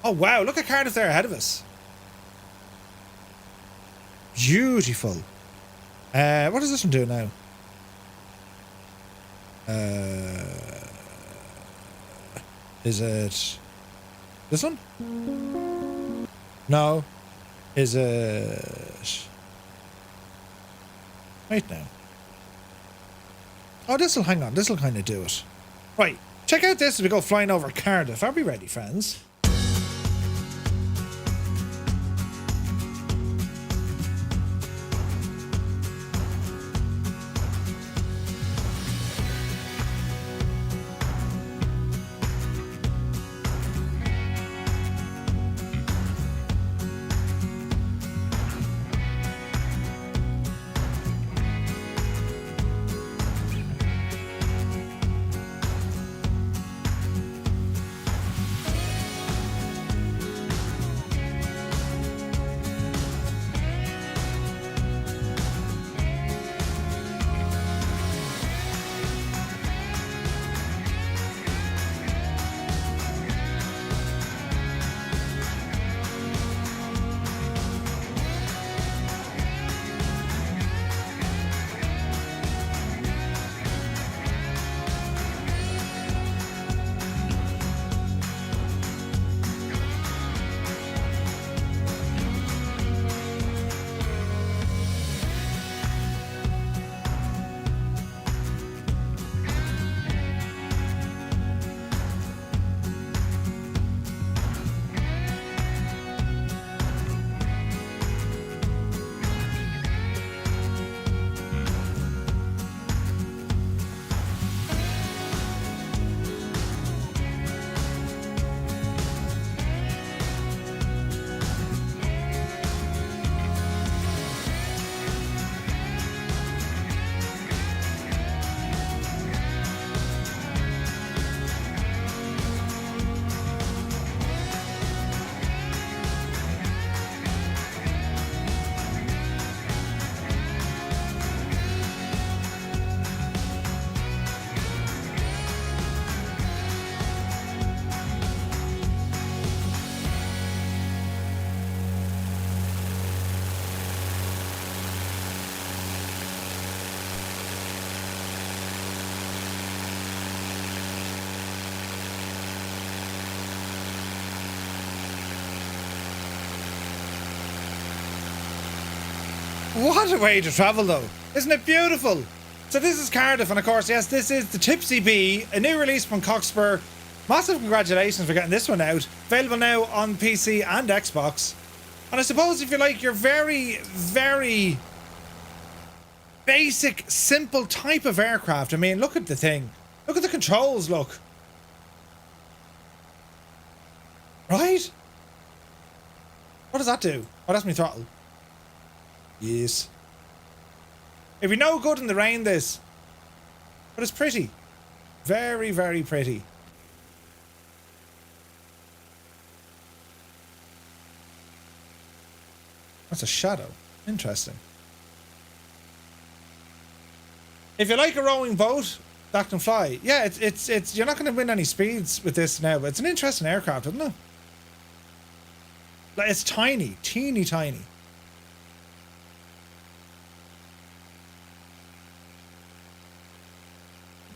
Speaker 1: Oh, wow. Look at Cardiff there ahead of us. Beautiful. What does this one do now? Is it this one? No. Is it... Right now. Oh, this'll, hang on, this'll kind of do it. Right, check out this as we go flying over Cardiff. Are we ready, friends? What a way to travel, though. Isn't it beautiful? So this is Cardiff, and of course, yes, this is the Tipsy Bee, a new release from Cockspur. Massive congratulations for getting this one out. Available now on PC and Xbox. And I suppose if you like your very, very basic, simple type of aircraft, I mean, look at the thing. Look at the controls, look. Right? What does that do? Oh, that's my throttle. Yes. It'd be no good in the rain, this. But it's pretty. Very, very pretty. That's a shadow. Interesting. If you like a rowing boat that can fly, yeah, it's you're not going to win any speeds with this now, but it's an interesting aircraft, isn't it? Like, it's tiny, teeny tiny.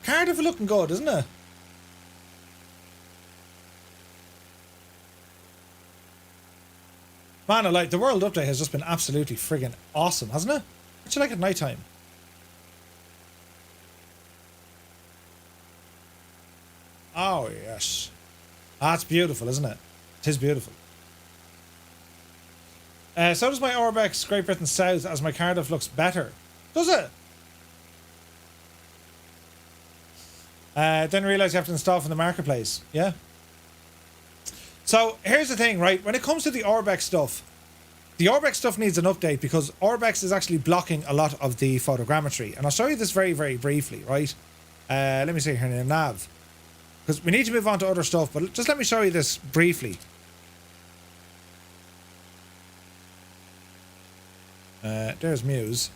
Speaker 1: Cardiff looking good, isn't it? Man, I like the world update has just been absolutely friggin' awesome, hasn't it? What you like at night time? Oh, yes. That's beautiful, isn't it? It is beautiful. So does my Orbex Great Britain South, as my Cardiff looks better. Does it? Didn't realise you have to install from the marketplace. Yeah. So here's the thing, right? When it comes to the Orbex stuff needs an update because Orbex is actually blocking a lot of the photogrammetry. And I'll show you this very, very briefly, right? Let me see here in the nav. Because we need to move on to other stuff, but just let me show you this briefly. There's Muse.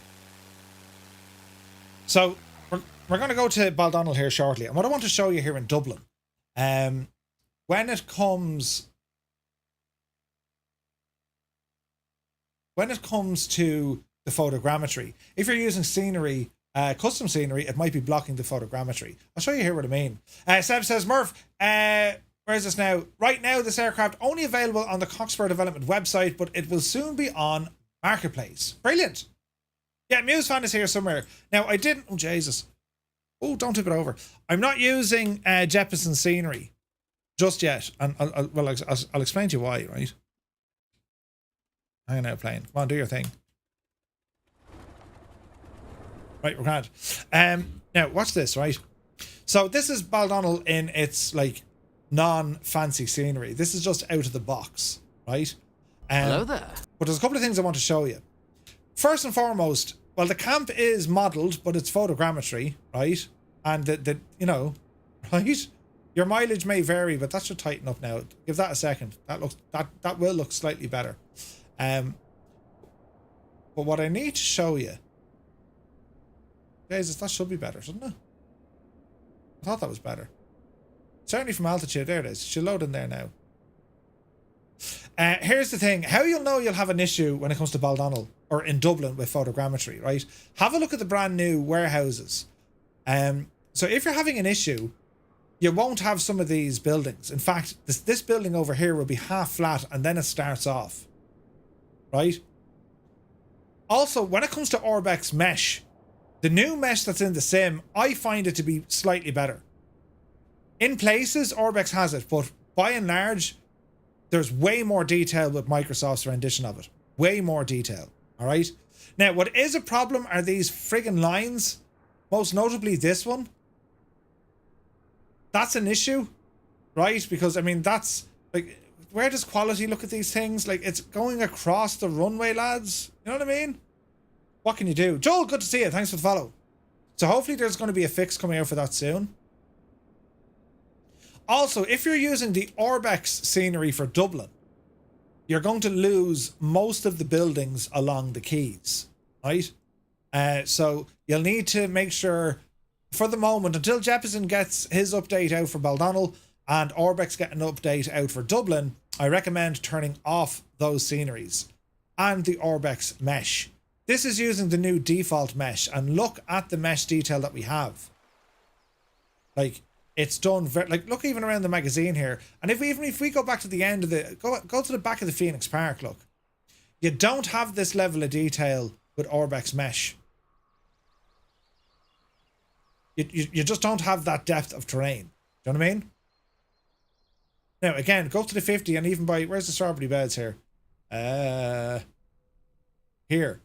Speaker 1: So we're going to go to Baldonnel here shortly. And what I want to show you here in Dublin, when it comes to the photogrammetry, if you're using scenery, custom scenery, it might be blocking the photogrammetry. I'll show you here what I mean. Seb says, Murph, where is this now? Right now, this aircraft only available on the Cockspur Development website, but it will soon be on Marketplace. Brilliant. Yeah, Muse Fan is here somewhere. Now, I didn't... Oh, Jesus. Oh, don't tip it over. I'm not using Jeppesen scenery just yet. And I'll explain to you why, right? Hang on now, plane. Come on, do your thing. Right, we're glad. Now, watch this, right? So this is Baldonnel in its, like, non-fancy scenery. This is just out of the box, right?
Speaker 15: Hello there.
Speaker 1: But there's a couple of things I want to show you. First and foremost, well, the camp is modelled, but it's photogrammetry, right? And the you know, right? Your mileage may vary, but that should tighten up now. Give that a second. That will look slightly better. But what I need to show you, guys, is that should be better, shouldn't it? I thought that was better. Certainly from altitude. There it is. It should load in there now. Here's the thing. How you'll know you'll have an issue when it comes to Baldonnel or in Dublin with photogrammetry, right? Have a look at the brand new warehouses. So if you're having an issue, you won't have some of these buildings. In fact, this building over here will be half flat and then it starts off, right? Also, when it comes to Orbex mesh, the new mesh that's in the sim, I find it to be slightly better. In places, Orbex has it, but by and large, there's way more detail with Microsoft's rendition of it. Way more detail, all right? Now, what is a problem are these friggin' lines, most notably this one. That's an issue, right? Because, I mean, that's, like, where does quality look at these things? Like, it's going across the runway, lads. You know what I mean? What can you do? Joel, good to see you. Thanks for the follow. So hopefully there's going to be a fix coming out for that soon. Also, if you're using the Orbex scenery for Dublin, you're going to lose most of the buildings along the quays, right? So you'll need to make sure, for the moment, until Jeppesen gets his update out for Baldonnel and Orbex get an update out for Dublin, I recommend turning off those sceneries and the Orbex mesh. This is using the new default mesh, and look at the mesh detail that we have. Like, it's done very, like, look even around the magazine here. And if we go back to the end of the, go to the back of the Phoenix Park, look. You don't have this level of detail with Orbex mesh. You just don't have that depth of terrain. Do you know what I mean? Now, again, go up to the 50 and even by, where's the strawberry beds here? Here.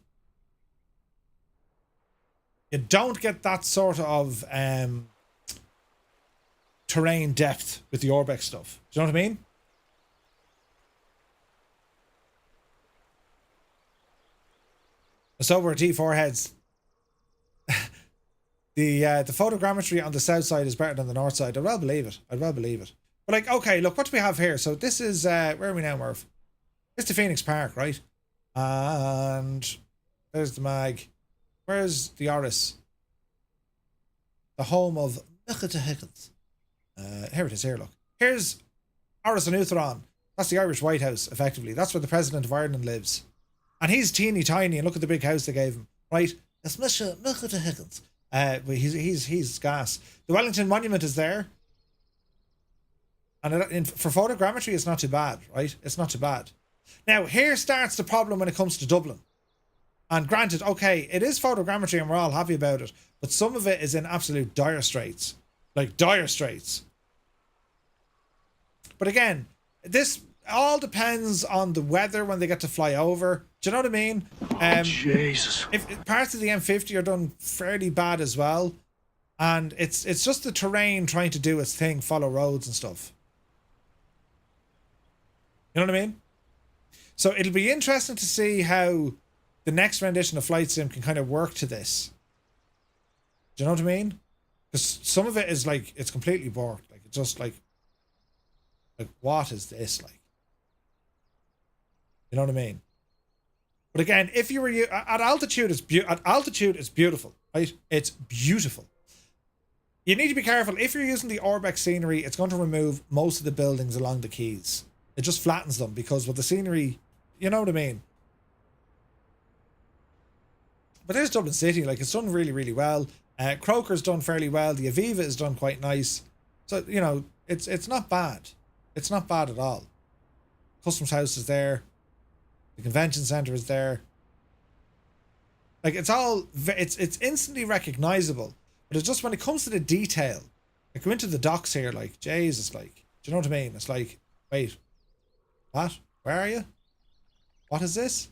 Speaker 1: You don't get that sort of terrain depth with the Orbex stuff. Do you know what I mean? So we're T4 heads. The photogrammetry on the south side is better than the north side. I'd well believe it. I'd well believe it. But like, okay, look, what do we have here? So this is, where are we now, Murph? It's the Phoenix Park, right? And there's the mag. Where's the Oris? The home of Hickens. Here it is, here, look. Here's Oris and Utheron. That's the Irish White House, effectively. That's where the President of Ireland lives. And he's teeny tiny, and look at the big house they gave him, right? It's Mr. Hickens. He's gas. The Wellington Monument is there. And for photogrammetry, it's not too bad, right? It's not too bad. Now, here starts the problem when it comes to Dublin. And granted, okay, it is photogrammetry and we're all happy about it, but some of it is in absolute dire straits. Like, dire straits. But again, this all depends on the weather when they get to fly over. Do you know what I mean?
Speaker 4: Jesus.
Speaker 1: If parts of the M50 are done fairly bad as well, and it's just the terrain trying to do its thing, follow roads and stuff. You know what I mean? So it'll be interesting to see how the next rendition of Flight Sim can kind of work to this. Do you know what I mean? Because some of it is like, it's completely borked. Like, it's just like what is this like? You know what I mean? But again, if you were at altitude, it's beautiful, right? It's beautiful. You need to be careful. If you're using the Orbex scenery, it's going to remove most of the buildings along the quays. It just flattens them because with the scenery, you know what I mean? But there's Dublin City, like it's done really, really well. Croker's done fairly well. The Aviva is done quite nice. So, you know, it's not bad. It's not bad at all. Customs House is there. The convention centre is there. Like it's instantly recognizable. But it's just when it comes to the detail, like go into the docks here, like, Jesus, like, do you know what I mean? It's like, wait, what? Where are you? What is this?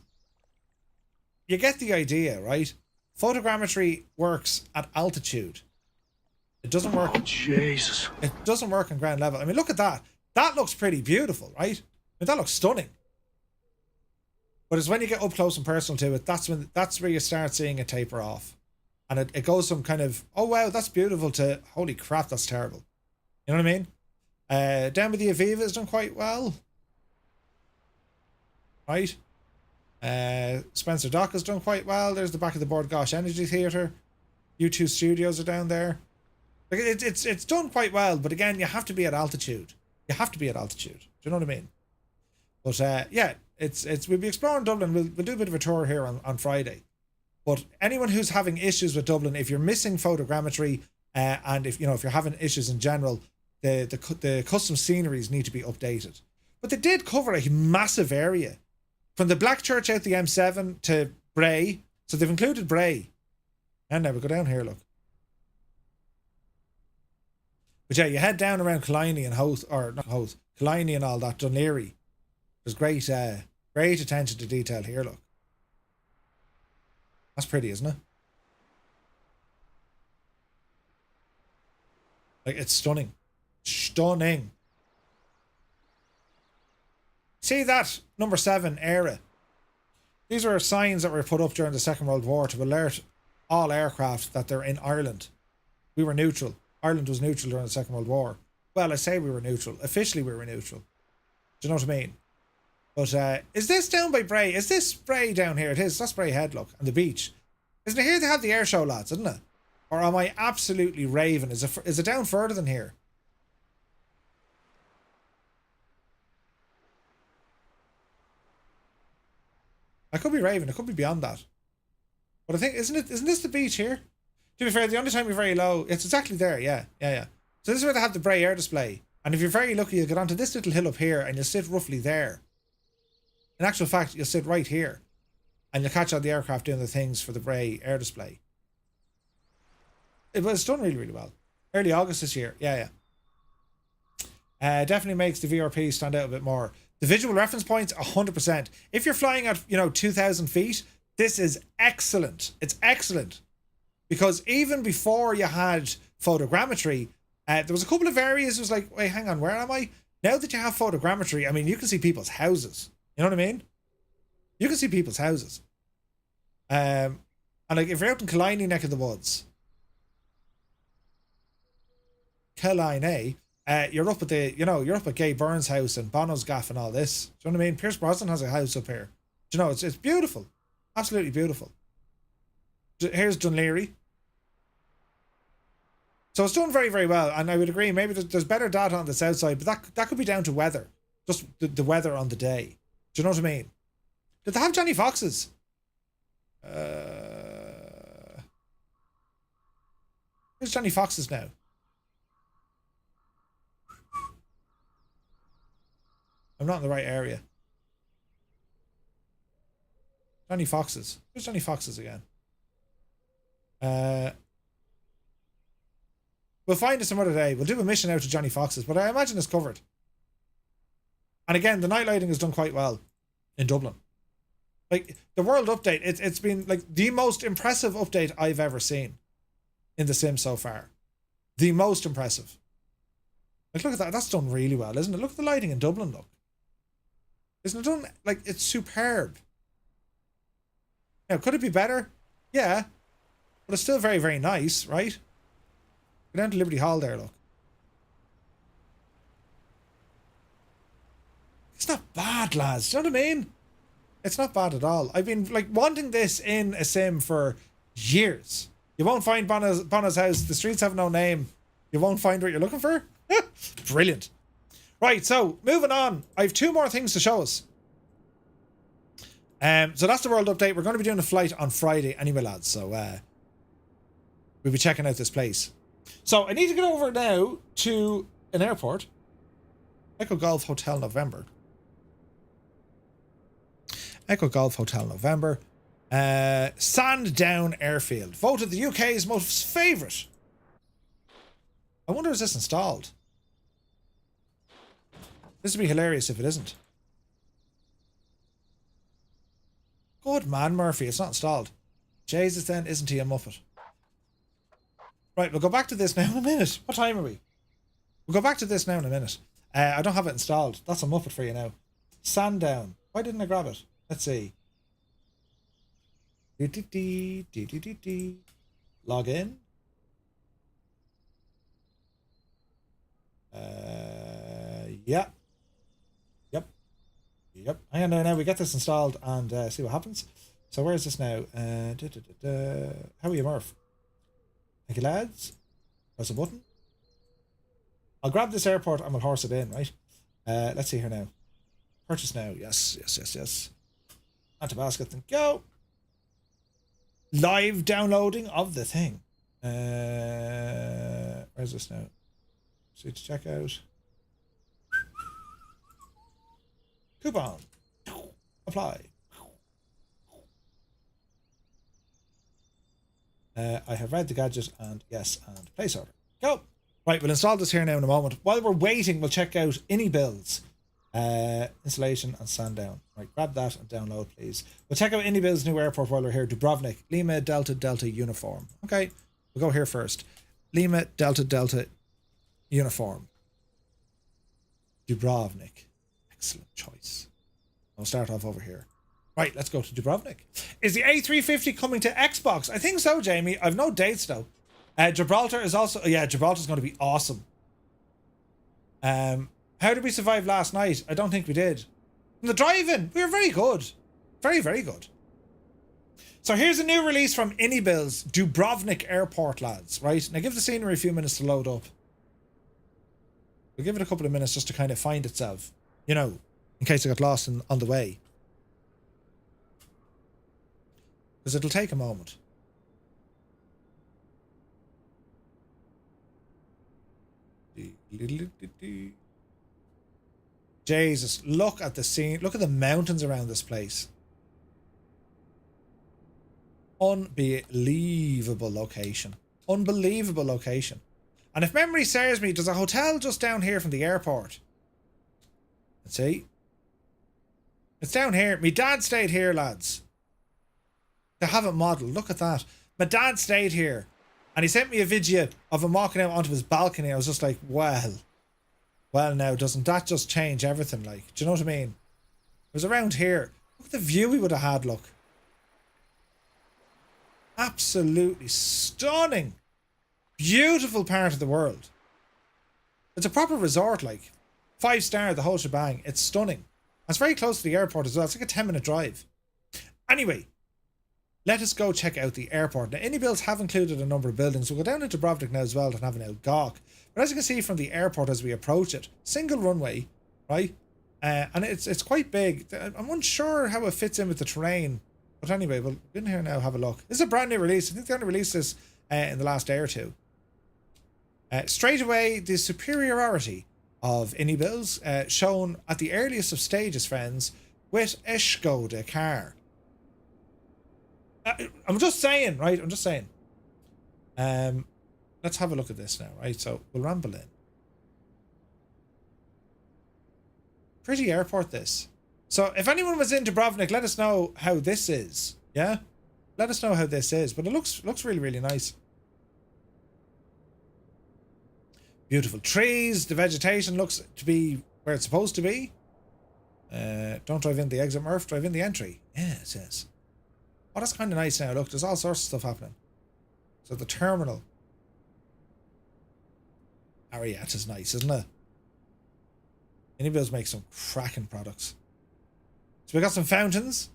Speaker 1: You get the idea, right? Photogrammetry works at altitude. It doesn't work.
Speaker 4: Oh, Jesus.
Speaker 1: It doesn't work on ground level. I mean, look at that. That looks pretty beautiful, right? I mean, that looks stunning. But it's when you get up close and personal to it, that's where you start seeing it taper off. And it goes from kind of, oh wow, that's beautiful, to holy crap, that's terrible. You know what I mean? Down with the Aviva is done quite well. Right? Spencer Dock has done quite well. There's the back of the Board Gosh Energy Theatre. U2 Studios are down there. Like it's done quite well, but again, you have to be at altitude. You have to be at altitude. Do you know what I mean? But yeah, we'll be exploring Dublin. We'll do a bit of a tour here on Friday. But anyone who's having issues with Dublin, if you're missing photogrammetry, and if you're having issues in general, the custom sceneries need to be updated. But they did cover a massive area. From the Black Church out the M7 to Bray. So they've included Bray. And now we go down here, look. But yeah, you head down around Killiney and Killiney and all that, Dunleary. There's great attention to detail here, look. That's pretty, isn't it? Like, it's stunning. Stunning. See that? Number 7 era. These were signs that were put up during the Second World War to alert all aircraft that they're in Ireland. We were neutral. Ireland was neutral during the Second World War. Well, I say we were neutral. Officially, we were neutral. Do you know what I mean? But is this down by Bray? Is this Bray down here? It is. That's Bray Head, look. And the beach. Isn't it here they have the air show, lads, isn't it? Or am I absolutely raving? Is it down further than here? I could be raving. It could be beyond that. But I think, isn't this the beach here? To be fair, the only time you're very low, it's exactly there. Yeah. So this is where they have the Bray Air display. And if you're very lucky, you'll get onto this little hill up here and you'll sit roughly there. In actual fact, you'll sit right here. And you'll catch all the aircraft doing the things for the Bray Air display. It was done really, really well. Early August this year. Yeah. Definitely makes the VRP stand out a bit more. The visual reference points, 100%. If you're flying at, 2,000 feet, this is excellent. It's excellent. Because even before you had photogrammetry, there was a couple of areas it was like, wait, hang on, where am I? Now that you have photogrammetry, I mean, you can see people's houses. You know what I mean? You can see people's houses. And like, if you're out in Killiney neck of the woods, Killiney, you're up at you're up at Gay Burns' house and Bono's gaff and all this. Do you know what I mean? Pierce Brosnan has a house up here. Do you know, it's beautiful. Absolutely beautiful. Here's Dunleary. So it's done very, very well. And I would agree, maybe there's better data on the south side, but that could be down to weather. Just the weather on the day. Do you know what I mean? Did they have Johnny Foxes? Where's Johnny Foxes now? I'm not in the right area. Johnny Foxes. Where's Johnny Foxes again? We'll find it some other day. We'll do a mission out to Johnny Foxes, but I imagine it's covered. And again, the night lighting is done quite well in Dublin. Like, the world update, it's been like the most impressive update I've ever seen in The Sims so far. The most impressive. Like, look at that. That's done really well, isn't it? Look at the lighting in Dublin, look. Isn't it done? Like, it's superb. Now, could it be better? Yeah. But it's still very, very nice, right? Go down to Liberty Hall there, look. It's not bad, lads. Do you know what I mean? It's not bad at all. I've been like wanting this in a sim for years. You won't find Bonna's house. The streets have no name. You won't find what you're looking for. Brilliant. Right, so moving on. I have 2 more things to show us. So that's the world update. We're going to be doing a flight on Friday anyway, lads. So we'll be checking out this place. So I need to get over now to an airport. Echo Golf Hotel November. Echo Golf Hotel November. Sandown Airfield. Voted the UK's most favourite. I wonder, is this installed? This would be hilarious if it isn't. Good man, Murphy. It's not installed. Jesus, then, isn't he a muppet? Right, we'll go back to this now in a minute. What time are we? We'll go back to this now in a minute. I don't have it installed. That's a muppet for you now. Sandown. Why didn't I grab it? Let's see. Log in. Yeah. Yep. Hang on now. We get this installed and see what happens. So where is this now? How are you, Murph? Thank you, lads. Press a button. I'll grab this airport and we'll horse it in, right? Let's see here now. Purchase now. Yes. Add to basket and go. Live downloading of the thing. Where's this now? See to check out. Coupon. Apply. I have read the gadget and yes, and place order. Go. Right, we'll install this here now in a moment. While we're waiting, we'll check out iniBuilds. Installation and Sandown. Right, grab that and download, please. We'll check out iniBuilds' new airport while we're here. Dubrovnik. Lima Delta Delta Uniform. Okay, we'll go here first. Lima Delta Delta Uniform. Dubrovnik. Excellent choice. I'll start off over here. Right, let's go to Dubrovnik. Is the A350 coming to Xbox? I think so, Jamie. I've no dates though. Gibraltar is also... Yeah, Gibraltar's going to be awesome. How did we survive last night? I don't think we did. In the drive-in, we were very good. Very, very good. So here's a new release from iniBuilds, Dubrovnik Airport, lads. Right, now give the scenery a few minutes to load up. We'll give it a couple of minutes just to kind of find itself. You know, in case I got lost on the way. Because it'll take a moment. Jesus, look at the scene. Look at the mountains around this place. Unbelievable location. Unbelievable location. And if memory serves me, there's a hotel just down here from the airport. Let's see. It's down here. My dad stayed here, lads. They have it modelled. Look at that. My dad stayed here. And he sent me a video of him walking out onto his balcony. I was just like, well now, doesn't that just change everything? Like, do you know what I mean? It was around here. Look at the view we would have had, look. Absolutely stunning. Beautiful part of the world. It's a proper resort, like. 5-star, the whole shebang. It's stunning. It's very close to the airport as well. It's like a 10-minute drive. Anyway, let us go check out the airport. Now, iniBuilds have included a number of buildings. We'll go down into Dubrovnik now as well and have an out gawk. But as you can see from the airport as we approach it, single runway, right? And it's quite big. I'm unsure how it fits in with the terrain. But anyway, we'll get in here now, have a look. This is a brand new release. I think they only released this in the last day or two. Straight away, the superiority of iniBuilds shown at the earliest of stages, friends, with a Skoda car. I'm just saying, right? I'm just saying. Let's have a look at this now, right? So we'll ramble in. Pretty airport, this. So if anyone was in Dubrovnik, let us know how this is. Yeah? Let us know how this is. But it looks really, really nice. Beautiful trees. The vegetation looks to be where it's supposed to be. Don't drive in the exit, Murph. Drive in the entry. Yeah, it says. Oh, that's kind of nice now. Look, there's all sorts of stuff happening. So the terminal. Ariat is nice, isn't it? iniBuilds make some cracking products. So we got some fountains.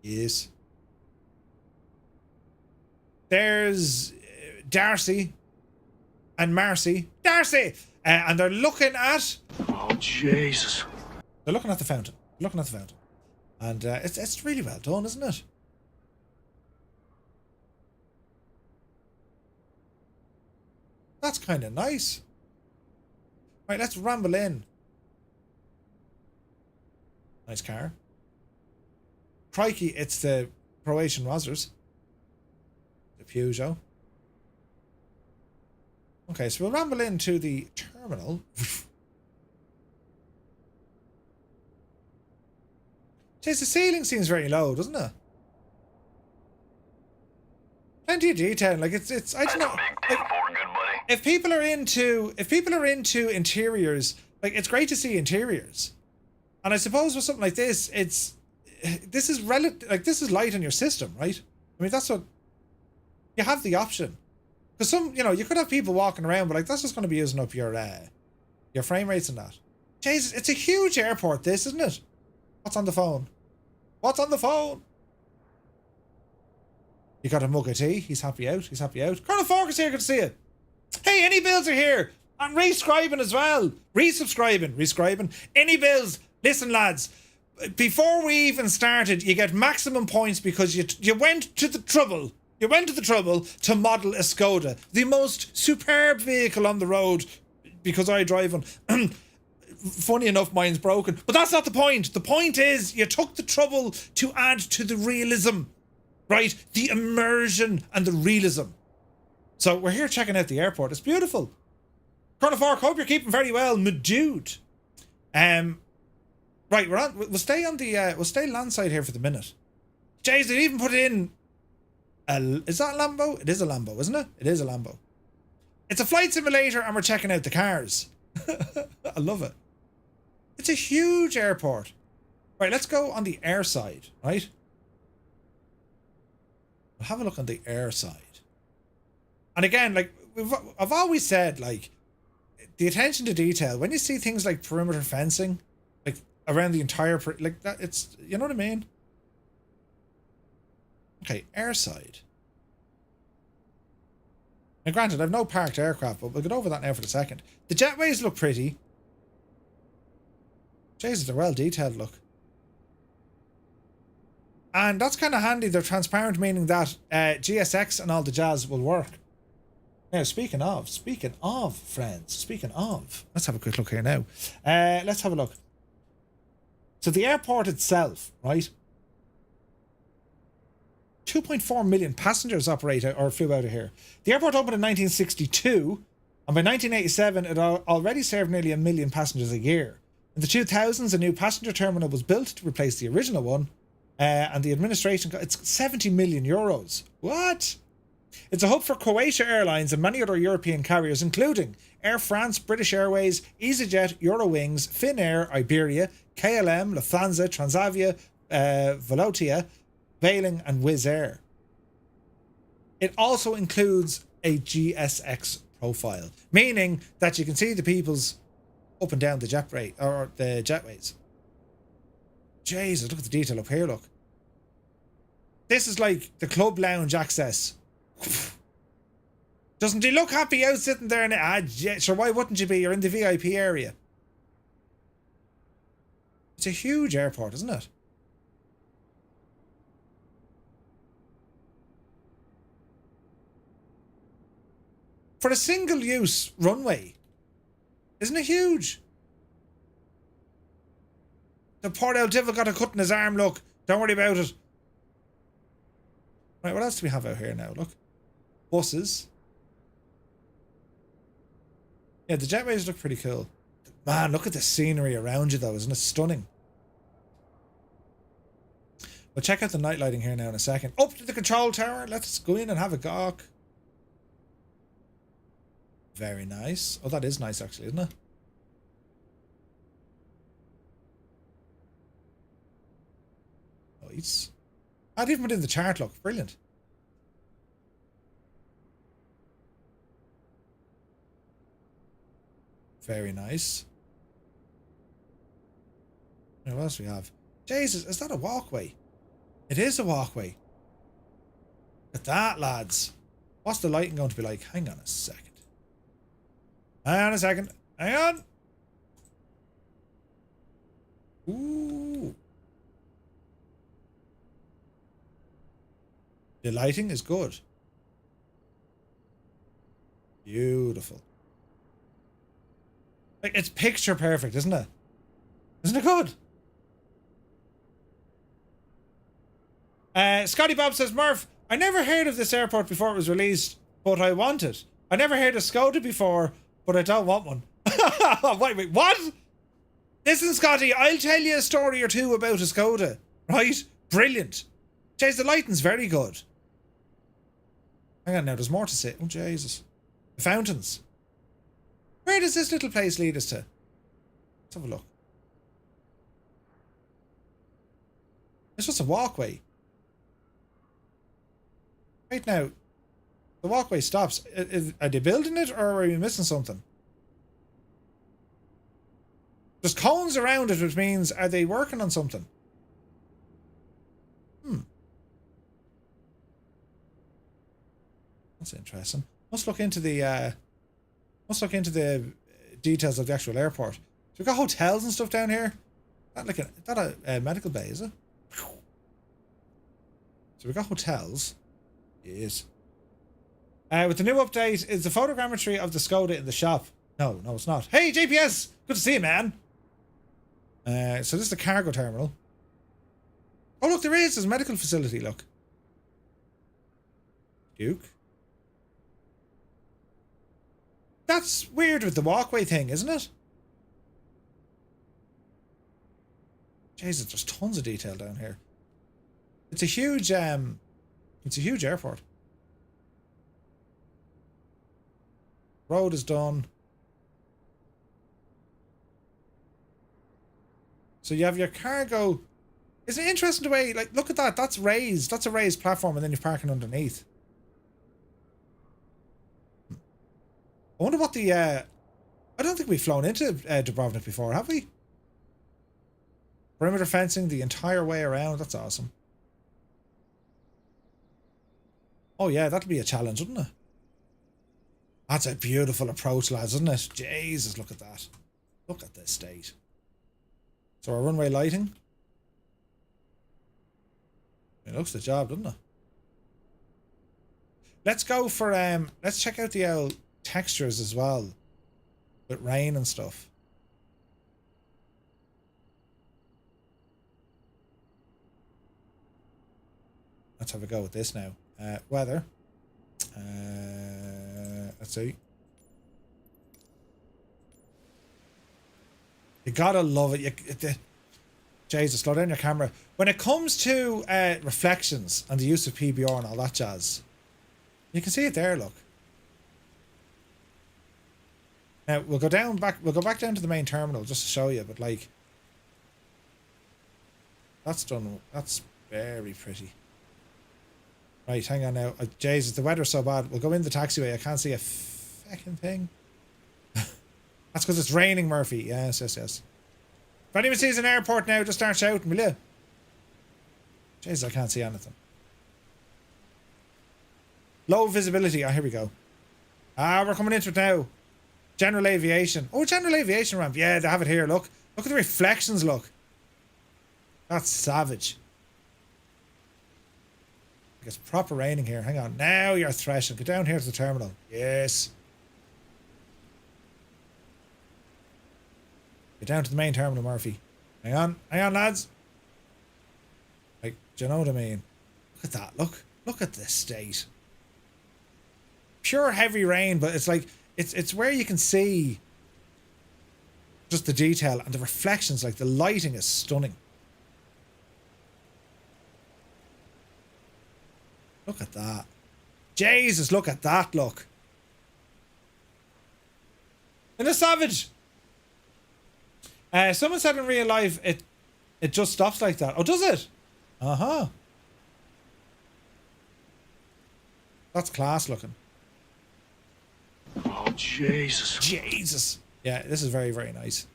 Speaker 1: Yes. There's Darcy and Marcy. Darcy! And they're looking at...
Speaker 4: Oh, Jesus.
Speaker 1: They're looking at the fountain. Looking at the fountain. And it's really well done, isn't it? That's kind of nice. Right, let's ramble in. Nice car. Crikey, it's the Croatian Rozzers. The Peugeot. Okay, so we'll ramble into the terminal. Jeez, the ceiling seems very low, doesn't it? Plenty of detail. Like it's I don't know. Like, if people are into interiors, like it's great to see interiors. And I suppose with something like this, this is light on your system, right? I mean, that's what you have the option. Because you could have people walking around, but like that's just going to be using up your frame rates and that. Jesus, it's a huge airport, this, isn't it? What's on the phone? What's on the phone? You got a mug of tea. He's happy out. He's happy out. Colonel Falk is here. Good to see you. Hey, iniBuilds are here. I'm rescribing as well. Resubscribing. iniBuilds. Listen, lads. Before we even started, you get maximum points because you went to the trouble. You went to the trouble to model a Skoda, the most superb vehicle on the road, because I drive one. Funny enough, mine's broken. But that's not the point. The point is you took the trouble to add to the realism. Right? The immersion and the realism. So we're here checking out the airport. It's beautiful. Colonel Fork, hope you're keeping very well, my dude. Right, we'll stay landside here for the minute. Jays, they even put in is that a Lambo? It is a Lambo, isn't it? It is a Lambo. It's a flight simulator and we're checking out the cars. I love it. It's a huge airport. Right, let's go on the air side, right? We'll have a look on the air side. And again, like I've always said, like the attention to detail, when you see things like perimeter fencing, like around the entire, like that, it's, you know what I mean? Okay, air side. Now granted, I've no parked aircraft, but we'll get over that now for a second. The jetways look pretty. Jesus, they're well detailed, look. And that's kind of handy. They're transparent, meaning that GSX and all the jazz will work. Now, speaking of, friends, let's have a quick look here now. Let's have a look. So the airport itself, right? 2.4 million passengers operate or flew out of here. The airport opened in 1962, and by 1987, it already served nearly 1 million passengers a year. In the 2000s, a new passenger terminal was built to replace the original one, and the administration it's 70 million euros. What? It's a hub for Croatia Airlines and many other European carriers, including Air France, British Airways, EasyJet, Eurowings, Finnair, Iberia, KLM, Lufthansa, Transavia, Volotea, Vueling and Wizz Air. It also includes a GSX profile, meaning that you can see the people's up and down the jetway or the jetways. Jesus, look at the detail up here, look. This is like the club lounge access. Doesn't he look happy out sitting there? Yeah, sure, why wouldn't you be? You're in the VIP area. It's a huge airport, isn't it? For a single-use runway, isn't it huge? The poor old devil got a cut in his arm, look. Don't worry about it. Right, what else do we have out here now? Look. Buses. Yeah, the jetways look pretty cool. Man, look at the scenery around you though, isn't it stunning? We'll check out the night lighting here now in a second. Up to the control tower. Let's go in and have a gawk. Very nice. Oh, that is nice actually, isn't it? Nice. I'd even put in the chart, look. Brilliant. Very nice. Now, what else we have? Jesus, is that a walkway? It is a walkway. Look at that, lads. What's the lighting going to be like? Hang on a second. Hang on a second. Hang on. Ooh. The lighting is good. Beautiful. Like, it's picture perfect, isn't it? Isn't it good? Scotty Bob says, Murph, I never heard of this airport before it was released, but I want it. I never heard of Skoda before, but I don't want one. Wait, what? Listen, Scotty, I'll tell you a story or two about a Skoda. Right? Brilliant. Jeez, the lighting's very good. Hang on now, there's more to say. Oh, Jesus. The fountains. Where does this little place lead us to? Let's have a look. It's just a walkway. Right now, the walkway stops. Are they building it, or are we missing something? There's cones around it, which means, are they working on something? That's interesting. Let's look into the details of the actual airport. So we've got hotels and stuff down here. Is that a medical bay, is it? So we've got hotels. Yes. With the new update, is the photogrammetry of the Skoda in the shop? No, it's not. Hey, JPS! Good to see you, man. So this is the cargo terminal. Oh, look, there's a medical facility, look. Duke. That's weird with the walkway thing, isn't it? Jesus, there's tons of detail down here. It's a huge airport. Road is done. So you have your cargo. Isn't it interesting the way, like, look at that, that's raised. That's a raised platform, and then you're parking underneath. I wonder what the, I don't think we've flown into Dubrovnik before, have we? Perimeter fencing the entire way around. That's awesome. Oh yeah, that'll be a challenge, wouldn't it? That's a beautiful approach, lads, isn't it? Jesus, look at that. Look at this state. So our runway lighting. It looks the job, doesn't it? Let's go for, let's check out the old textures as well. With rain and stuff. Let's have a go with this now. Weather. Let's see. You gotta love it. Jesus, slow down your camera. When it comes to reflections and the use of PBR and all that jazz, you can see it there, look. Now we'll go back down to the main terminal just to show you, but like that's done. That's very pretty. Right, hang on now. Jesus, the weather's so bad. We'll go in the taxiway. I can't see a fucking thing. That's because it's raining, Murphy. Yes. If anyone sees an airport now, just start shouting, will you? Jesus, I can't see anything. Low visibility. Oh, here we go. We're coming into it now. General aviation. Oh, general aviation ramp. Yeah, they have it here. Look at the reflections. Look. That's savage. It's proper raining here. Hang on. Now you're threshing. Get down here to the terminal. Yes. Get down to the main terminal, Murphy. Hang on, lads. Like, do you know what I mean? Look at that. Look at this state. Pure heavy rain, but it's like it's where you can see. Just the detail and the reflections, like the lighting is stunning. Look at that. Jesus, look at that, look. And a savage. Someone said in real life it just stops like that. Oh, does it? Uh-huh. That's class looking.
Speaker 4: Oh, Jesus.
Speaker 1: Jesus. Yeah, this is very, very nice.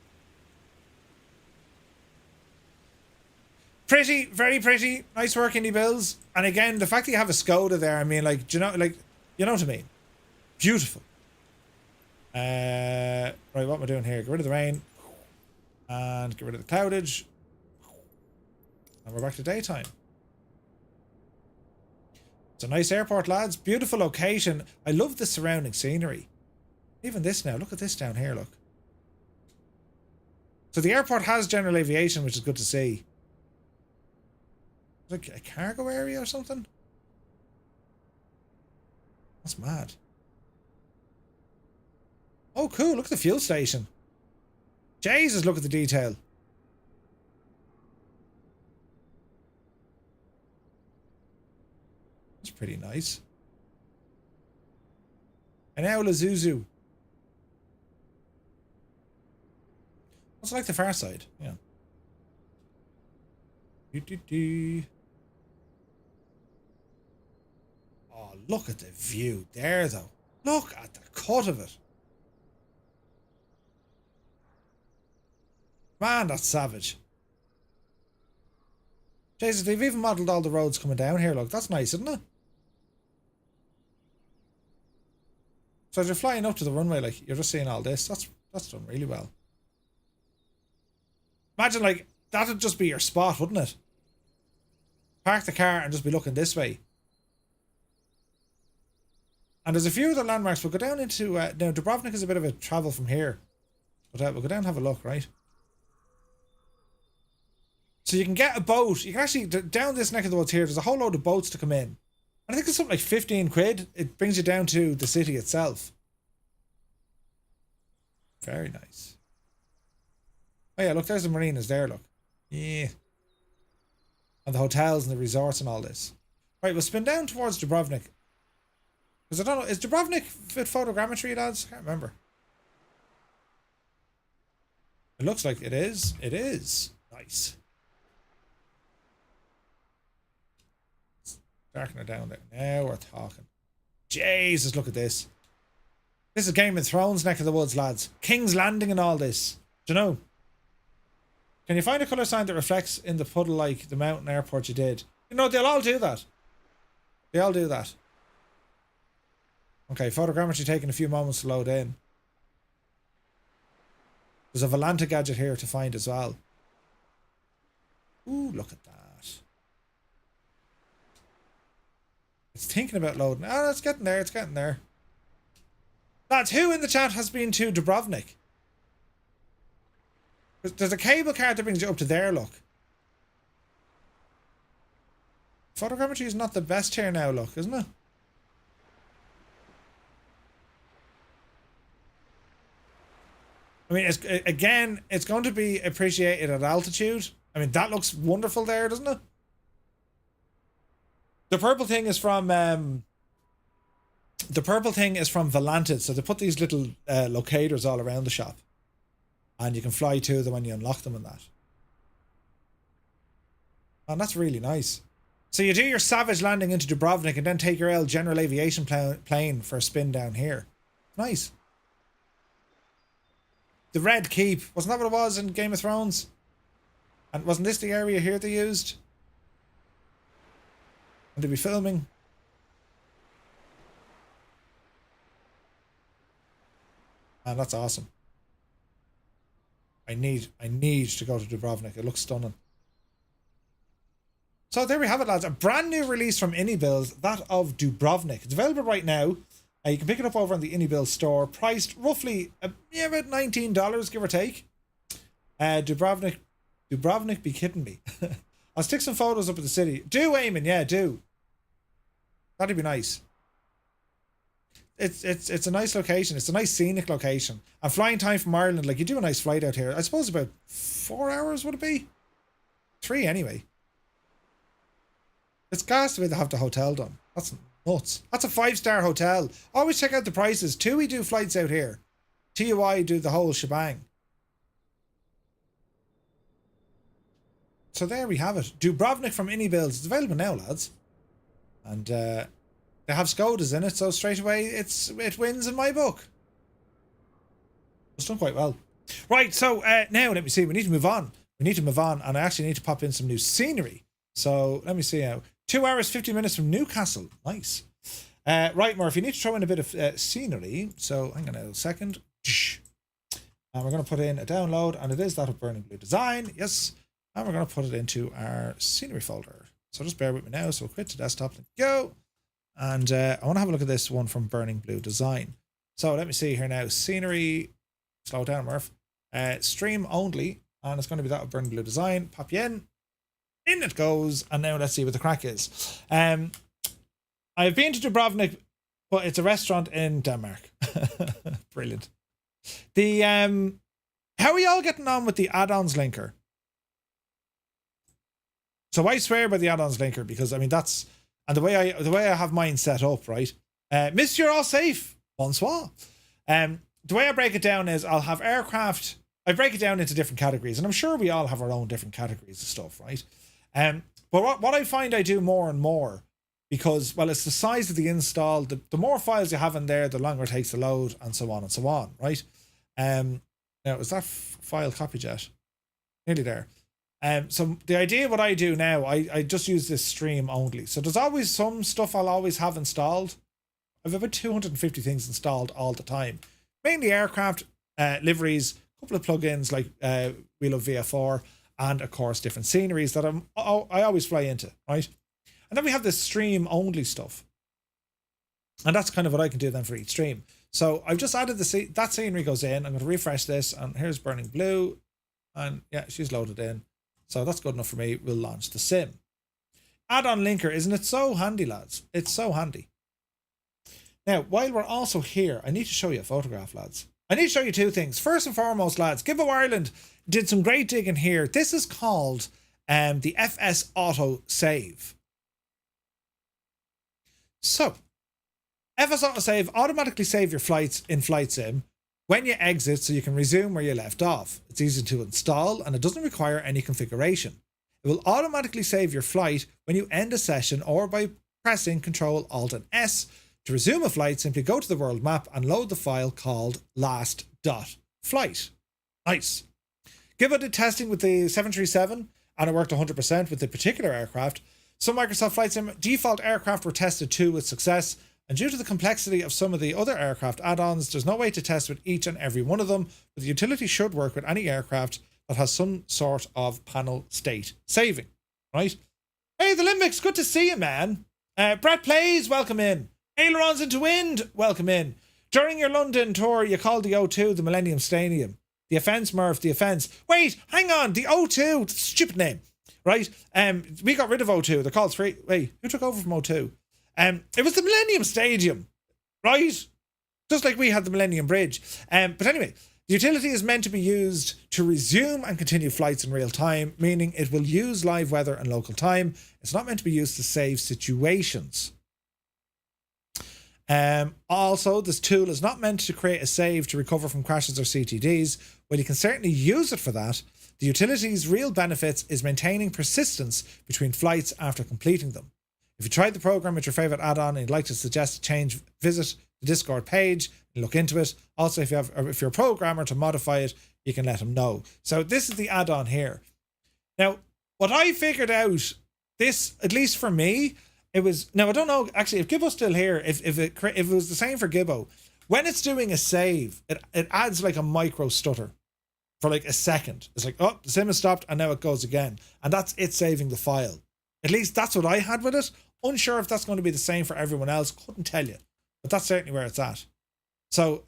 Speaker 1: Pretty, very pretty. Nice work, iniBuilds. And again, the fact that you have a Skoda there, I mean, like, do you know, like, you know what I mean? Beautiful. Right, what am I doing here? Get rid of the rain. And get rid of the cloudage. And we're back to daytime. It's a nice airport, lads. Beautiful location. I love the surrounding scenery. Even this now. Look at this down here, look. So the airport has general aviation, which is good to see. Like a cargo area or something? That's mad. Oh, cool. Look at the fuel station. Jesus, look at the detail. That's pretty nice. An Aula Zuzu. It's like the far side, yeah. Oh, look at the view there, though. Look at the cut of it. Man, that's savage. Jesus, they've even modelled all the roads coming down here. Look, that's nice, isn't it? So as you're flying up to the runway, like, you're just seeing all this. That's done really well. Imagine, like, that'd just be your spot, wouldn't it? Park the car and just be looking this way. And there's a few other landmarks. We'll go down into... now, Dubrovnik is a bit of a travel from here. But we'll go down and have a look, right? So you can get a boat. You can actually... Down this neck of the woods here, there's a whole load of boats to come in. And I think it's something like 15 quid. It brings you down to the city itself. Very nice. Oh yeah, look, there's the marinas there, look. Yeah. And the hotels and the resorts and all this. Right, we'll spin down towards Dubrovnik. Because I don't know, is Dubrovnik fit photogrammetry, lads? I can't remember. It looks like it is. It is. Nice. Darken it down there. Now we're talking. Jesus, look at this. This is Game of Thrones neck of the woods, lads. King's Landing and all this. Do you know? Can you find a colour sign that reflects in the puddle like the mountain airport you did? You know, they'll all do that. They all do that. Okay, photogrammetry taking a few moments to load in. There's a Volanta gadget here to find as well. Ooh, look at that. It's thinking about loading. Oh, it's getting there, it's getting there. Lads, who in the chat has been to Dubrovnik? There's a cable car that brings you up to there, look. Photogrammetry is not the best here now, look, isn't it? I mean, it's going to be appreciated at altitude. I mean, that looks wonderful there, doesn't it? The purple thing is from Volanted, so they put these little locators all around the shop. And you can fly to them when you unlock them and that. And that's really nice. So you do your savage landing into Dubrovnik and then take your L general aviation plane for a spin down here. Nice. The Red Keep. Wasn't that what it was in Game of Thrones? And wasn't this the area here they used? And they'd be filming. And that's awesome. I need to go to Dubrovnik. It looks stunning. So there we have it, lads. A brand new release from iniBuilds, that of Dubrovnik. It's available right now. You can pick it up over on the iniBuilds store, priced roughly about $19, give or take. Dubrovnik, be kidding me. I'll stick some photos up of the city. Do, Eamon, yeah, do. That'd be nice. it's a nice location. It's a nice scenic location. And flying time from Ireland, like you do a nice flight out here. I suppose about 4 hours would it be? 3 anyway. It's gas the way they have the hotel done. That's nuts. That's a 5-star hotel. Always check out the prices. TUI do flights out here. TUI do the whole shebang. So there we have it. Dubrovnik from iniBuilds. It's available now, lads. And they have Skodas in it, so straight away it wins in my book. It's done quite well. Right, so now let me see. We need to move on. We need to move on, and I actually need to pop in some new scenery. So let me see now. 2 hours, 50 minutes from Newcastle. Nice. Right, Murph, you need to throw in a bit of scenery. So hang on a second. And we're going to put in a download, and it is that of Burning Blue Design. Yes. And we're going to put it into our scenery folder. So just bear with me now. So we'll quit the desktop and go. And I want to have a look at this one from Burning Blue Design. So let me see here now. Scenery. Slow down, Murph. Stream only. And it's going to be that of Burning Blue Design. Pop you in. In it goes. And now let's see what the crack is. I've been to Dubrovnik, but it's a restaurant in Denmark. Brilliant. The how are you all getting on with the add-ons linker? So I swear by the add-ons linker because I mean that's and the way I have mine set up, right? Miss, you're all safe. Bonsoir. The way I break it down is I'll have aircraft. I break it down into different categories, and I'm sure we all have our own different categories of stuff, right? But what I find I do more and more, because, well, it's the size of the install, the more files you have in there, the longer it takes to load, and so on, right? Now, is that file copied yet? Nearly there. So the idea, what I do now, I just use this stream only. So there's always some stuff I'll always have installed. I've about 250 things installed all the time. Mainly aircraft, liveries, a couple of plugins like We Love VFR, and of course different sceneries that I always fly into, right? And then we have this stream only stuff. And that's kind of what I can do then for each stream. So I've just added that scenery goes in. I'm going to refresh this, and here's Burning Blue. And yeah, she's loaded in. So that's good enough for me. We'll launch the sim. Add-on linker, isn't it so handy, lads? It's so handy. Now, while we're also here, I need to show you a photograph, lads. I need to show you two things. First and foremost, lads, Gibbo Ireland did some great digging here. This is called the FS Auto Save. So, FS Auto Save automatically save your flights in FlightSim when you exit so you can resume where you left off. It's easy to install and it doesn't require any configuration. It will automatically save your flight when you end a session or by pressing Ctrl Alt and S. To resume a flight, simply go to the world map and load the file called last.flight. Nice. Gibbo did testing with the 737 and it worked 100% with the particular aircraft. Some Microsoft Flight Sim default aircraft were tested too with success, and due to the complexity of some of the other aircraft add-ons, there's no way to test with each and every one of them, but the utility should work with any aircraft that has some sort of panel state saving, right? Hey, the Limbics, good to see you, man. Brett Plays, welcome in. Ailerons into Wind, welcome in. During your London tour, you called the O2 the Millennium Stadium. The offence, Murph, the offence. Wait, hang on, the O2, stupid name. Right, we got rid of O2. They're called 3. Wait, who took over from O2? It was the Millennium Stadium, right? Just like we had the Millennium Bridge. But anyway, the utility is meant to be used to resume and continue flights in real time, meaning it will use live weather and local time. It's not meant to be used to save situations. Also, this tool is not meant to create a save to recover from crashes or CTDs. While you can certainly use it for that, the utility's real benefits is maintaining persistence between flights after completing them. If you tried the program with your favorite add-on and you'd like to suggest a change, visit the Discord page and look into it. Also, if you're a programmer to modify it, you can let them know. So this is the add-on here. Now, what I figured out, this, at least for me, it was, now I don't know, actually, if Gibbo's still here, if it was the same for Gibbo, when it's doing a save, it adds like a micro stutter for like a second. It's like, oh, the sim has stopped and now it goes again. And that's it saving the file. At least that's what I had with it. Unsure if that's going to be the same for everyone else. Couldn't tell you. But that's certainly where it's at. So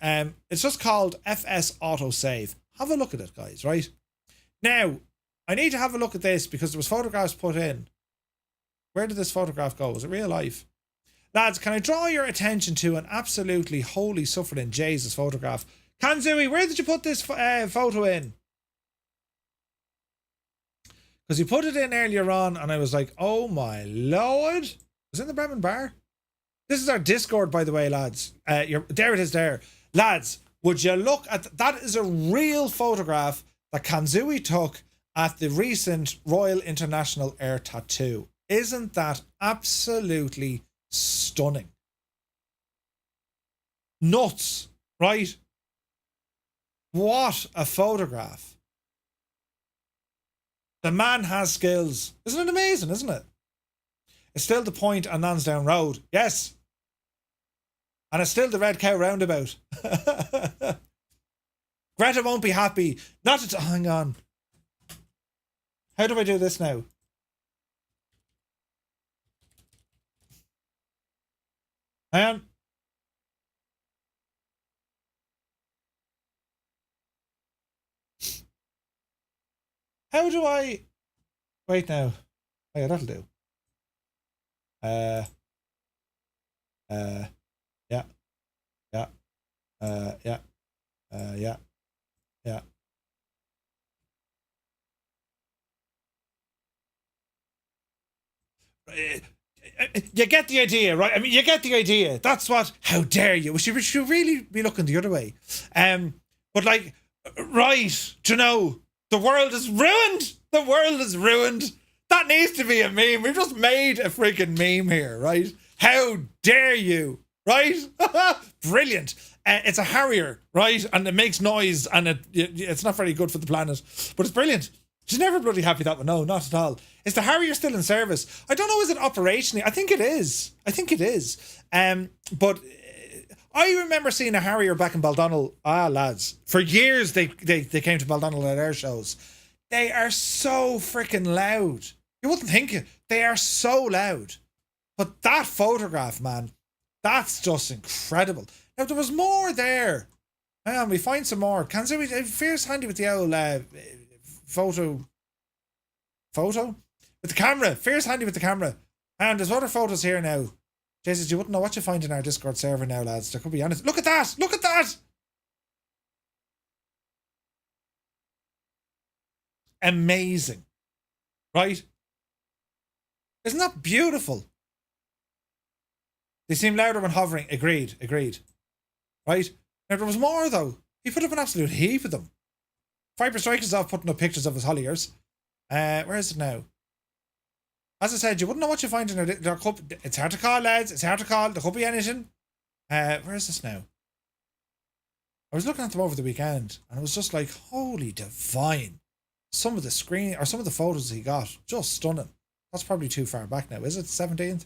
Speaker 1: it's just called FS Auto Save. Have a look at it, guys, right? Now, I need to have a look at this because there was photographs put in. Where did this photograph go? Was it real life? Lads, can I draw your attention to an absolutely holy suffering Jesus photograph? Kanzui, where did you put this photo in? Because you put it in earlier on and I was like, oh my lord. Was it in the Bremen Bar? This is our Discord, by the way, lads. There it is there. Lads, would you look at... That is a real photograph that Kanzui took at the recent Royal International Air Tattoo. Isn't that absolutely stunning? Nuts, right? What a photograph. The man has skills. Isn't it amazing, isn't it? It's still the point on Lansdowne Road. Yes. And it's still the Red Cow roundabout. Greta won't be happy. Not to... Hang on. How do I do this now? Hang on. How do I... Wait now. Oh yeah, that'll do. Yeah. Yeah. Yeah. Yeah. Yeah. You get the idea, right? I mean, you get the idea. That's what... How dare you? We should really be looking the other way. But like, right, you know, the world is ruined. The world is ruined. That needs to be a meme. We've just made a freaking meme here, right? How dare you, right? Brilliant. It's a Harrier, right? And it makes noise and it's not very good for the planet, but it's brilliant. She's never bloody happy that one. No, not at all. Is the Harrier still in service? I don't know. Is it operationally? I think it is. But I remember seeing a Harrier back in Baldonnel. Lads. For years they came to Baldonnel at air shows. They are so freaking loud. You wouldn't think it. They are so loud. But that photograph, man, that's just incredible. Now, there was more there. Hang on, we find some more. Can we fierce handy with the old photo? With the camera. Fierce handy with the camera. And there's other photos here now. Jesus, you wouldn't know what you find in our Discord server now, lads. There could be anything. Look at that! Look at that! Amazing. Right? Isn't that beautiful? They seem louder when hovering. Agreed. Right? Now, there was more, though. He put up an absolute heap of them. Viper Strike is off putting up pictures of his Holliers. Where is it now? As I said, you wouldn't know what you find in there. It's hard to call, lads. It's hard to call. There could be anything. Where is this now? I was looking at them over the weekend, and it was just like, holy divine. Some of the screen or some of the photos he got, just stunning. That's probably too far back now, is it? 17th.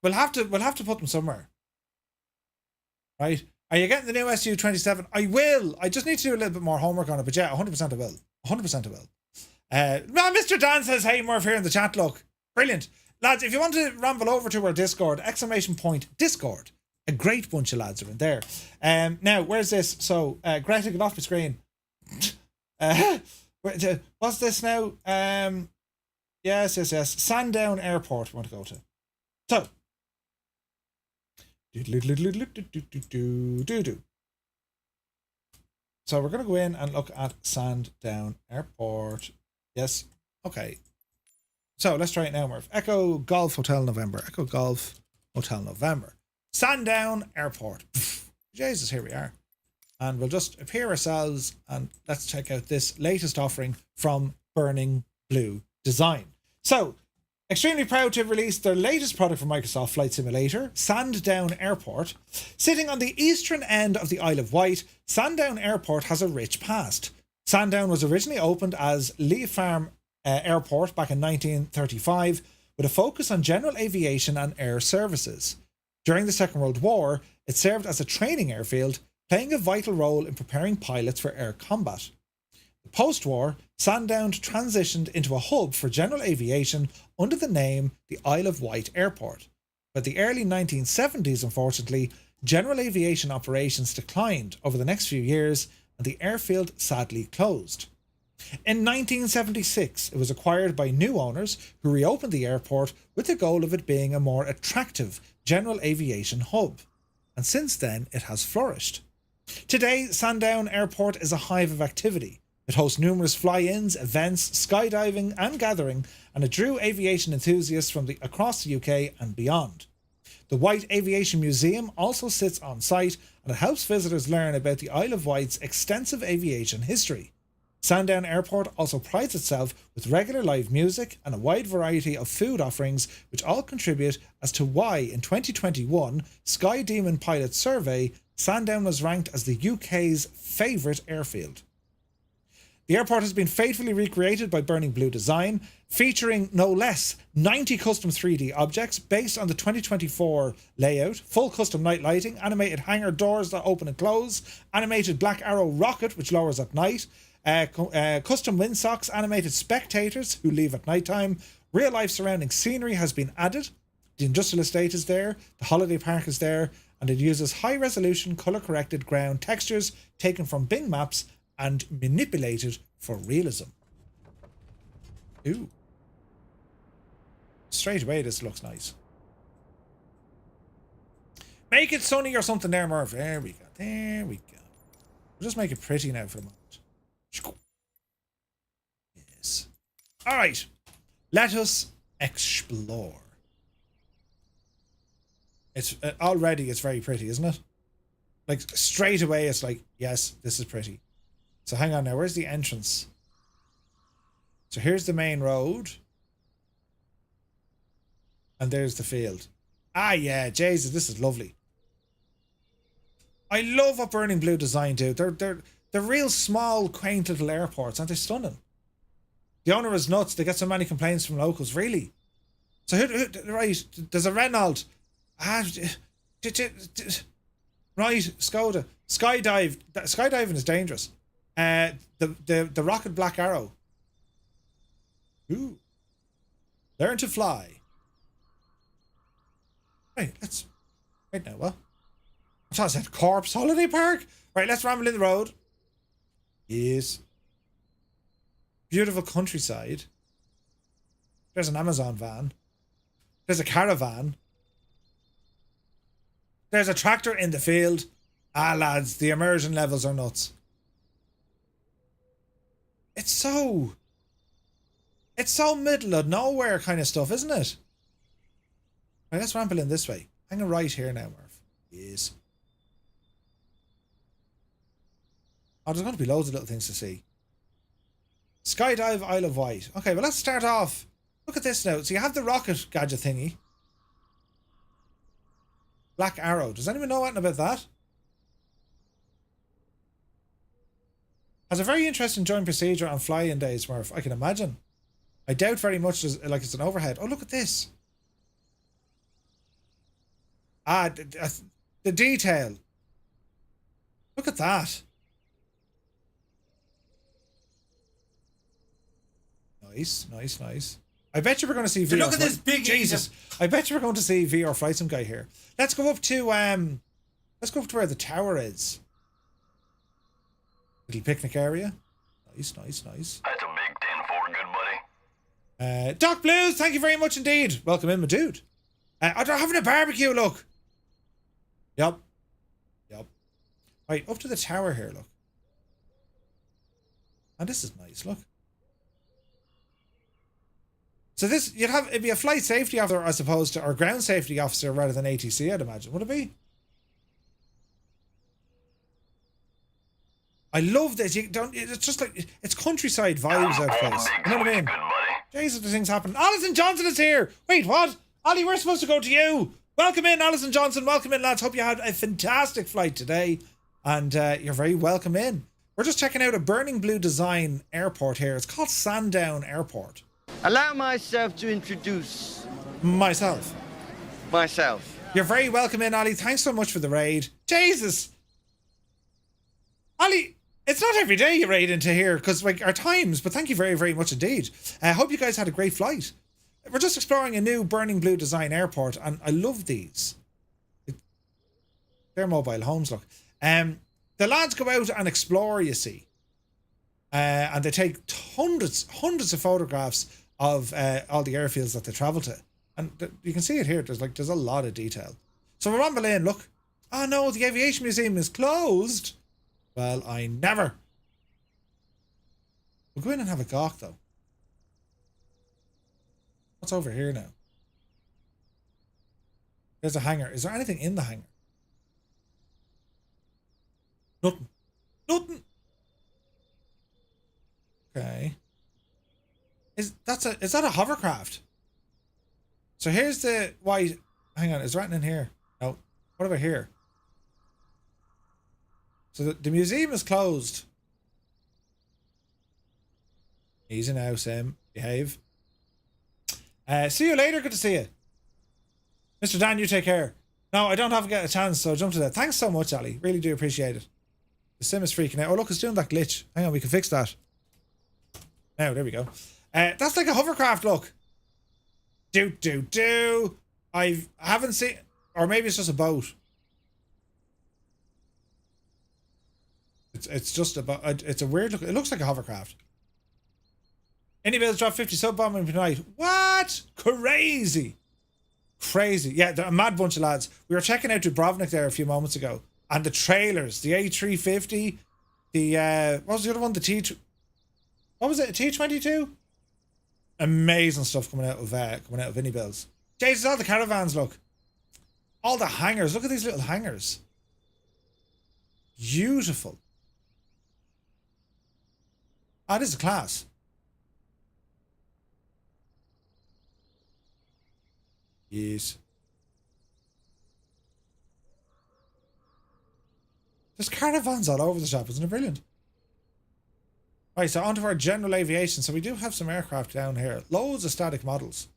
Speaker 1: We'll have to put them somewhere. Right? Are you getting the new SU-27? I will. I just need to do a little bit more homework on it, but yeah, 100% I will. 100% I will. Mr. Dan says, hey, Murph here in the chat, look. Brilliant. Lads, if you want to ramble over to our Discord, ! Discord. A great bunch of lads are in there. Now, where's this? So, Greta, get off the screen. What's this now? Yes. Sandown Airport we want to go to. So. So we're going to go in and look at Sandown Airport. Yes. Okay. So let's try it now, Murph. Echo Golf Hotel November. Echo Golf Hotel November. Sandown Airport. Jesus, here we are. And we'll just appear ourselves and let's check out this latest offering from Burning Blue Design. So, extremely proud to have released their latest product from Microsoft Flight Simulator, Sandown Airport. Sitting on the eastern end of the Isle of Wight, Sandown Airport has a rich past. Sandown was originally opened as Lee Farm Airport back in 1935 with a focus on general aviation and air services. During the Second World War, it served as a training airfield, playing a vital role in preparing pilots for air combat. Post-war, Sandown transitioned into a hub for general aviation under the name the Isle of Wight Airport. By the early 1970s, unfortunately, general aviation operations declined over the next few years and the airfield sadly closed. In 1976, it was acquired by new owners who reopened the airport with the goal of it being a more attractive general aviation hub. And since then, it has flourished. Today, Sandown Airport is a hive of activity. It hosts numerous fly-ins, events, skydiving and gathering, and it drew aviation enthusiasts from across the UK and beyond. The White Aviation Museum also sits on site, and it helps visitors learn about the Isle of Wight's extensive aviation history. Sandown Airport also prides itself with regular live music and a wide variety of food offerings, which all contribute as to why in 2021 Sky Demon Pilot Survey, Sandown was ranked as the UK's favourite airfield. The airport has been faithfully recreated by Burning Blue Design, featuring no less 90 custom 3D objects based on the 2024 layout, full custom night lighting, animated hangar doors that open and close, animated Black Arrow rocket which lowers at night, custom windsocks, animated spectators who leave at night time, real life surrounding scenery has been added, the industrial estate is there, the holiday park is there, and it uses high resolution colour corrected ground textures taken from Bing Maps and manipulated for realism. Ooh. Straight away this looks nice. Make it sunny or something there, Murph. There we go. There we go. We'll just make it pretty now for a moment. Yes. Alright. Let us explore. It's already it's very pretty, isn't it? Like straight away it's like, yes, this is pretty. So hang on now, where's the entrance? So here's the main road. And there's the field. Ah yeah, Jesus, this is lovely. I love what Burning Blue Design do. They're real small, quaint little airports, aren't they stunning? The owner is nuts. They get so many complaints from locals, really. So right, there's a Renault. Right, Skoda. Skydiving is dangerous. The rocket Black Arrow. Ooh. Learn to fly. Right, let's... Right now, what? I thought I said Corpse Holiday Park. Right, let's ramble in the road. Yes. Beautiful countryside. There's an Amazon van. There's a caravan. There's a tractor in the field. Ah, lads, the immersion levels are nuts. It's so middle of nowhere kind of stuff, isn't it? Right, let's ramble in this way. Hang a right here now, Murph. Yes. Oh, there's going to be loads of little things to see. Skydive Isle of Wight. Okay, well, let's start off. Look at this now. So you have the rocket gadget thingy. Black Arrow. Does anyone know anything about that? Has a very interesting joint procedure on fly-in days, Murph. I can imagine. I doubt very much like it's an overhead. Oh, look at this. Ah, the detail. Look at that. Nice. I bet you we're going to see VR.
Speaker 7: Look at this big
Speaker 1: Jesus. I bet you we're going to see VR FlightSim guy here. Let's go up to where the tower is. Little picnic area. Nice.
Speaker 4: That's a big 10-4, good buddy.
Speaker 1: Doc Blues, thank you very much indeed. Welcome in, my dude. They're having a barbecue, look. Yep. Right, up to the tower here, look. And this is nice, look. So this, it'd be a flight safety officer as opposed to, or ground safety officer rather than ATC, I'd imagine. Would it be? I love this. It's just like, it's countryside vibes out place. You know what I mean? Jesus, the things happen. Alison Johnson is here. Wait, what? Ollie, we're supposed to go to you. Welcome in, Alison Johnson. Welcome in, lads. Hope you had a fantastic flight today. And you're very welcome in. We're just checking out a Burning Blue Design airport here. It's called Sandown Airport.
Speaker 9: Allow myself to introduce
Speaker 1: myself.
Speaker 9: You're
Speaker 1: very welcome in, Ollie. Thanks so much for the raid. Jesus. Ollie, it's not every day you raid into here because like our times, but thank you very, very much indeed. I hope you guys had a great flight. We're just exploring a new Burning Blue Design airport and I love these. They're mobile homes, look. The lads go out and explore, you see. And they take hundreds of photographs of all the airfields that they travel to. And you can see it here. There's a lot of detail. So we're on Berlin, look. Oh no, the Aviation Museum is closed. Well, I never. We'll go in and have a gawk though. What's over here now? There's a hangar. Is there anything in the hangar? Nothing. Nothing. Okay. Is that a hovercraft? So here's the white. Hang on, is there anything in here? No. What about here? So the museum is closed. Easy now, Sim. Behave. See you later. Good to see you. Mr. Dan, you take care. No, I don't have to get a chance, so jump to that. Thanks so much, Ali. Really do appreciate it. The Sim is freaking out. Oh, look, it's doing that glitch. Hang on, we can fix that. Now, there we go. That's like a hovercraft, look. I haven't seen... Or maybe it's just a boat. It's just a boat. It's a weird look. It looks like a hovercraft. iniBuilds dropped 50 sub-bombing tonight. What? Crazy. Crazy. Yeah, they're a mad bunch of lads. We were checking out Dubrovnik there a few moments ago. And the trailers, the A350, the, what was the other one? What was it? A T-22? Amazing stuff coming out of iniBuilds. Jesus, all the caravans, look. All the hangars. Look at these little hangars. Beautiful. Ah, this is class. Yes. There's caravans all over the shop. Isn't it brilliant? Right, so onto our general aviation. So we do have some aircraft down here. Loads of static models.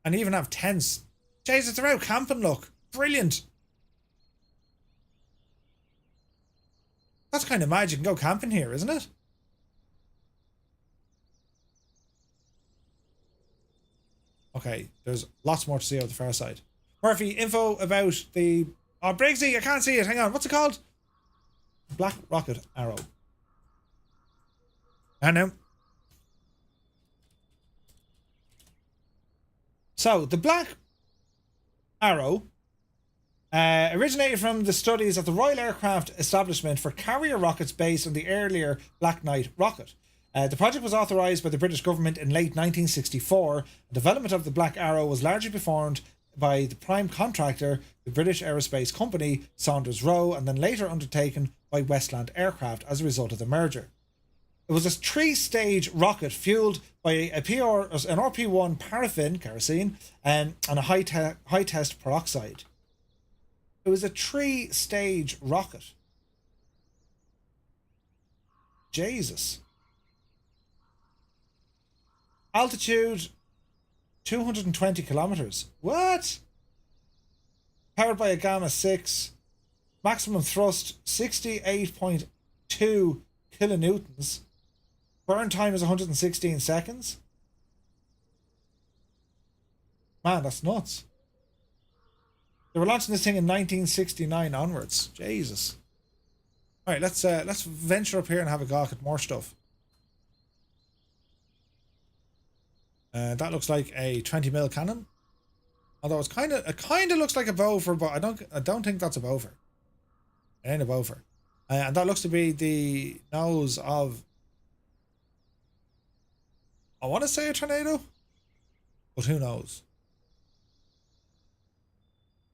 Speaker 1: And even have tents. Jesus, they're out camping, look. Brilliant. That's kind of mad. You can go camping here, isn't it? Okay, there's lots more to see over the far side. Murphy, info about the... Oh, Briggsy, I can't see it. Hang on. What's it called? Black Rocket Arrow. I know. So, the Black Arrow originated from the studies of the Royal Aircraft Establishment for carrier rockets based on the earlier Black Knight rocket. The project was authorised by the British government in late 1964. The development of the Black Arrow was largely performed by the prime contractor, the British Aerospace Company, Saunders Roe, and then later undertaken by Westland Aircraft as a result of the merger. It was a 3-stage rocket fueled by an RP1 kerosene, and a high test peroxide. It was a 3-stage rocket. Jesus. Altitude 220 kilometers. What? Powered by a Gamma 6. Maximum thrust 68.2 kilonewtons. Burn time is 116 seconds. Man, that's nuts. They were launching this thing in 1969 onwards. Jesus. All right, let's venture up here and have a gawk at more stuff. That looks like a 20mm cannon. Although it kind of looks like a Beaufort, but I don't think that's a Beaufort. It ain't a Beaufort. And that looks to be the nose of, I want to say, a Tornado, but who knows?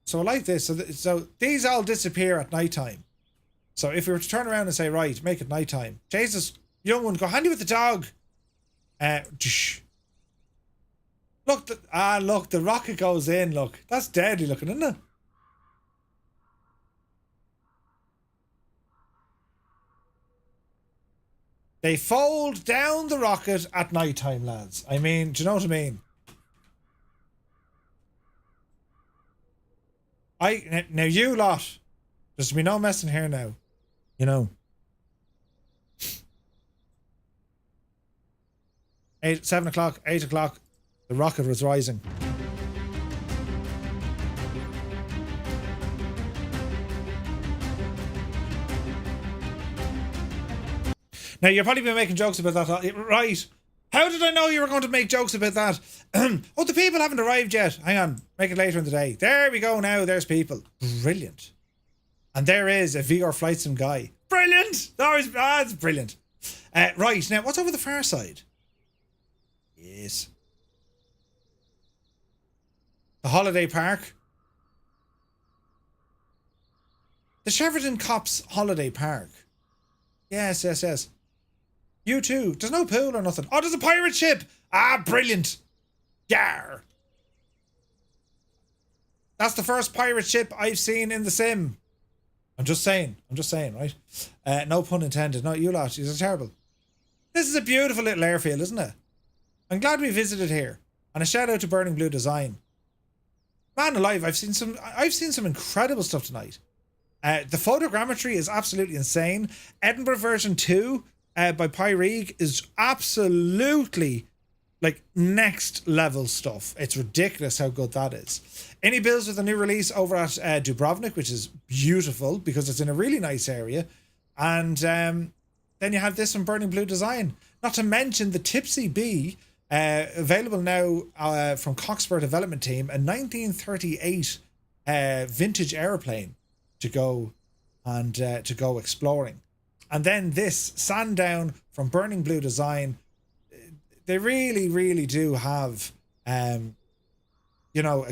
Speaker 1: So I like this. So these all disappear at night time. So if we were to turn around and say, right, make it night time. Jesus, young one, go handy with the dog. Look, look, the rocket goes in. Look, that's deadly looking, isn't it? They fold down the rocket at night time, lads. I mean, do you know what I mean? Now you lot, there's to be no messing here now. You know. 7 o'clock, 8 o'clock, the rocket was rising. Now, you'll probably be making jokes about that. Right. How did I know you were going to make jokes about that? Oh, the people haven't arrived yet. Hang on. Make it later in the day. There we go now. There's people. Brilliant. And there is a VR flight sim guy. Brilliant. That's brilliant. Right. Now, what's over the far side? Yes. The holiday park. The Sheridan Cops Holiday Park. Yes. You too. There's no pool or nothing. Oh, there's a pirate ship. Ah, brilliant. Yar. That's the first pirate ship I've seen in the sim. I'm just saying, right? No pun intended. Not you lot. You're terrible. This is a beautiful little airfield, isn't it? I'm glad we visited here. And a shout out to Burning Blue Design. Man alive, I've seen some incredible stuff tonight. The photogrammetry is absolutely insane. Edinburgh version 2 by Pyreegue is absolutely like next level stuff. It's ridiculous how good that is. iniBuilds with a new release over at Dubrovnik, which is beautiful because it's in a really nice area. And then you have this from Burning Blue Design. Not to mention the Tipsy Bee, available now from Cockspur Development Team, a 1938 vintage aeroplane to go exploring. And then this Sandown from Burning Blue Design. They really, really do have, they have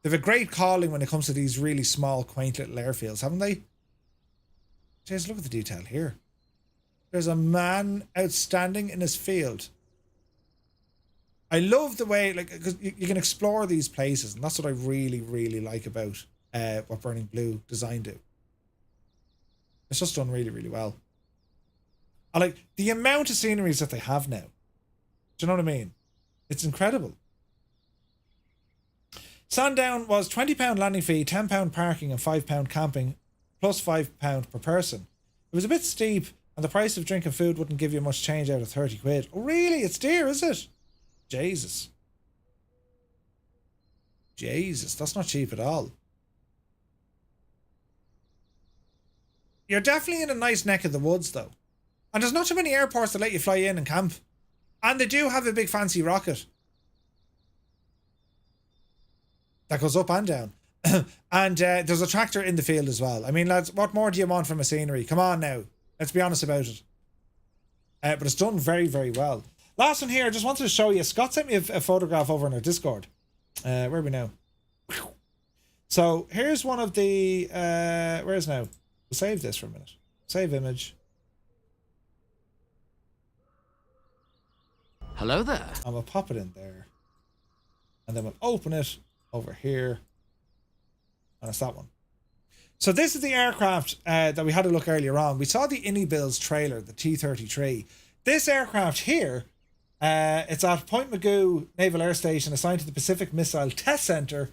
Speaker 1: a great calling when it comes to these really small, quaint little airfields, haven't they? Jeez, look at the detail here. There's a man outstanding in his field. I love the way, because you can explore these places, and that's what I really, really like about what Burning Blue Design do. It's just done really, really well. I like the amount of sceneries that they have now. Do you know what I mean? It's incredible. Sandown was £20 landing fee, £10 parking and £5 camping, plus £5 per person. It was a bit steep, and the price of drink and food wouldn't give you much change out of 30 quid. Oh, really? It's dear, is it? Jesus, that's not cheap at all. You're definitely in a nice neck of the woods, though. And there's not too many airports that let you fly in and camp. And they do have a big fancy rocket that goes up and down. And there's a tractor in the field as well. I mean, lads, what more do you want from a scenery? Come on now. Let's be honest about it. But it's done very, very well. Last one here, I just wanted to show you. Scott sent me a photograph over in our Discord. Where are we now? So here's one of the... where's now? We'll save this for a minute. Save image.
Speaker 15: Hello there.
Speaker 1: I'm going to pop it in there. And then we'll open it over here. And it's that one. So this is the aircraft that we had a look earlier on. We saw the iniBuilds trailer, the T-33. This aircraft here, it's at Point Magoo Naval Air Station, assigned to the Pacific Missile Test Center.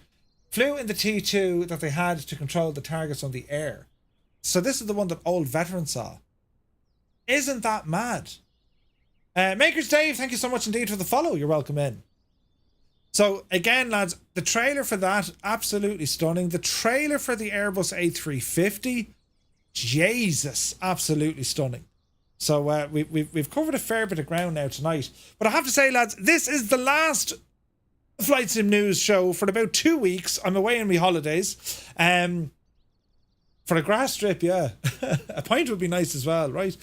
Speaker 1: Flew in the T2 that they had to control the targets on the air. So this is the one that old veterans saw. Isn't that mad? Makers Dave, thank you so much indeed for the follow. You're welcome in. So again, lads, the trailer for that, absolutely stunning. The trailer for the Airbus A350, Jesus, absolutely stunning. So we've covered a fair bit of ground now tonight. But I have to say, lads, this is the last Flight Sim News show for about 2 weeks. I'm away on my holidays. For a grass strip, yeah. A pint would be nice as well, right?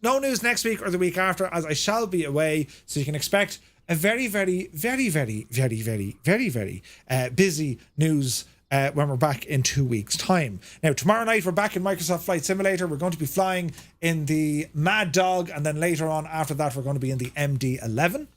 Speaker 1: No news next week or the week after, as I shall be away. So you can expect a very, very, very, very, very, very, very, very busy news when we're back in 2 weeks' time. Now, tomorrow night, we're back in Microsoft Flight Simulator. We're going to be flying in the Mad Dog, and then later on after that, we're going to be in the MD-11.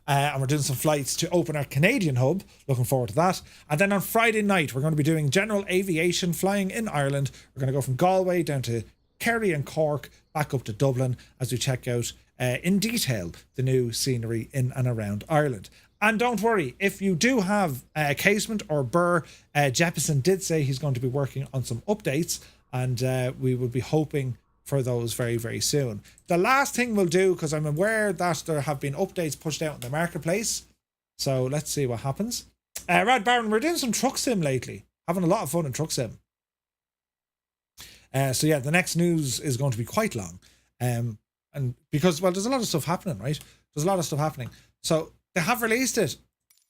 Speaker 1: And we're doing some flights to open our Canadian hub. Looking forward to that. And then on Friday night, we're going to be doing general aviation flying in Ireland. We're going to go from Galway down to Kerry and Cork, back up to Dublin as we check out in detail the new scenery in and around Ireland. And don't worry, if you do have a casement or burr, Jeppesen did say he's going to be working on some updates, and we will be hoping for those very, very soon. The last thing we'll do, because I'm aware that there have been updates pushed out in the marketplace, so let's see what happens. Rad Baron, we're doing some truck sim lately, having a lot of fun in truck sim. So yeah, the next news is going to be quite long. And because, well, there's a lot of stuff happening, right? There's a lot of stuff happening. So they have released it,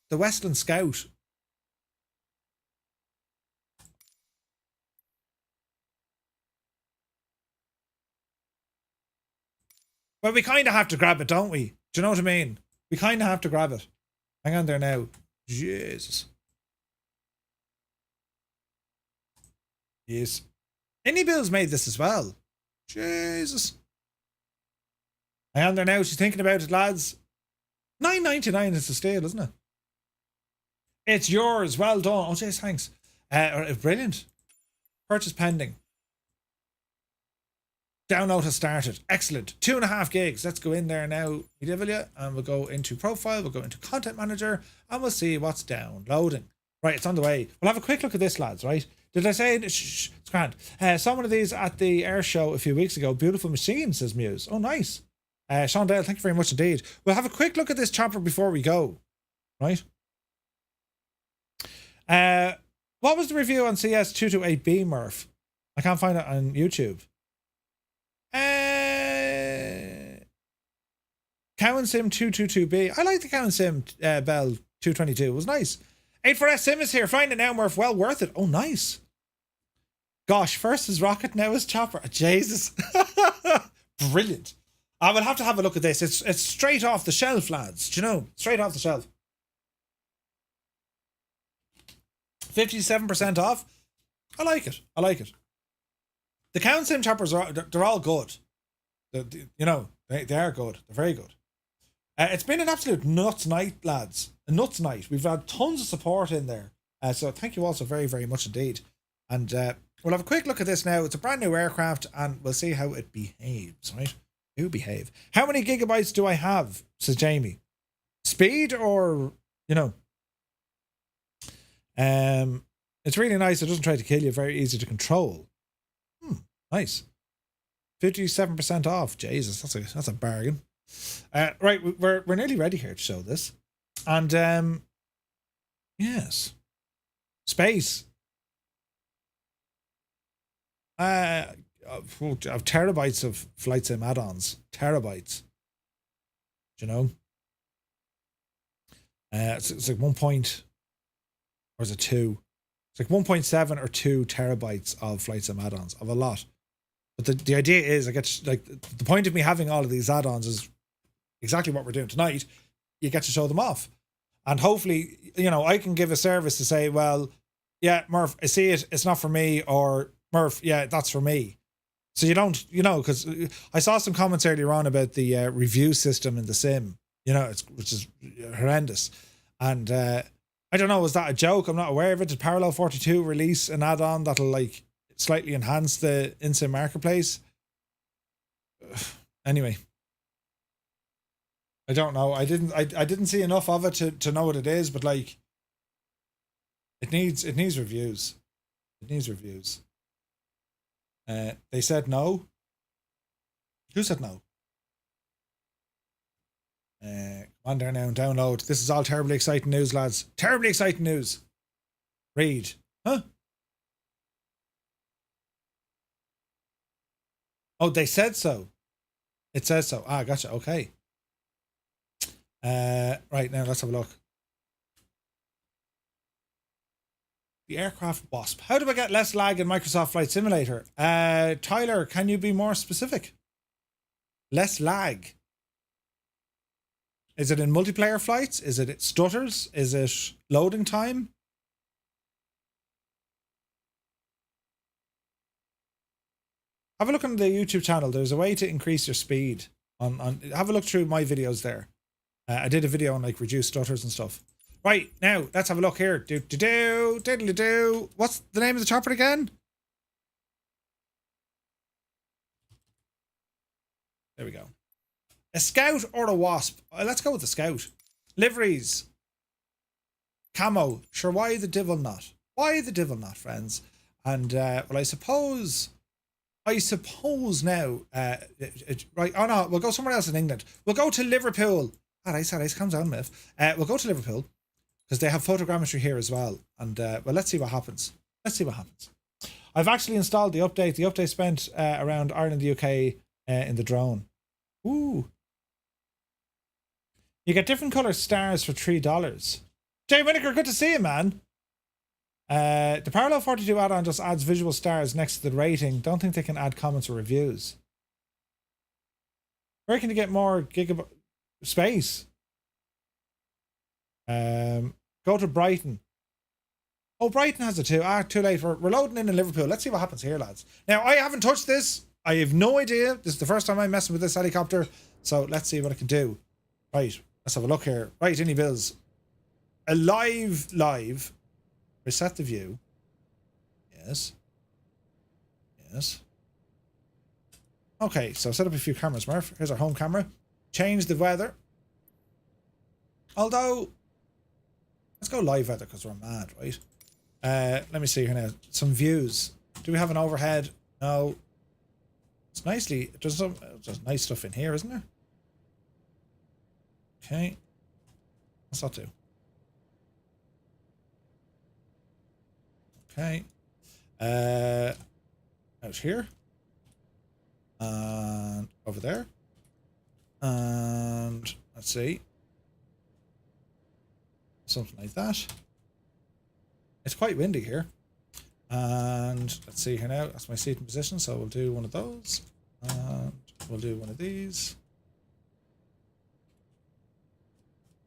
Speaker 1: the Westland Scout. Well, we kind of have to grab it, don't we? Do you know what I mean? We kind of have to grab it. Hang on there now. Jesus. Yes. iniBuilds made this as well. Jesus. Hang on there now. She's thinking about it, lads. $9.99 is the steal, isn't it? It's yours. Well done. Oh, jeez, thanks. Brilliant. Purchase pending. Download has started. Excellent. 2.5 gigs. Let's go in there now, and we'll go into profile. We'll go into content manager, and we'll see what's downloading. Right, it's on the way. We'll have a quick look at this, lads. Right? Did I say it? Shh, it's grand. Saw one of these at the air show a few weeks ago. Beautiful machine, says Muse. Oh, nice. Sean Dale, thank you very much indeed. We'll have a quick look at this chopper before we go. Right? What was the review on CS228B, Murph? I can't find it on YouTube. Cowan Sim 222B. I like the Cowan Sim Bell 222. It was nice. 84S Sim is here. Find it now, Murph. Well worth it. Oh, nice. Gosh, first is rocket, now is chopper. Jesus. Brilliant. I will have to have a look at this. It's straight off the shelf, lads. Do you know? Straight off the shelf. 57% off. I like it. I like it. The Cowan Sim choppers they're all good. You know, they are good. They're very good. It's been an absolute nuts night, lads. A nuts night. We've had tons of support in there. So thank you all so very, very much indeed. And we'll have a quick look at this now. It's a brand new aircraft, and we'll see how it behaves, right? It will behave. How many gigabytes do I have? Says Jamie. Speed or, you know? It's really nice. It doesn't try to kill you. Very easy to control. Nice. 57% off. Jesus, that's a bargain. Right, we're nearly ready here to show this. And yes. Space. Of terabytes of flight sim add-ons. Terabytes. Do you know? It's like 1 point, or is it 2? It's like 1.7 or 2 terabytes of flight sim add-ons, of a lot. But the idea is, I get like the point of me having all of these add-ons is exactly what we're doing tonight. You get to show them off, and hopefully, you know, I can give a service to say, well, yeah, Murph, I see it, it's not for me, or Murph, yeah, that's for me. So you don't, you know, because I saw some comments earlier on about the review system in the sim, you know, which is horrendous, and I don't know, was that a joke? I'm not aware of it. Did Parallel 42 release an add-on that'll like slightly enhance the in-sim marketplace? Anyway, I don't know. I didn't see enough of it to know what it is, but like it needs reviews. It needs reviews. They said no. Who said no? Come on there now and download. This is all terribly exciting news, lads. Terribly exciting news. Read. Huh? Oh, they said so. It says so. Ah, gotcha. Okay. Right, now let's have a look. The aircraft Wasp. How do I get less lag in Microsoft Flight Simulator? Tyler, can you be more specific? Less lag. Is it in multiplayer flights? Is it stutters? Is it loading time? Have a look on the YouTube channel. There's a way to increase your speed. Have a look through my videos there. I did a video on like reduced stutters and stuff. Right, now let's have a look here. Diddly-do. What's the name of the chopper again? There we go. A Scout or a Wasp? Let's go with the Scout. Liveries. Camo. Sure, why the devil not? Why the devil not, friends? And, well, I suppose now, right, oh no, we'll go somewhere else in England. We'll go to Liverpool. Alright, calm down, Miff. We'll go to Liverpool, because they have photogrammetry here as well. And, well, let's see what happens. Let's see what happens. I've actually installed the update. The update spent around Ireland, the UK, in the drone. Ooh. You get different color stars for $3. Jay Winokur, good to see you, man. The Parallel 42 add-on just adds visual stars next to the rating. Don't think they can add comments or reviews. Where can you get more gigabyte space? Go to Brighton. Oh, Brighton has it too. Too late. We're loading in Liverpool. Let's see what happens here, lads. Now, I haven't touched this. I have no idea. This is the first time I'm messing with this helicopter. So let's see what I can do. Right. Let's have a look here. Right, iniBuilds. Live. Reset the view. Yes. Yes. Okay, so set up a few cameras, Murph. Here's our home camera. Change the weather. Although, let's go live weather because we're mad, right? Let me see here now. Some views. Do we have an overhead? No. It's nicely, there's nice stuff in here, isn't there? Okay. What's that do? Okay. Out here. And over there. And let's see. Something like that. It's quite windy here. And let's see here now. That's my seating position. So we'll do one of those. And we'll do one of these.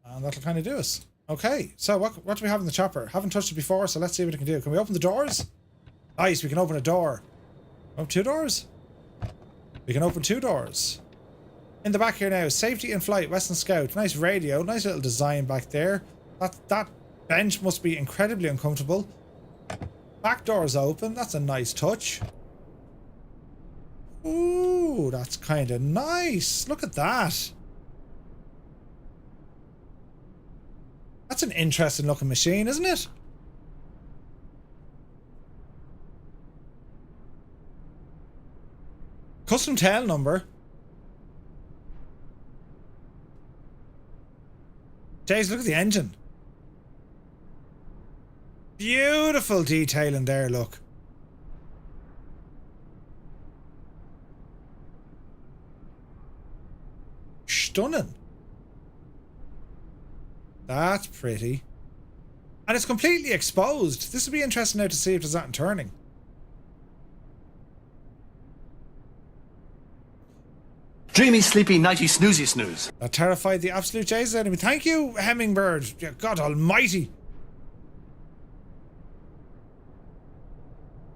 Speaker 1: And that'll kind of do us. Okay. So what do we have in the chopper? Haven't touched it before, so let's see what it can do. Can we open the doors? Nice. We can open a door. Oh, 2 doors? We can open 2 doors. In the back here now, safety in flight, Western Scout. Nice radio. Nice little design back there. That bench must be incredibly uncomfortable. Back door's open. That's a nice touch. Ooh, that's kind of nice. Look at that. That's an interesting looking machine, isn't it? Custom tail number. Jays, look at the engine. Beautiful detail in there, look. Stunning. That's pretty. And it's completely exposed. This would be interesting now to see if there's that in turning.
Speaker 15: Dreamy, sleepy, nighty, snoozy, snooze.
Speaker 1: That terrified the absolute Jays out of me. Thank you, Hemmingbird. God almighty.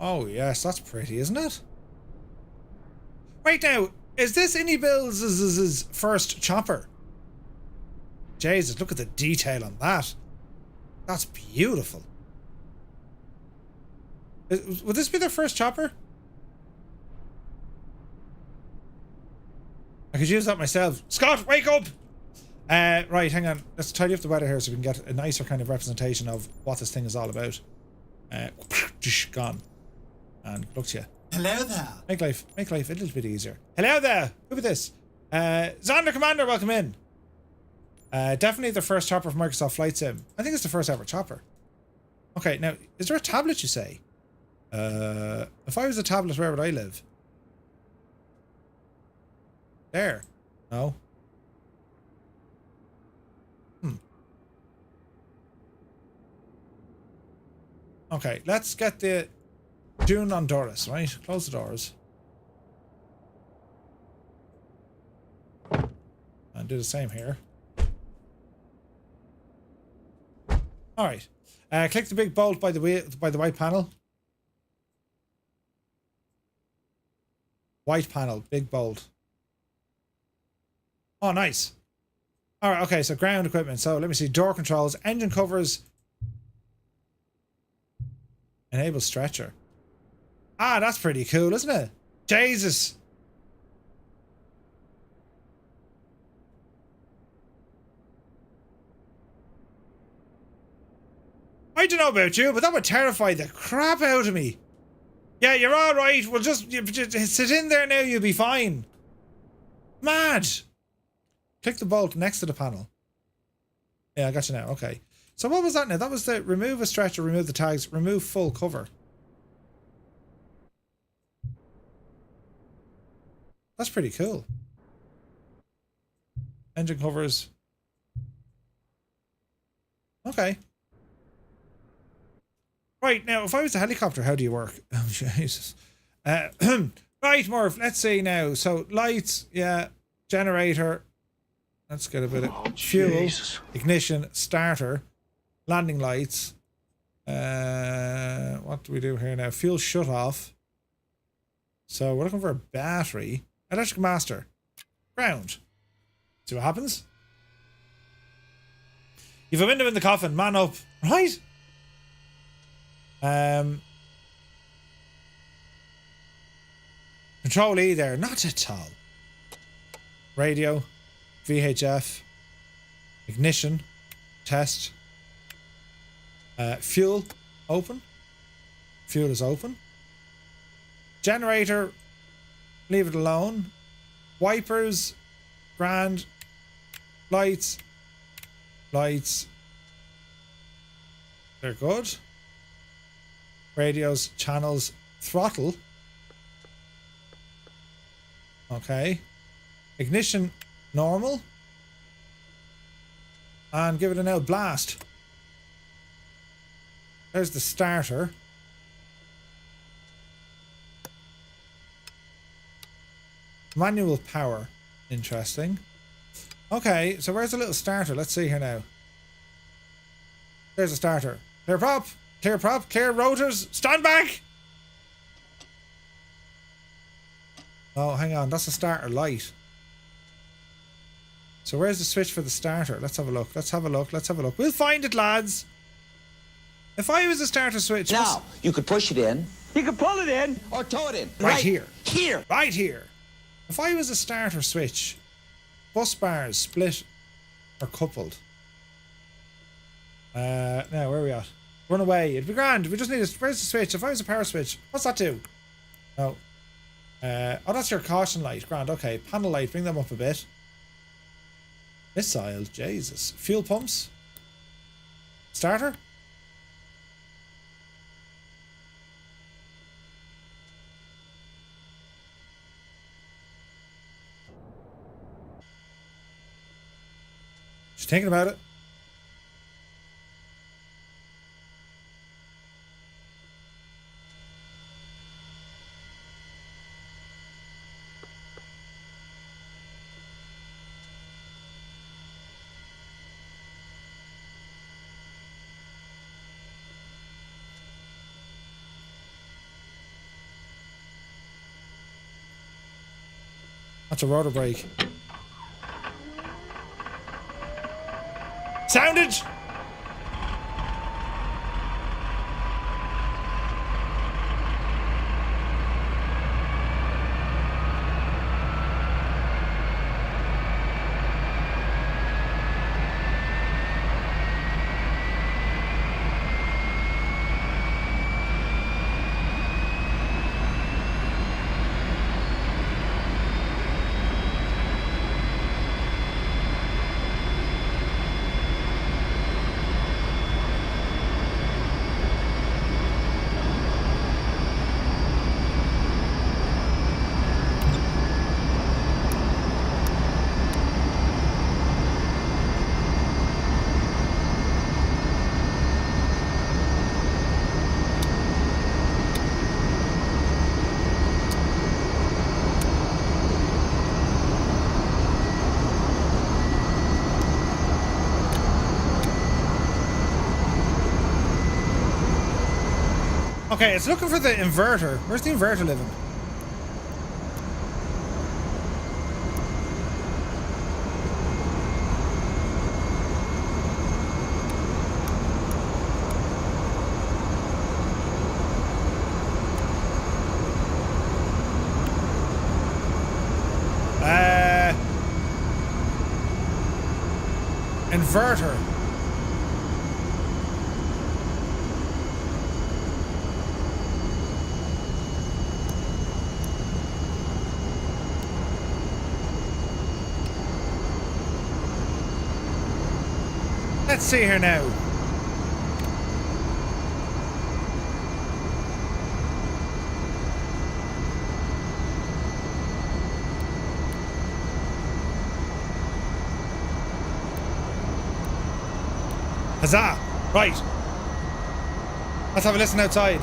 Speaker 1: Oh, yes, that's pretty, isn't it? Right now, is this iniBuilds' first chopper? Jesus, look at the detail on that. That's beautiful. Would this be their first chopper? I could use that myself. Scott, wake up! Right, hang on. Let's tidy up the weather here so we can get a nicer kind of representation of what this thing is all about. Gone. And look to you.
Speaker 7: Hello there.
Speaker 1: Make life a little bit easier. Hello there. Who is this? Xander Commander, welcome in. Definitely the first chopper from Microsoft Flight Sim. I think it's the first ever chopper. Okay, now, is there a tablet, you say? If I was a tablet, where would I live? There. No. Okay, let's get the Dune on Doris, right? Close the doors. And do the same here. Alright. Click the big bolt by the white panel. White panel, big bolt. Oh, nice. Alright, okay, so ground equipment. So let me see. Door controls, engine covers. Enable stretcher. Ah, that's pretty cool, isn't it? Jesus. I don't know about you, but that would terrify the crap out of me. Yeah, you're all right. We'll just sit in there now. You'll be fine. Mad. Click the bolt next to the panel. Yeah, I got you now. Okay. So what was that now? That was the remove a stretcher, remove the tags, remove full cover. That's pretty cool. Engine covers. Okay. Right, now, if I was a helicopter, how do you work? Oh, Jesus. Right, Murph, let's see now. So, lights, yeah, generator. Let's get a bit of fuel, ignition, starter, landing lights. What do we do here now? Fuel shut off. So, we're looking for a battery. Electric master. Ground. See what happens? You've a window in the coffin. Man up. Right? Control E there. Not at all. Radio. VHF. Ignition. Test. Fuel. Open. Fuel is open. Generator. Leave it alone. Wipers. Grand. Lights. Lights. They're good. Radios, channels, throttle. Okay. Ignition, normal. And give it an L blast. There's the starter. Manual power. Interesting. Okay, so where's the little starter? Let's see here now. There's a starter. Clear prop, clear rotors, stand back! Oh, hang on, that's a starter light. So where's the switch for the starter? Let's have a look, let's have a look, let's have a look. We'll find it, lads. If I was a starter switch...
Speaker 16: Now, you could push it in. You could pull it in. Or tow it in.
Speaker 1: Right here.
Speaker 16: Here.
Speaker 1: Right here. If I was a starter switch... Bus bars split or coupled. Now where are we at? Run away. It'd be grand. We just need a. Where's the switch? If I was a power switch, what's that do? No. Oh, that's your caution light. Grand. Okay. Panel light. Bring them up a bit. Missile. Jesus. Fuel pumps. Starter. Just thinking about it. That's a rotor brake. Sounded! Okay, it's looking for the inverter. Where's the inverter living? Inverter. Let's see here now. Huzzah! Right. Let's have a listen outside.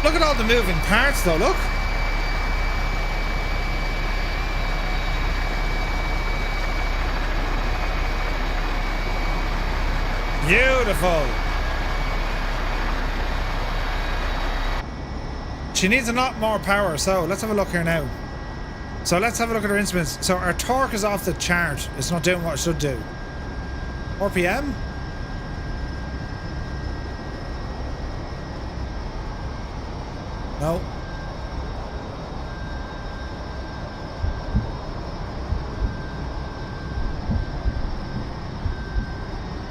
Speaker 1: Look at all the moving parts though, look. Beautiful. She needs a lot more power, so let's have a look here now. So let's have a look at her instruments. So our torque is off the chart. It's not doing what it should do. RPM? No.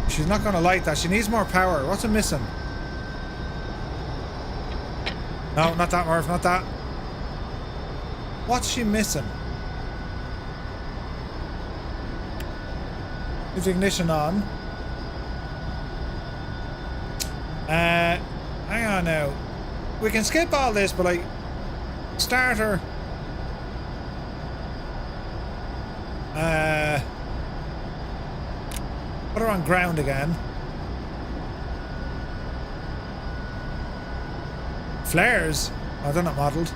Speaker 1: She's not going to like that. She needs more power. What's it missing? No, not that, Murph. Not that. What's she missing? Leave the ignition on. Hang on now. We can skip all this, but like, starter. Put her on ground again. Flares? Oh, they're not modelled.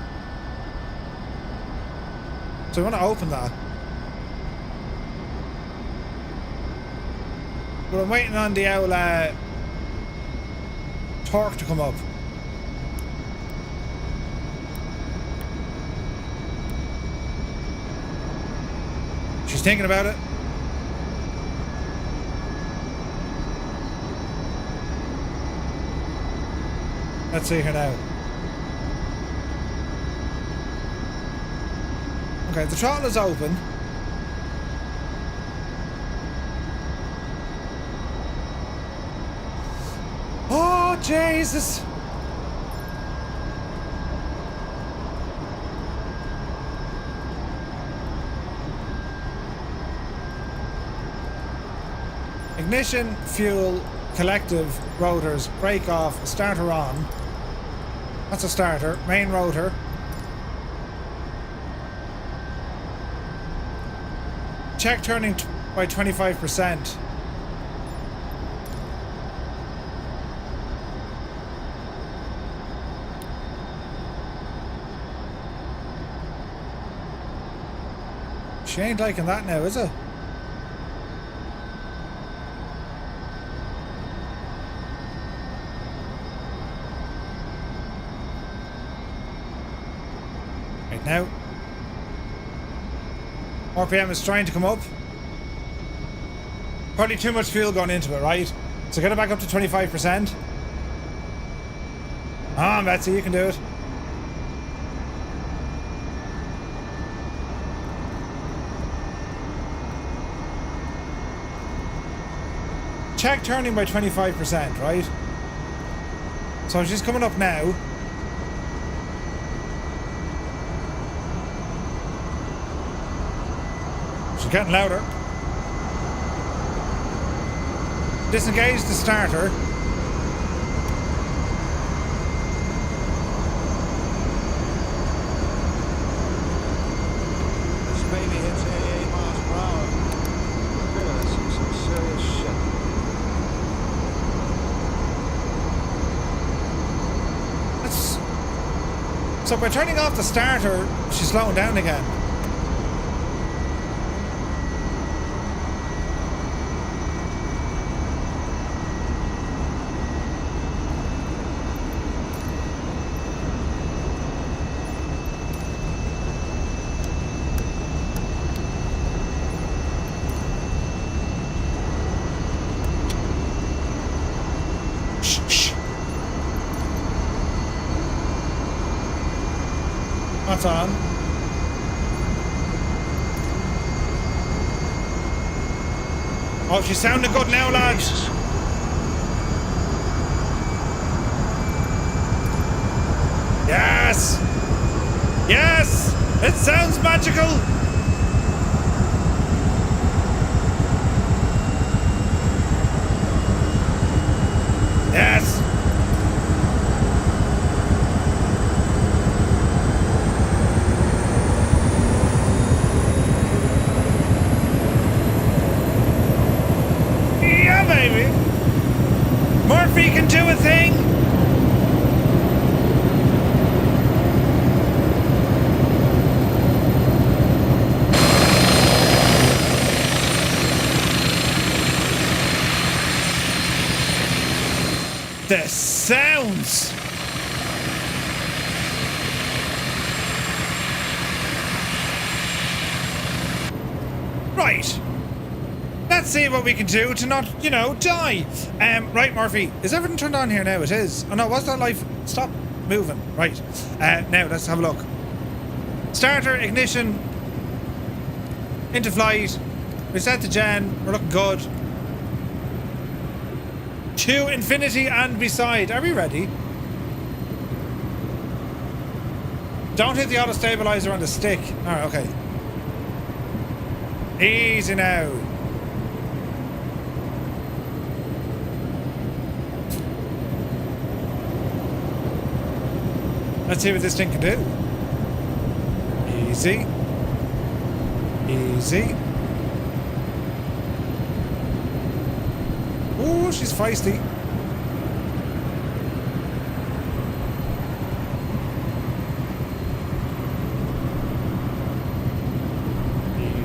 Speaker 1: So we want to open that. But I'm waiting on the old torque to come up. She's thinking about it. Let's see her now. Okay, the throttle is open. Oh, Jesus! Ignition, fuel, collective, rotors, brake off, starter on. That's a starter. Main rotor. Check turning by 25%. She ain't liking that now, is it? Right now. RPM is trying to come up. Probably too much fuel going into it, right? So get it back up to 25%. Come on, Betsy, you can do it. Check turning by 25%, right? So she's coming up now. She's getting louder. Disengage the starter.
Speaker 14: This baby hits 88 miles per hour. We're gonna see some serious shit.
Speaker 1: So by turning off the starter, she's slowing down again. that's on. Oh, she's sounding good now, lads. Yes! Yes! It sounds magical! Yes! Yeah, baby! Murphy can do a thing! The sounds! Right. Let's see what we can do to not, you know, die. Right, Murphy. Is everything turned on here now? It is. Oh no, what's that light? Stop moving. Right. Now let's have a look. Starter, ignition, into flight. We set the gen. We're looking good. To infinity and beside. Are we ready? Don't hit the auto stabilizer on the stick. Alright, okay. Easy now. Let's see what this thing can do. Easy. Easy. Ooh, she's feisty.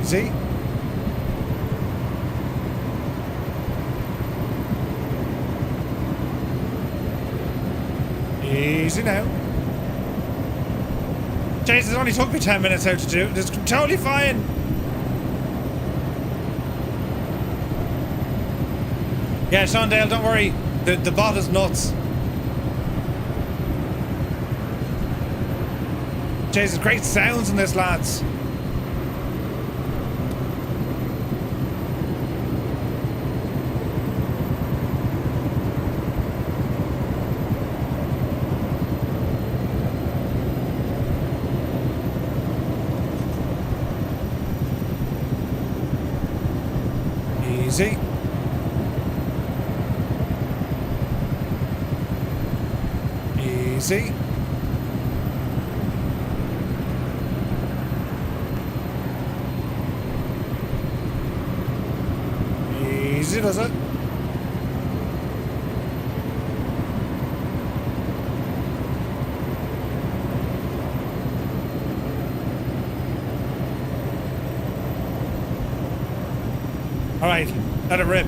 Speaker 1: Easy. Easy now. Jesus, it only took me 10 minutes out to do. It's totally fine. Yeah, Shondale, don't worry. The bot is nuts. Jesus, great sounds in this, lads. Easy. Easy. Easy does it. All right, let it rip.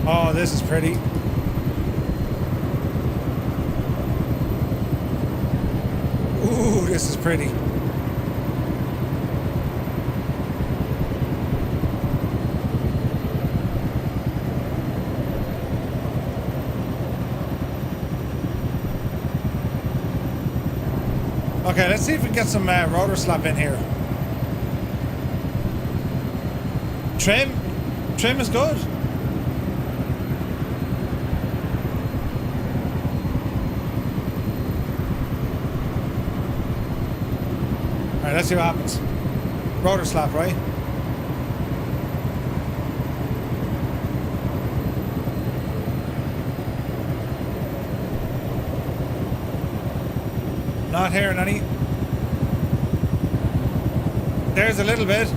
Speaker 1: Oh, this is pretty. Ooh, this is pretty. Okay, let's see if we can get some rotor slap in here. Trim is good. Alright, let's see what happens. Rotor slap, right? Not hearing any. There's a little bit.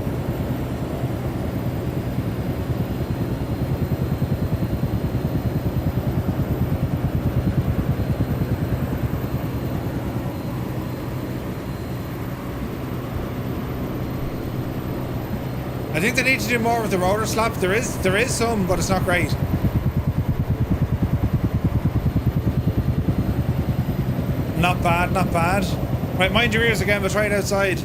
Speaker 1: I think they need to do more with the rotor slap. There is some, but it's not great. Not bad, not bad. Right, mind your ears again, we'll try it outside.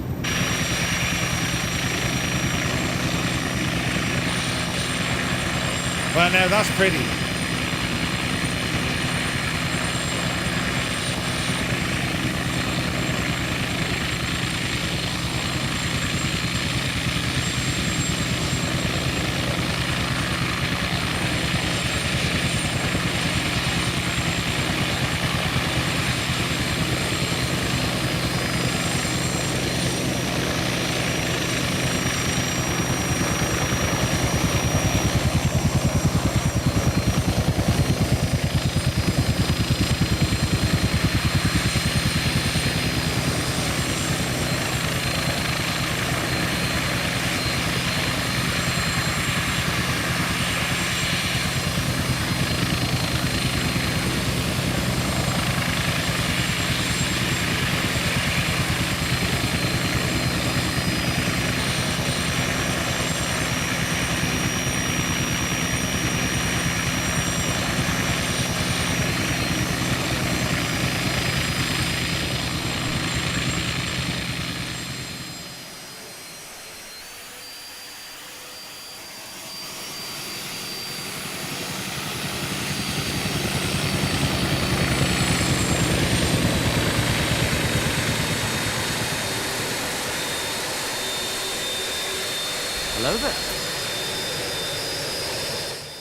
Speaker 1: Well, now that's pretty.
Speaker 17: Hello there.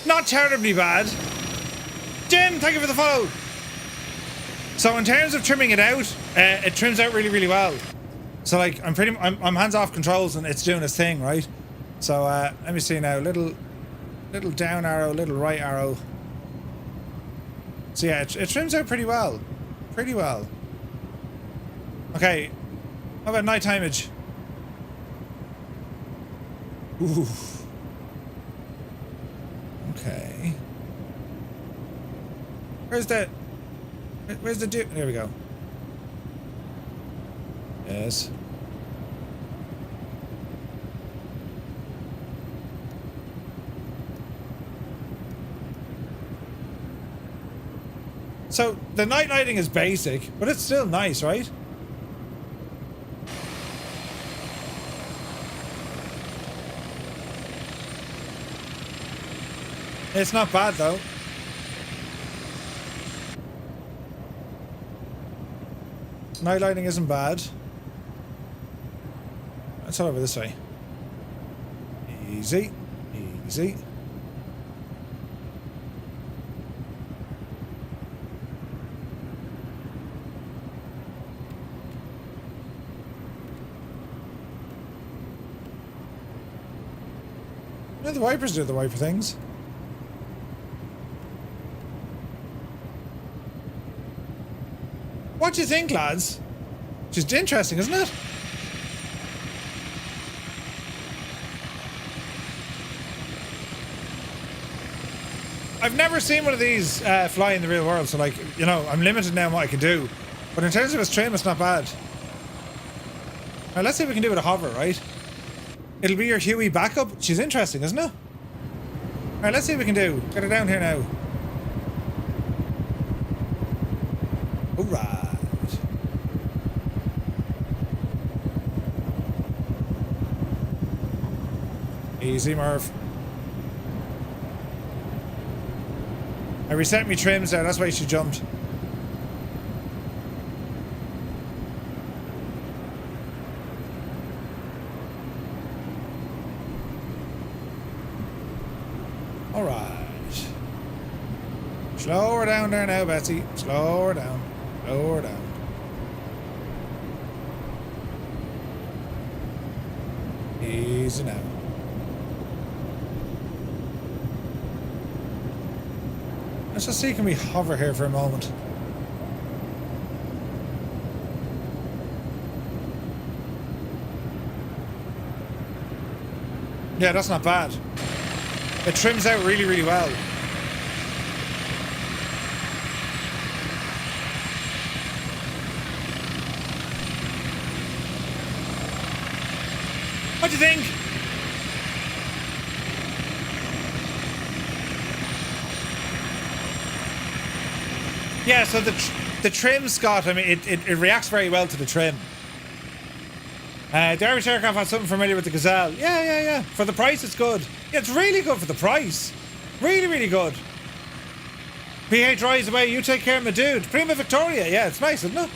Speaker 1: Not terribly bad. Jim, thank you for the follow. So in terms of trimming it out, it trims out really, really well. So like I'm hands off controls and it's doing its thing, right? So let me see now. Little down arrow, little right arrow. So yeah, it trims out pretty well. Pretty well. Okay. How about night timeage? Ooh. Okay. Where's the dude? There we go. Yes. So the night lighting is basic, but it's still nice, right? It's not bad though. Night lighting isn't bad. Let's head over this way. Easy. Easy. Yeah, the wipers do the wiper things. What do you think, lads? Just interesting, isn't it? I've never seen one of these fly in the real world, so like, you know, I'm limited now in what I can do. But in terms of its trim, it's not bad. Now let's see if we can do it a hover, right? It'll be your Huey backup. She's interesting, isn't it? Alright, let's see what we can do. Get her down here now. Alright. Easy, Murph. I reset me trims there, that's why she jumped. Alright. Slow her down there now, Betsy. Slow her down. Slow her down. Easy now. Let's just see, can we hover here for a moment? Yeah, that's not bad. It trims out really, really well. What do you think? Yeah, so the trim, Scott, I mean, it reacts very well to the trim. The Irish aircraft has something familiar with the Gazelle. Yeah. For the price, it's good. Yeah, it's really good for the price. Really, really good. PH drives away, you take care of my dude. Prima Victoria, yeah, it's nice, isn't it?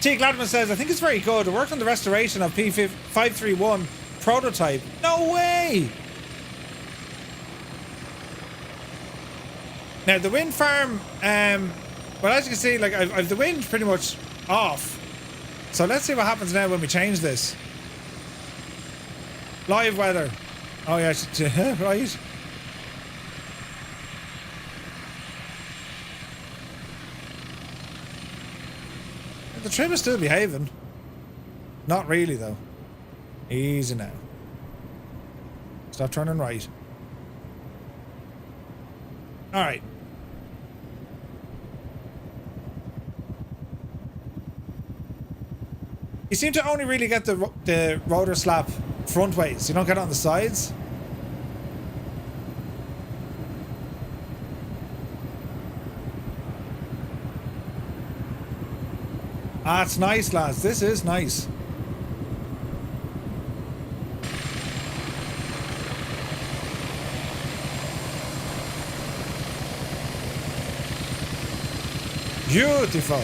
Speaker 1: T. Gladman says, I think it's very good. I worked on the restoration of P531 prototype. No way! Now, the wind farm, well, as you can see, like, I've the wind pretty much off. So let's see what happens now when we change this. Live weather. Oh, yeah, right. The trim is still behaving. Not really, though. Easy now. Stop turning right. Alright. You seem to only really get the rotor slap front ways. You don't get it on the sides. That's nice, lads. This is nice. Beautiful.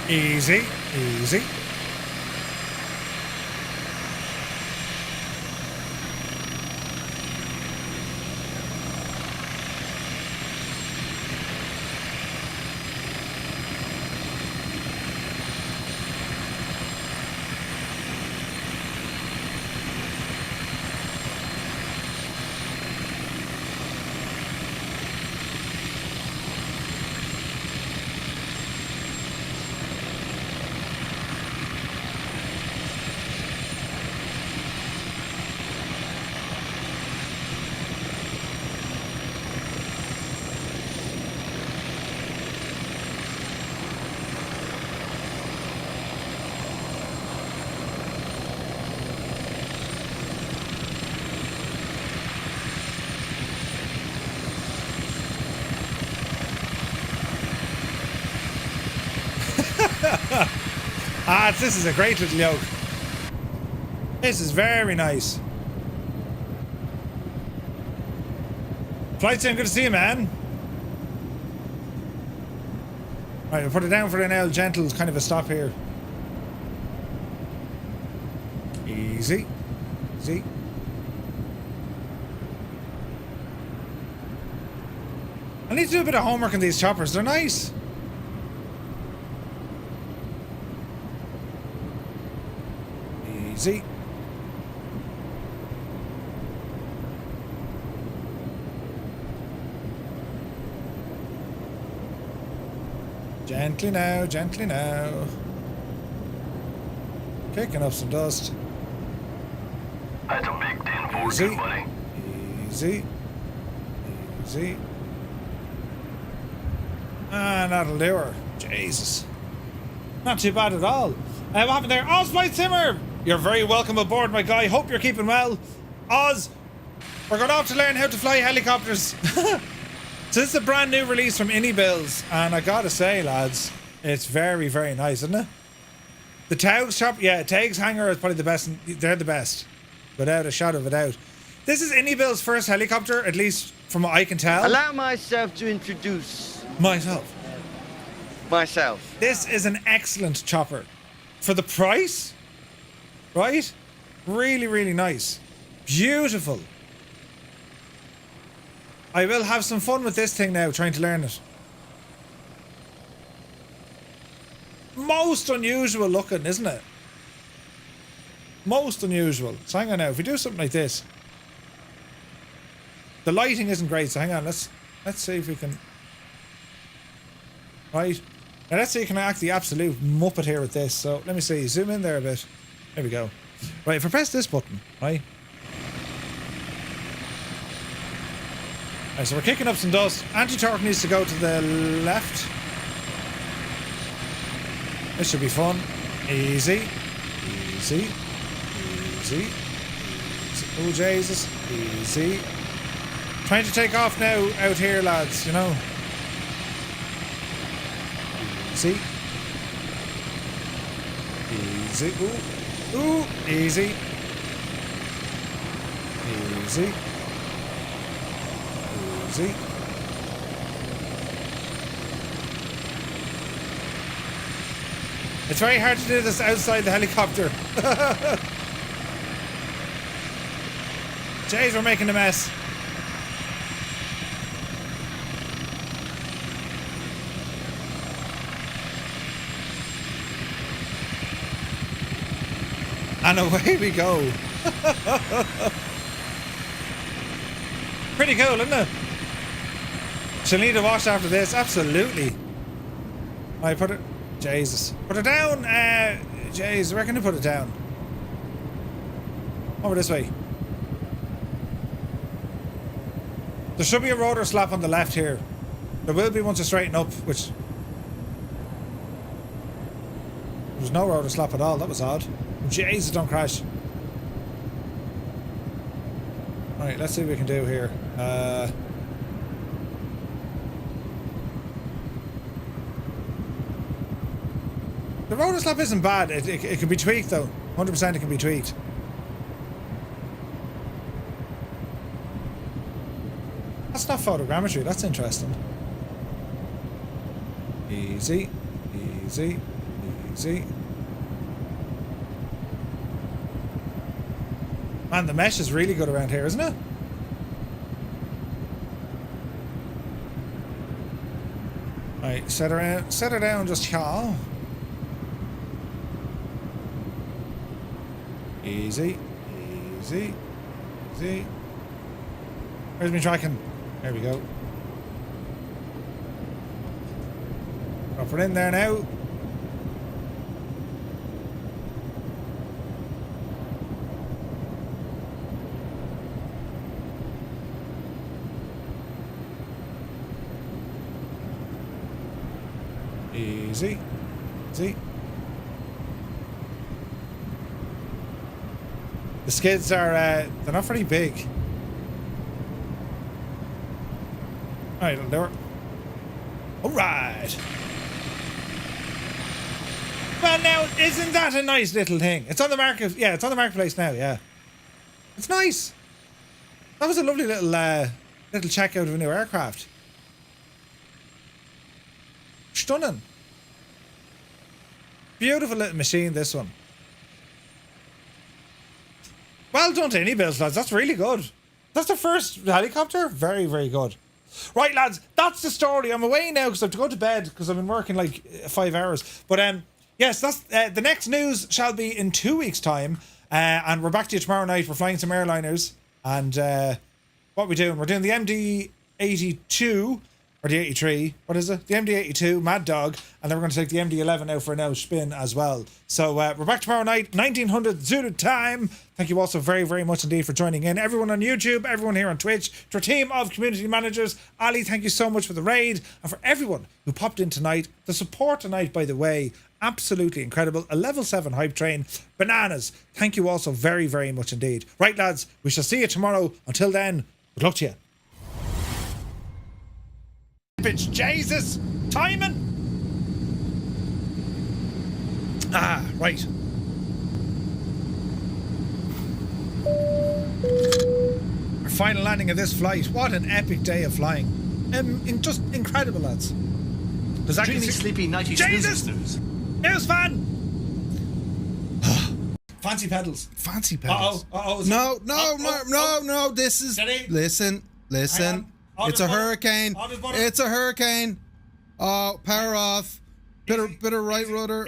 Speaker 1: Easy, easy. This is a great little yoke. This is very nice. Flight sim, good to see you, man. Alright, we'll put it down for an L. Gentle, kind of a stop here. Easy. Easy. I need to do a bit of homework on these choppers. They're nice. Easy. Gently now, gently now. Kicking up some dust.
Speaker 4: That's a big 10-4,
Speaker 1: Easy.
Speaker 4: good buddy.
Speaker 1: Easy. Easy. And that'll do her. Jesus. Not too bad at all. What happened there? Oz Flight Simmer! You're very welcome aboard, my guy. Hope you're keeping well. Oz, we're going off to learn how to fly helicopters. So this is a brand new release from iniBuilds, and I gotta say, lads, it's very, very nice, isn't it? The Taugs shop, yeah, Taugs hangar is probably the best. They're the best, without a shadow of a doubt. This is iniBuild's first helicopter, at least from what I can tell.
Speaker 9: Allow myself to introduce
Speaker 1: myself. This is an excellent chopper. For the price, right? Really, really nice. Beautiful. I will have some fun with this thing now, trying to learn it. Most unusual looking, isn't it? Most unusual. So hang on now, if we do something like this. The lighting isn't great, so hang on, let's see if we can... Right. Now let's see if we can act the absolute muppet here with this. So let me see, zoom in there a bit. There we go. Right, if I press this button, right? Right, so we're kicking up some dust. Anti-torque needs to go to the left. This should be fun. Easy. Easy. Easy. Oh, Jesus. Easy. Trying to take off now out here, lads, you know. Easy. Easy. Ooh. Ooh. Easy. Easy. Easy. It's very hard to do this outside the helicopter. Jeez, we're making a mess. And away we go. Pretty cool, isn't it? She'll need a wash after this, absolutely. I put it... Jesus. Put it down! Jeez, where can I put it down? Over this way. There should be a rotor slap on the left here. There will be once I straighten up, which... There's no rotor slap at all, that was odd. Jesus, don't crash. Alright, let's see what we can do here. The rotor slap isn't bad. It can be tweaked though. 100% it can be tweaked. That's not photogrammetry. That's interesting. Easy. Easy. Easy. Man, the mesh is really good around here, isn't it? Right, set her down just here. Easy, easy, easy. Where's me tracking? There we go. Drop it in there now. Easy, easy. The skids are, they're not very big. Alright, it'll do it. Alright. Well, now, isn't that a nice little thing? It's on the market, yeah, it's on the marketplace now, yeah. It's nice. That was a lovely little, little checkout of a new aircraft. Stunning. Beautiful little machine, this one. Well done to iniBuilds, lads. That's really good. That's the first helicopter. Very, very good. Right, lads. That's the story. I'm away now because I have to go to bed because I've been working like 5 hours. But yes, that's the next news shall be in 2 weeks' time. And we're back to you tomorrow night. We're flying some airliners. And what are we doing? We're doing the MD-82 or the 83. What is it? The MD-82, Mad Dog. And then we're going to take the MD-11 out for a now spin as well. So we're back tomorrow night, 1900 Zulu time. Thank you also very, very much indeed for joining in. Everyone on YouTube, everyone here on Twitch, to our team of community managers. Ali, thank you so much for the raid. And for everyone who popped in tonight. The support tonight, by the way, absolutely incredible. A level 7 hype train. Bananas. Thank you also very, very much indeed. Right, lads, we shall see you tomorrow. Until then, good luck to you. Bitch, Jesus! Timing! Ah, right. Our final landing of this flight. What an epic day of flying. Just incredible, lads. Does that
Speaker 15: Dreamy, sleepy, nighty, snooze.
Speaker 1: News fan! Fancy pedals.
Speaker 17: Fancy pedals.
Speaker 1: Uh-oh.
Speaker 17: No. This is...
Speaker 1: Steady.
Speaker 17: Listen. It's a hurricane. It's a hurricane. Oh, power off. Bit of right rudder.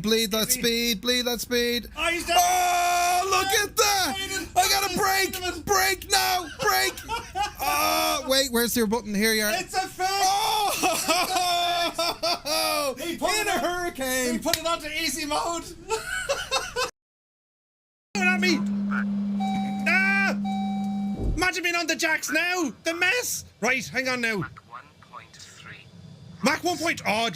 Speaker 17: Bleed that speed. Bleed that speed. Oh, look at that! I gotta brake. Brake now. Brake. Oh, wait. Where's your button? Here you are.
Speaker 7: It's a fake.
Speaker 17: Oh! In a hurricane.
Speaker 7: He put it onto easy mode.
Speaker 1: At me. Ah! Imagine being on the jacks now. The mess. Right, hang on now. Mach 1.3. Mach 1. Oh,